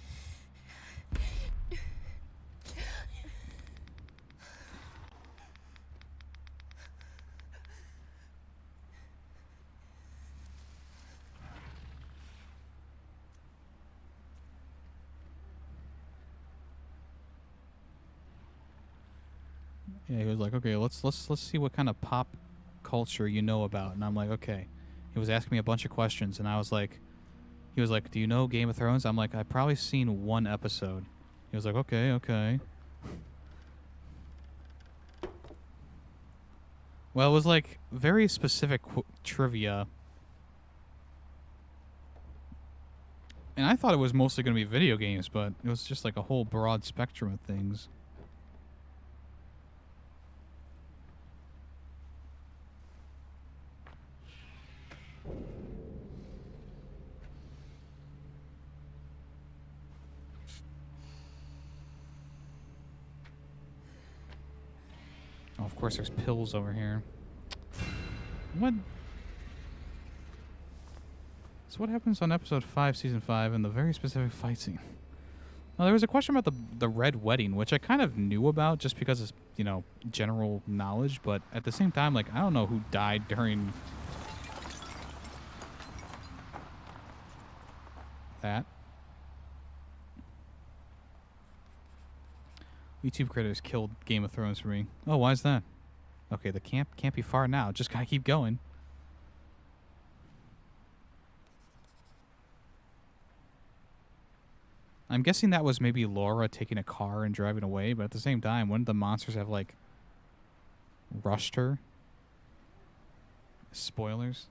Yeah, he was like, okay, let's see what kind of pop culture you know about. And I'm like, okay. He was asking me a bunch of questions, and I was like, he was like, do you know Game of Thrones? I'm like, I've probably seen one episode. He was like, okay. Well, it was like very specific trivia. And I thought it was mostly going to be video games, but it was just like a whole broad spectrum of things. Oh, of course, there's pills over here. What? So what happens on episode 5, season 5, in the very specific fight scene? Well, there was a question about the Red Wedding, which I kind of knew about just because it's, you know, general knowledge, but at the same time, like, I don't know who died during that. YouTube creators killed Game of Thrones for me. Oh, why is that? Okay, the camp can't be far now. Just gotta keep going. I'm guessing that was maybe Laura taking a car and driving away, but at the same time, wouldn't the monsters have, like, rushed her? Spoilers.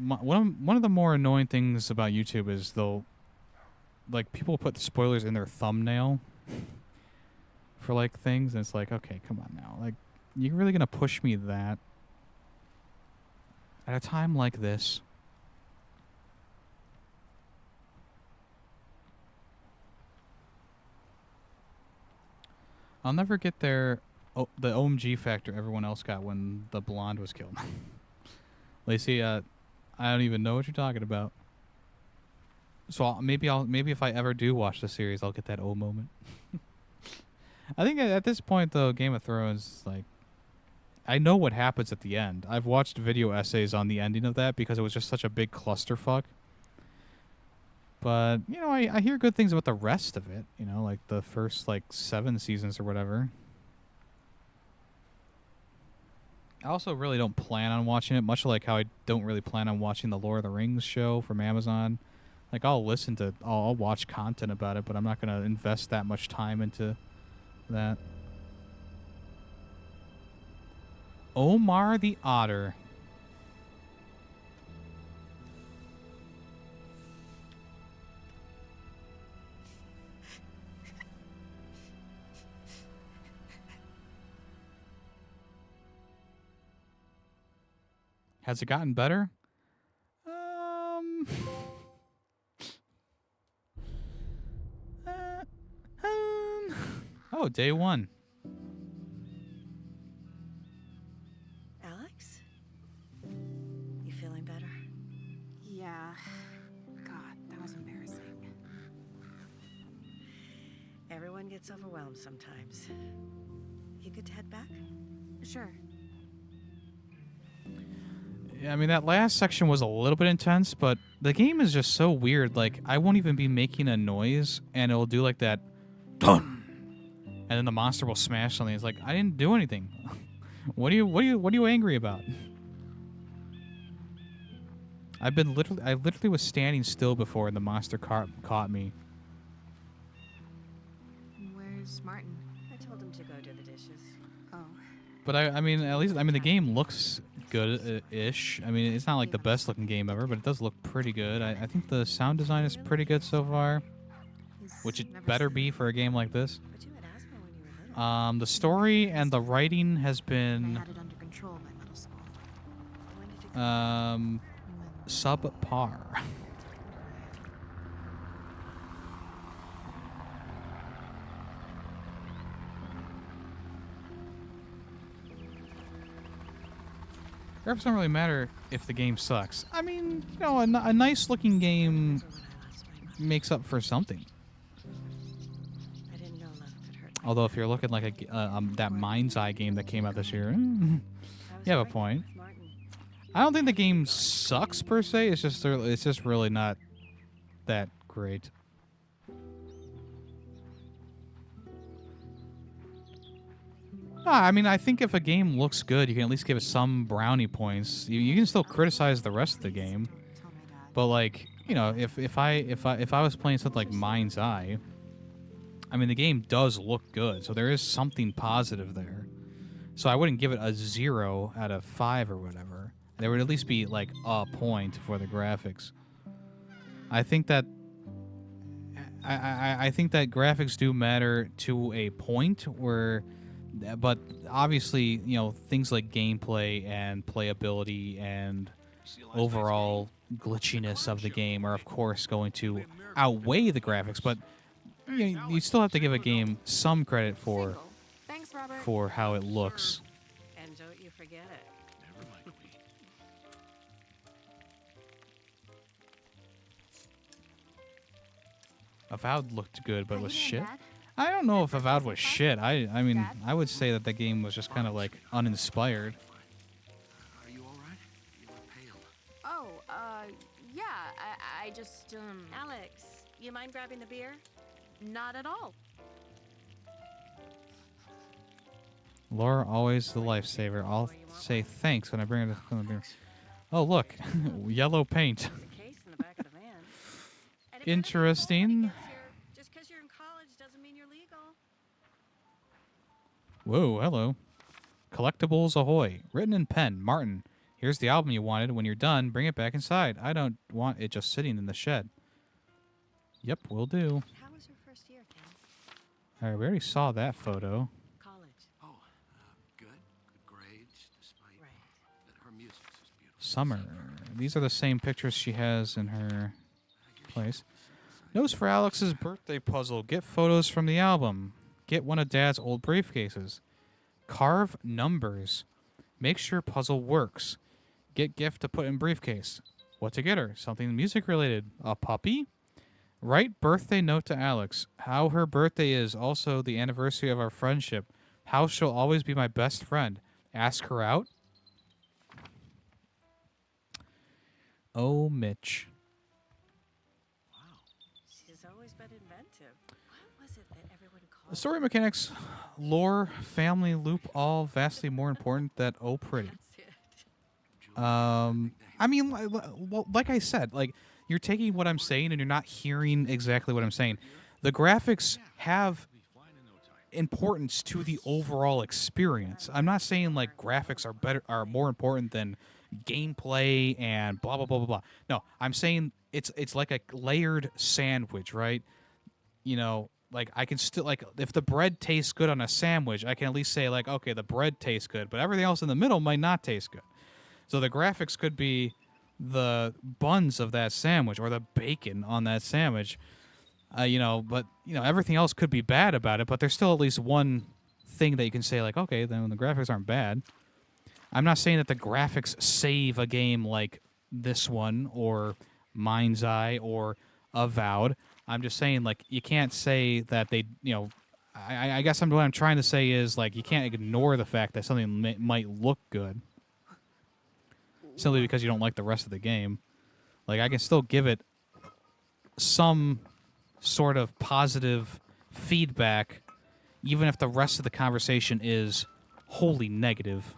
One of the more annoying things about YouTube is they'll, like, people put spoilers in their thumbnail for, like, things, and it's like, okay, come on now. Like, you're really gonna push me that at a time like this? I'll never get the OMG factor everyone else got when the blonde was killed. Lacey, I don't even know what you're talking about. So maybe if I ever do watch the series, I'll get that oh moment. I think at this point though, Game of Thrones, like, I know what happens at the end. I've watched video essays on the ending of that because it was just such a big clusterfuck. But you know, I hear good things about the rest of it. You know, like the first like 7 seasons or whatever. I also really don't plan on watching it, much like how I don't really plan on watching the Lord of the Rings show from Amazon. Like, I'll watch content about it, but I'm not going to invest that much time into that. Omar the Otter. Has it gotten better? Oh, day 1. Alex? You feeling better? Yeah. God, that was embarrassing. Everyone gets overwhelmed sometimes. You good to head back? Sure. Yeah, I mean, that last section was a little bit intense, but the game is just so weird. Like, I won't even be making a noise, and it'll do like that, dun, and then the monster will smash something. It's like, I didn't do anything. What are you angry about? I literally was standing still before, and the monster caught me. Where's Martin? I told him to go do the dishes. Oh. But I mean, at least the game looks good-ish. I mean, it's not like the best-looking game ever, but it does look pretty good. I think the sound design is pretty good so far, which it better be for a game like this. But you had asthma when you were little. The story and the writing has been I had it under control by middle school. When did you subpar. It doesn't really matter if the game sucks. I mean, you know, a nice-looking game makes up for something. I didn't know love could hurt. Although if you're looking like that Mind's Eye game that came out this year, you have a point. I don't think the game sucks per se. It's just really not that great. I mean, I think if a game looks good, you can at least give it some brownie points. You can still criticize the rest of the game, but like, you know, if I was playing something like Mind's Eye, I mean, the game does look good, so there is something positive there. So I wouldn't give it a 0 out of 5 or whatever. There would at least be like a point for the graphics. I think that I think that graphics do matter to a point where. But obviously, you know, things like gameplay and playability and overall glitchiness of the game are, of course, going to outweigh the graphics. But you still have to give a game some credit for Thanks, Robert. for how it looks. And don't you forget it. Never mind, Avowed looked good, but How was you shit. doing, Dad? I don't know if Avowed was shit. I mean, I would say that the game was just kind of like uninspired. Are you all right? You look pale. Oh, yeah. I just Alex, you mind grabbing the beer? not at all. Laura, always the lifesaver. I'll say thanks when I bring her the beer. Oh, look. Yellow paint. The case in the back of the van. And if you're looking for Interesting. one against just because you're in college doesn't mean you're legal. Whoa, hello. Collectibles ahoy. Written in pen. Martin, here's the album you wanted. When you're done, bring it back inside. I don't want it just sitting in the shed. Yep, will do. How was your first year, Ken? Alright, we already saw that photo. College. Oh, good. Good grades, despite Right. that her music's is beautiful. Summer. These are the same pictures she has in her place. Notes for Alex's birthday puzzle. Get photos from the album. Get one of Dad's old briefcases. Carve numbers. Make sure puzzle works. Get gift to put in briefcase. What to get her? Something music related. A puppy? Write birthday note to Alex. How her birthday is also the anniversary of our friendship. How she'll always be my best friend. Ask her out. Oh, Mitch. She's always been inventive. What was it that everyone called? The story mechanics, lore, family, loop, all vastly more important than oh pretty. I mean, like I said, like you're taking what I'm saying and you're not hearing exactly what I'm saying. The graphics have importance to the overall experience. I'm not saying like graphics are more important than gameplay and blah blah blah blah blah. No, I'm saying it's like a layered sandwich, right? You know, like I can still like if the bread tastes good on a sandwich, I can at least say like okay, the bread tastes good, but everything else in the middle might not taste good. So the graphics could be the buns of that sandwich or the bacon on that sandwich. You know, but you know everything else could be bad about it, but there's still at least one thing that you can say like, okay, then the graphics aren't bad. I'm not saying that the graphics save a game like this one or Mind's Eye or Avowed. I'm just saying like you can't say that they, you know, I guess what I'm trying to say is like you can't ignore the fact that something might look good simply because you don't like the rest of the game. Like I can still give it some sort of positive feedback, even if the rest of the conversation is wholly negative.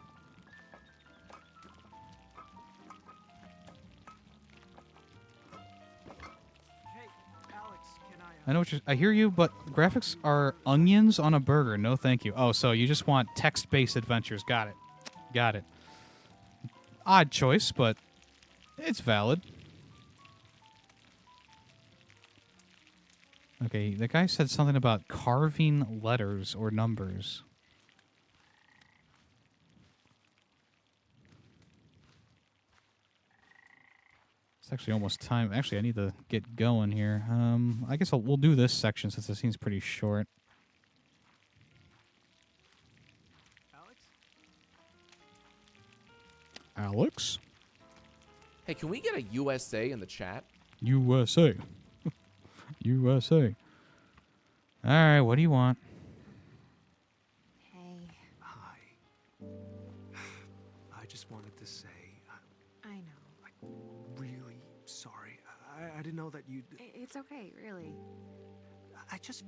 Hey, Alex, can I know what I hear you, but graphics are onions on a burger. No, thank you. Oh, so you just want text-based adventures. Got it. Got it. Odd choice, but it's valid. Okay, the guy said something about carving letters or numbers. It's actually almost time. Actually, I need to get going here. I guess we'll do this section since it seems pretty short. Alex? Hey, can we get a USA in the chat? USA. USA. All right, what do you want? Hey, Hi. I just wanted to say I know. I'm really sorry. I didn't know that you'd... It's okay, really. I just...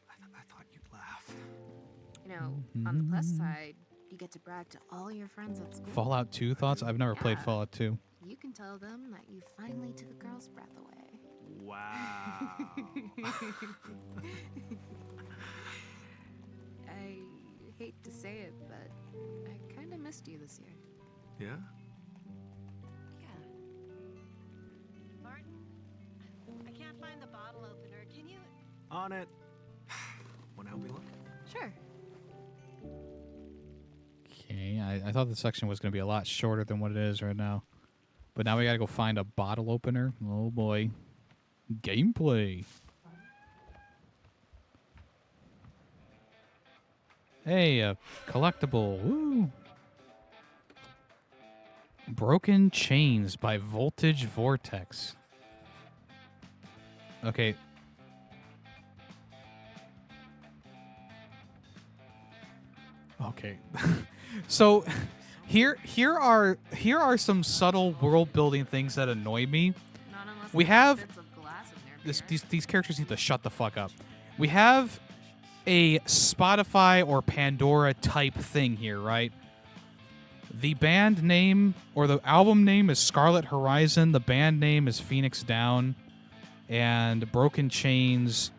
I thought you'd laugh. You know, on the plus side, you get to brag to all your friends at school. Fallout 2 thoughts? I've never played Fallout 2. You can tell them that you finally took a girl's breath away. Wow. I hate to say it, but I kind of missed you this year. Yeah? Yeah. Martin, I can't find the bottle opener. Can you? On it. Want to help me look? Sure. Okay, I thought the section was going to be a lot shorter than what it is right now. But now we got to go find a bottle opener. Oh, boy. Gameplay. Hey, a collectible. Woo. Broken Chains by Voltage Vortex. Okay. Okay. So here are some subtle world building things that annoy me. We have these characters need to shut the fuck up. We have a Spotify or Pandora type thing here, right? The band name or the album name is Scarlet Horizon. The band name is Phoenix Down, and Broken Chains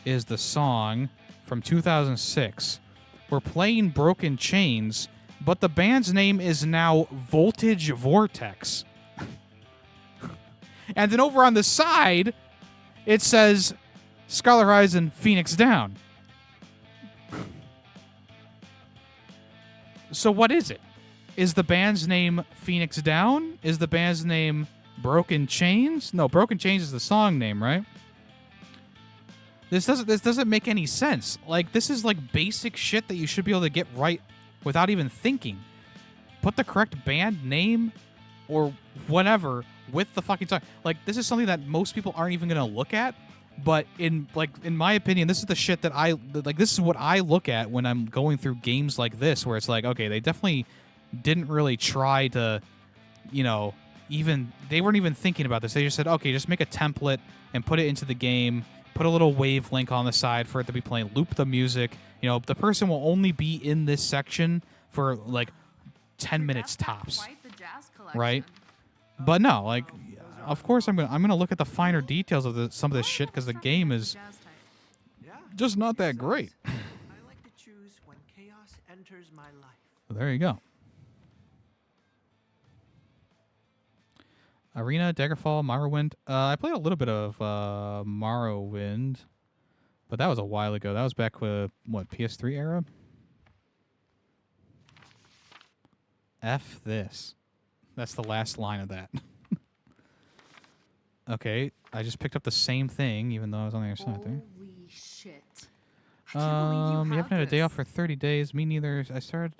is the song from 2006. We're playing Broken Chains, but the band's name is now Voltage Vortex. And then over on the side, it says Scarlet Horizon Phoenix Down. So what is it? Is the band's name Phoenix Down? Is the band's name Broken Chains? No, Broken Chains is the song name, right? This doesn't make any sense. Like, this is like basic shit that you should be able to get right without even thinking. Put the correct band name or whatever with the fucking song. Like, this is something that most people aren't even gonna look at. But in my opinion, this is the shit that this is what I look at when I'm going through games like this, where it's like, okay, they definitely didn't really try to, you know, they weren't even thinking about this. They just said, okay, just make a template and put it into the game, put a little wave link on the side for it to be playing, loop the music. You know, the person will only be in this section for like 10 minutes tops, right? But no, like, of course I'm gonna look at the finer details of some of this shit because the game is just not that great. I like to choose when chaos enters my life. Well, there you go. Arena, Daggerfall, Morrowind. I played a little bit of Morrowind, but that was a while ago. That was back with, what, PS3 era? F this. That's the last line of that. Okay, I just picked up the same thing, even though I was on the other side there. Holy shit. You haven't had a day off for 30 days. Me neither. I started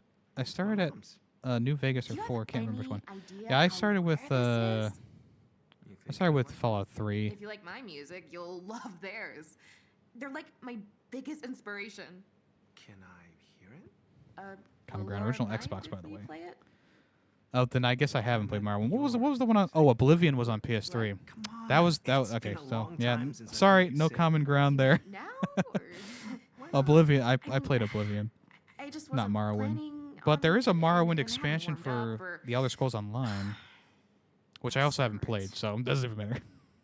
at New Vegas or 4. Can't remember which one. Yeah, I started with Fallout 3. If you like my music, you'll love theirs. They're like my biggest inspiration. Can I hear it? Common Ground, original Xbox, by the way. Play it? Oh, then I guess I haven't played Morrowind. What was the one on? Oh, Oblivion was on PS3. That was okay. So yeah, sorry, no common ground there. Now? Oblivion. I played Oblivion, I just not wasn't Morrowind. planning But there is a on Morrowind having expansion one warmed up for or- The Elder Scrolls Online, which I also haven't played, so it doesn't even matter.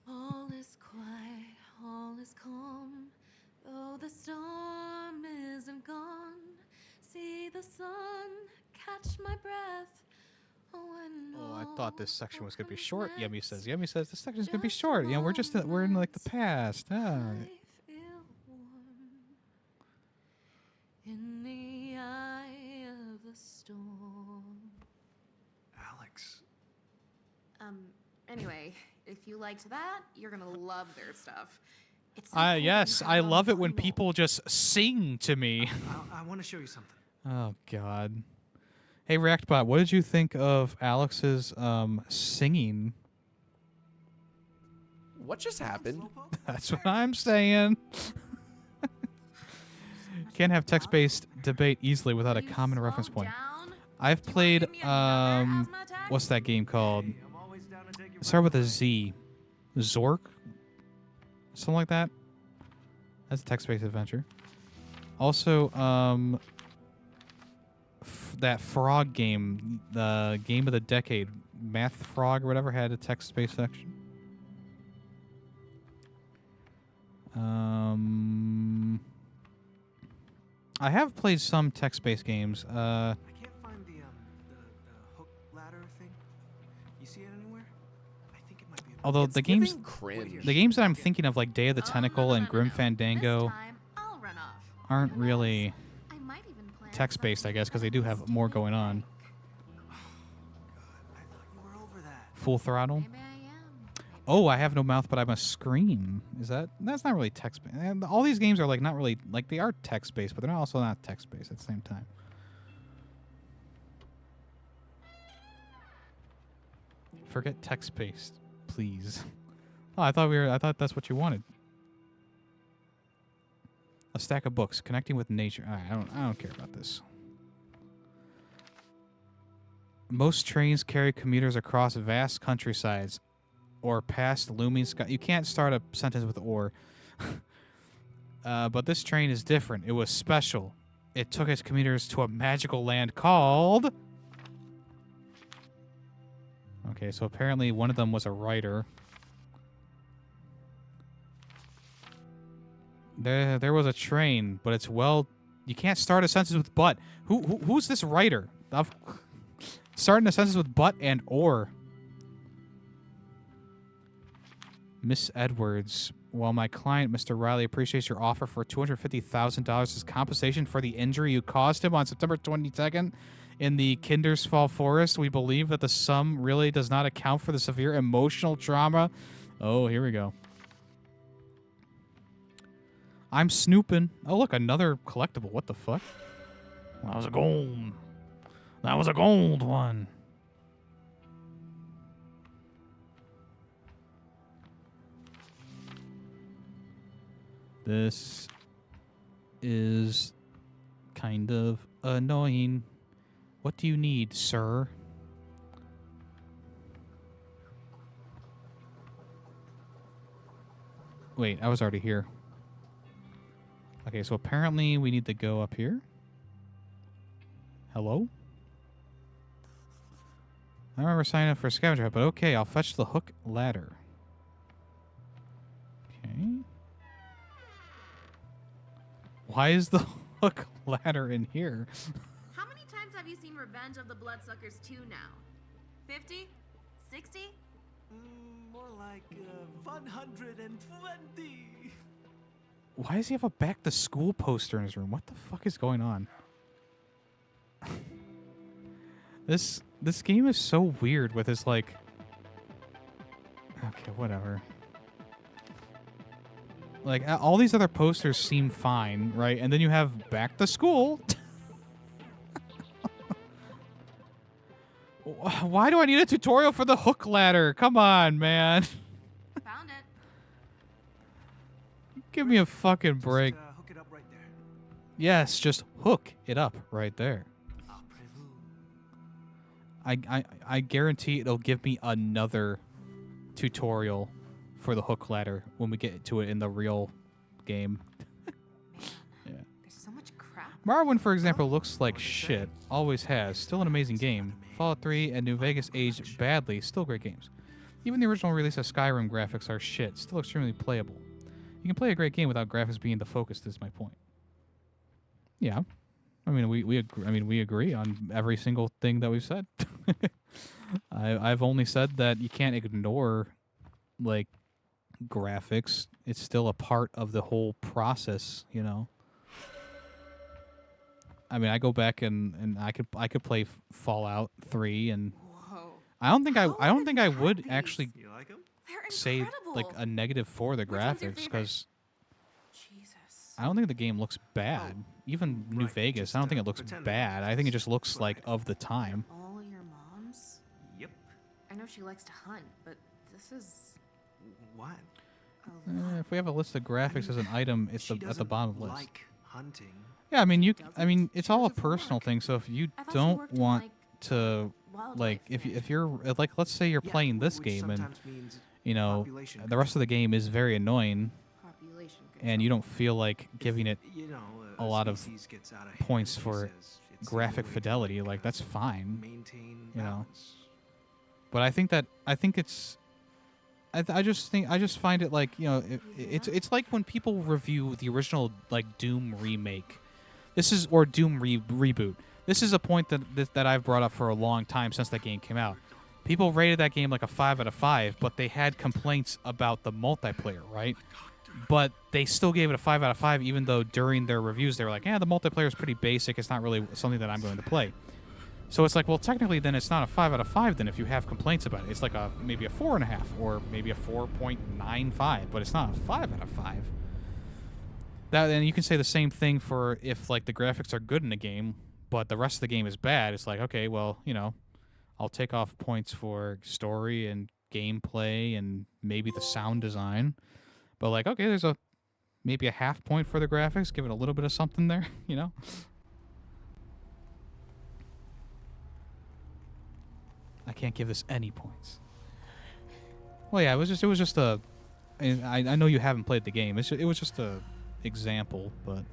All is quiet, all is calm, though the storm isn't gone. See the sun catch my breath. Oh, I thought this section was gonna be short. Yummy says this section's gonna be short. You know, we're in like the past. In the eye of the storm. Alex. Anyway, if you liked that, you're gonna love their stuff. It's Yes, I love it when people just sing to me. I want to show you something. Oh God. Hey ReactBot, what did you think of Alex's singing? What just happened? That's what I'm saying. Can't have text-based debate easily without a common reference point. I've played what's that game called? Start with a Z. Zork? Something like that. That's a text-based adventure. Also, that frog game, the game of the decade, Math Frog or whatever, had a text-based section. I have played some text-based games. I can't find the hook ladder thing. You see it anywhere? I think it might be. Although the games, Cringe. the games that I'm thinking of, like Day of the Tentacle and Grim Fandango, I'll run off. aren't really I might even plan text-based, I guess, because they do have more going on. I thought you were over that. Full Throttle. Maybe I am. Oh, I have no mouth, but I must scream. That's not really text-based. And all these games are like not really, like they are text-based, but they're also not text-based at the same time. Forget text-based, please. Oh, I thought that's what you wanted. A stack of books, connecting with nature. All right, I don't care about this. Most trains carry commuters across vast countrysides or past looming sky. You can't start a sentence with or. But this train is different. It was special. It took its commuters to a magical land called... Okay, so apparently one of them was a writer. There was a train, but it's you can't start a sentence with but. Who's this writer? Starting a sentence with but and or. Miss Edwards, while my client, Mr. Riley, appreciates your offer for $250,000 as compensation for the injury you caused him on September 22nd in the Kindersfall Forest, we believe that the sum really does not account for the severe emotional trauma. Oh, here we go. I'm snooping. Oh, look, another collectible. What the fuck? That was a gold. That was a gold one. This is kind of annoying. What do you need, sir? Wait, I was already here. Okay, so apparently we need to go up here. Hello? I remember signing up for a scavenger hunt, but okay, I'll fetch the hook ladder. Okay. Why is the hook ladder in here? How many times have you seen Revenge of the Bloodsuckers 2 now? 50? 60? More like 120. Why does he have a back to school poster in his room? What the fuck is going on? This game is so weird with his like... Okay, whatever. Like, all these other posters seem fine, right? And then you have back to school. Why do I need a tutorial for the hook ladder? Come on, man. Found it. Give me a fucking break. Just, hook it up right there. Yes, just hook it up right there. I guarantee it'll give me another tutorial for the hook ladder when we get to it in the real game. Yeah. There's so much crap. Morrowind, for example, looks like shit. Always has. Still an amazing game. Fallout 3 and New Vegas aged badly. Still great games. Even the original release of Skyrim graphics are shit. Still extremely playable. You can play a great game without graphics being the focus. Is my point. Yeah. I mean, we agree on every single thing that we've said. I've only said that you can't ignore, like, graphics. It's still a part of the whole process, you know. I mean, I go back and I could play Fallout 3, and Whoa. I don't think I would actually You like 'em? They're say incredible. like a negative for the Which one's your graphics, favorite? because Jesus. I don't think the game looks bad. Even New right, Vegas, just, I don't think it looks pretend bad. I think it just looks like of the time. All your moms? Yep. I know she likes to hunt, but this is What? a lot. If we have a list of graphics as an item, it's She at the doesn't bottom of the list. like hunting. Yeah, I mean Doesn't? it's all a She does it for personal work. thing. So if you I thought she don't worked in, want like, to wildlife like if management. you're like, let's say you're Yeah, playing this which game and sometimes means you know population the rest of the game is very annoying Population and you don't feel like giving it You know, a lot of species gets out of points hand, for she says it's the graphic only way to, fidelity, like that's fine, maintain you know. balance. But I think it's I just find it like, you know, it's like when people review the original like Doom remake. This is or Doom reboot. This is a point that I've brought up for a long time since that game came out. People rated that game like a 5 out of 5, but they had complaints about the multiplayer, right? But they still gave it a 5 out of 5, even though during their reviews they were like, "Yeah, the multiplayer is pretty basic. It's not really something that I'm going to play." So it's like, well, technically, then it's not a 5 out of 5. Then if you have complaints about it, it's like maybe a 4.5 or maybe a 4.95, but it's not a 5 out of 5. That, and you can say the same thing for if like the graphics are good in a game, but the rest of the game is bad. It's like, okay, well, you know, I'll take off points for story and gameplay and maybe the sound design, but like, okay, there's maybe a half point for the graphics. Give it a little bit of something there, you know. I can't give this any points. Well, yeah, it was just a. I know you haven't played the game. It was just a example, but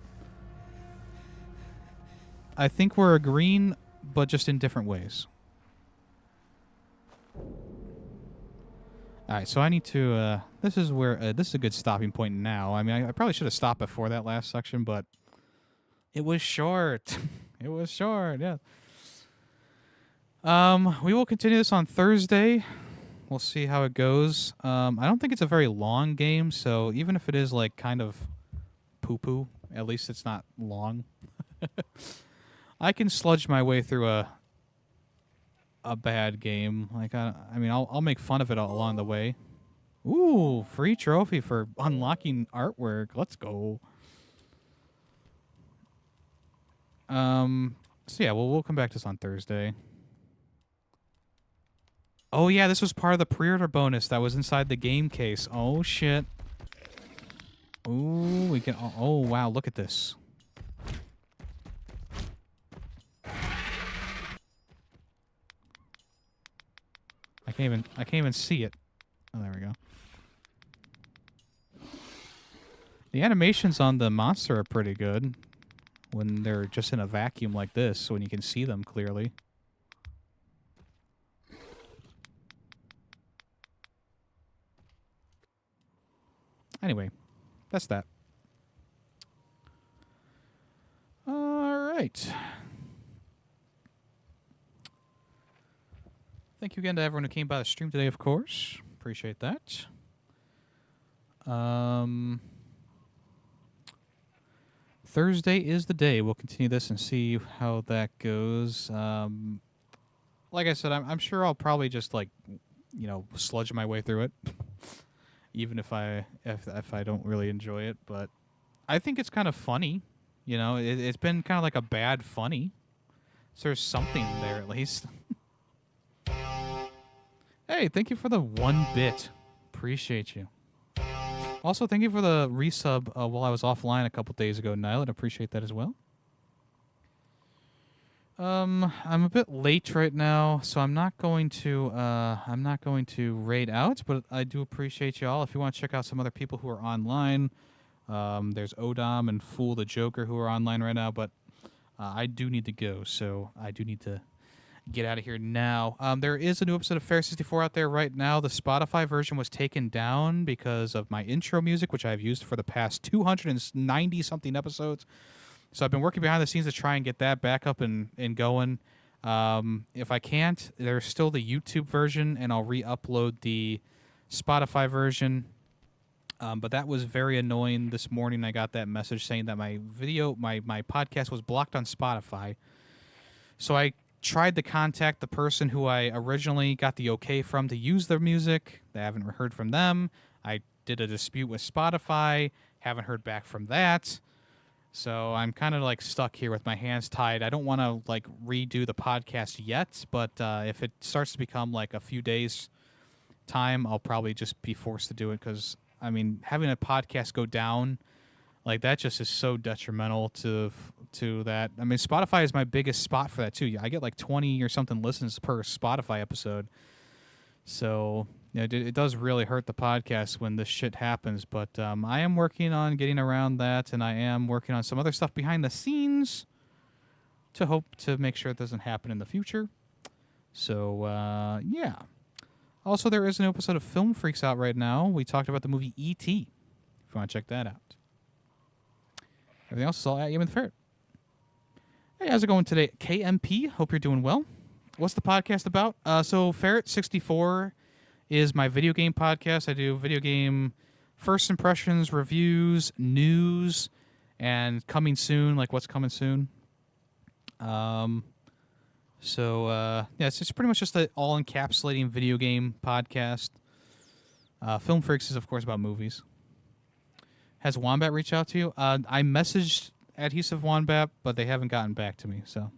I think we're agreeing, but just in different ways. All right, so I need to. This is where this is a good stopping point now. I mean, I probably should have stopped before that last section, but it was short. It was short. Yeah. We will continue this on Thursday. We'll see how it goes. I don't think it's a very long game, so even if it is like kind of poo-poo, at least it's not long. I can sludge my way through a bad game. Like I mean, I'll make fun of it along the way. Ooh, free trophy for unlocking artwork. Let's go. So yeah, we'll come back to this on Thursday. Oh yeah, this was part of the pre-order bonus that was inside the game case. Oh shit. Ooh, we can. Oh, wow! Look at this. I can't even see it. Oh, there we go. The animations on the monster are pretty good when they're just in a vacuum like this, when you can see them clearly. Anyway, that's that. All right. Thank you again to everyone who came by the stream today, of course. Appreciate that. Thursday is the day. We'll continue this and see how that goes. Like I said, I'm sure I'll probably just sludge my way through it, even if I don't really enjoy it. But I think it's kind of funny. You know, it's been kind of like a bad funny. So there's something there at least. Hey, thank you for the 1 bit. Appreciate you. Also, thank you for the resub while I was offline a couple days ago, Nyla. Appreciate that as well. I'm a bit late right now, so I'm not going to raid out, but I do appreciate y'all. If you want to check out some other people who are online, there's Odom and Fool the Joker who are online right now, but I do need to go, so I do need to get out of here now. There is a new episode of Fair 64 out there right now. The Spotify version was taken down because of my intro music, which I've used for the past 290-something episodes. So I've been working behind the scenes to try and get that back up and going. If I can't, there's still the YouTube version, and I'll re-upload the Spotify version. But that was very annoying this morning. I got that message saying that my podcast was blocked on Spotify. So I tried to contact the person who I originally got the okay from to use their music. I haven't heard from them. I did a dispute with Spotify. Haven't heard back from that. So I'm kind of like stuck here with my hands tied. I don't want to like redo the podcast yet, but if it starts to become like a few days time, I'll probably just be forced to do it because, I mean, having a podcast go down like that just is so detrimental to that. I mean, Spotify is my biggest spot for that too. I get like 20 or something listens per Spotify episode. So it does really hurt the podcast when this shit happens. But I am working on getting around that, and I am working on some other stuff behind the scenes to hope to make sure it doesn't happen in the future. So yeah. Also, there is an episode of Film Freaks out right now. We talked about the movie E.T. If you want to check that out. Everything else is all at Yemen the Ferret. Hey, how's it going today? KMP, hope you're doing well. What's the podcast about? So Ferret 64 is my video game podcast. I do video game first impressions, reviews, news, and coming soon, like what's coming soon. Yeah, it's pretty much just an all-encapsulating video game podcast. Film Freaks is, of course, about movies. Has Wombat reached out to you? I messaged Adhesive Wombat, but they haven't gotten back to me. So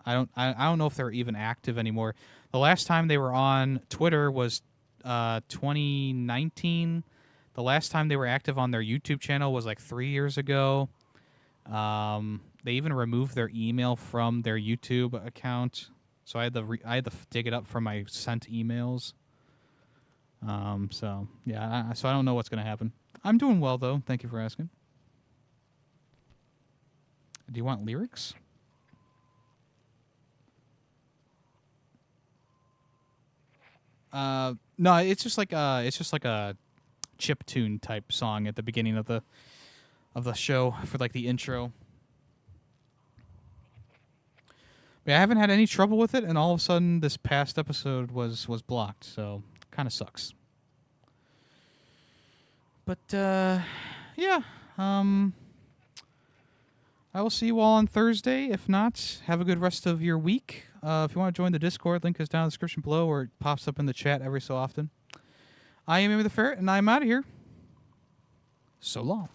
I don't know if they're even active anymore. The last time they were on Twitter was 2019. The last time they were active on their YouTube channel was like 3 years ago. They even removed their email from their YouTube account, so I had to dig it up from my sent emails. So yeah, so I don't know what's gonna happen. I'm doing well, though. Thank you for asking. Do you want lyrics? No, it's just like a chip tune type song at the beginning of the show for like the intro. But I haven't had any trouble with it, and all of a sudden this past episode was blocked, so kind of sucks. But yeah, I will see you all on Thursday. If not, have a good rest of your week. If you want to join the Discord, link is down in the description below, or it pops up in the chat every so often. I am Amy the Ferret, and I'm out of here. So long.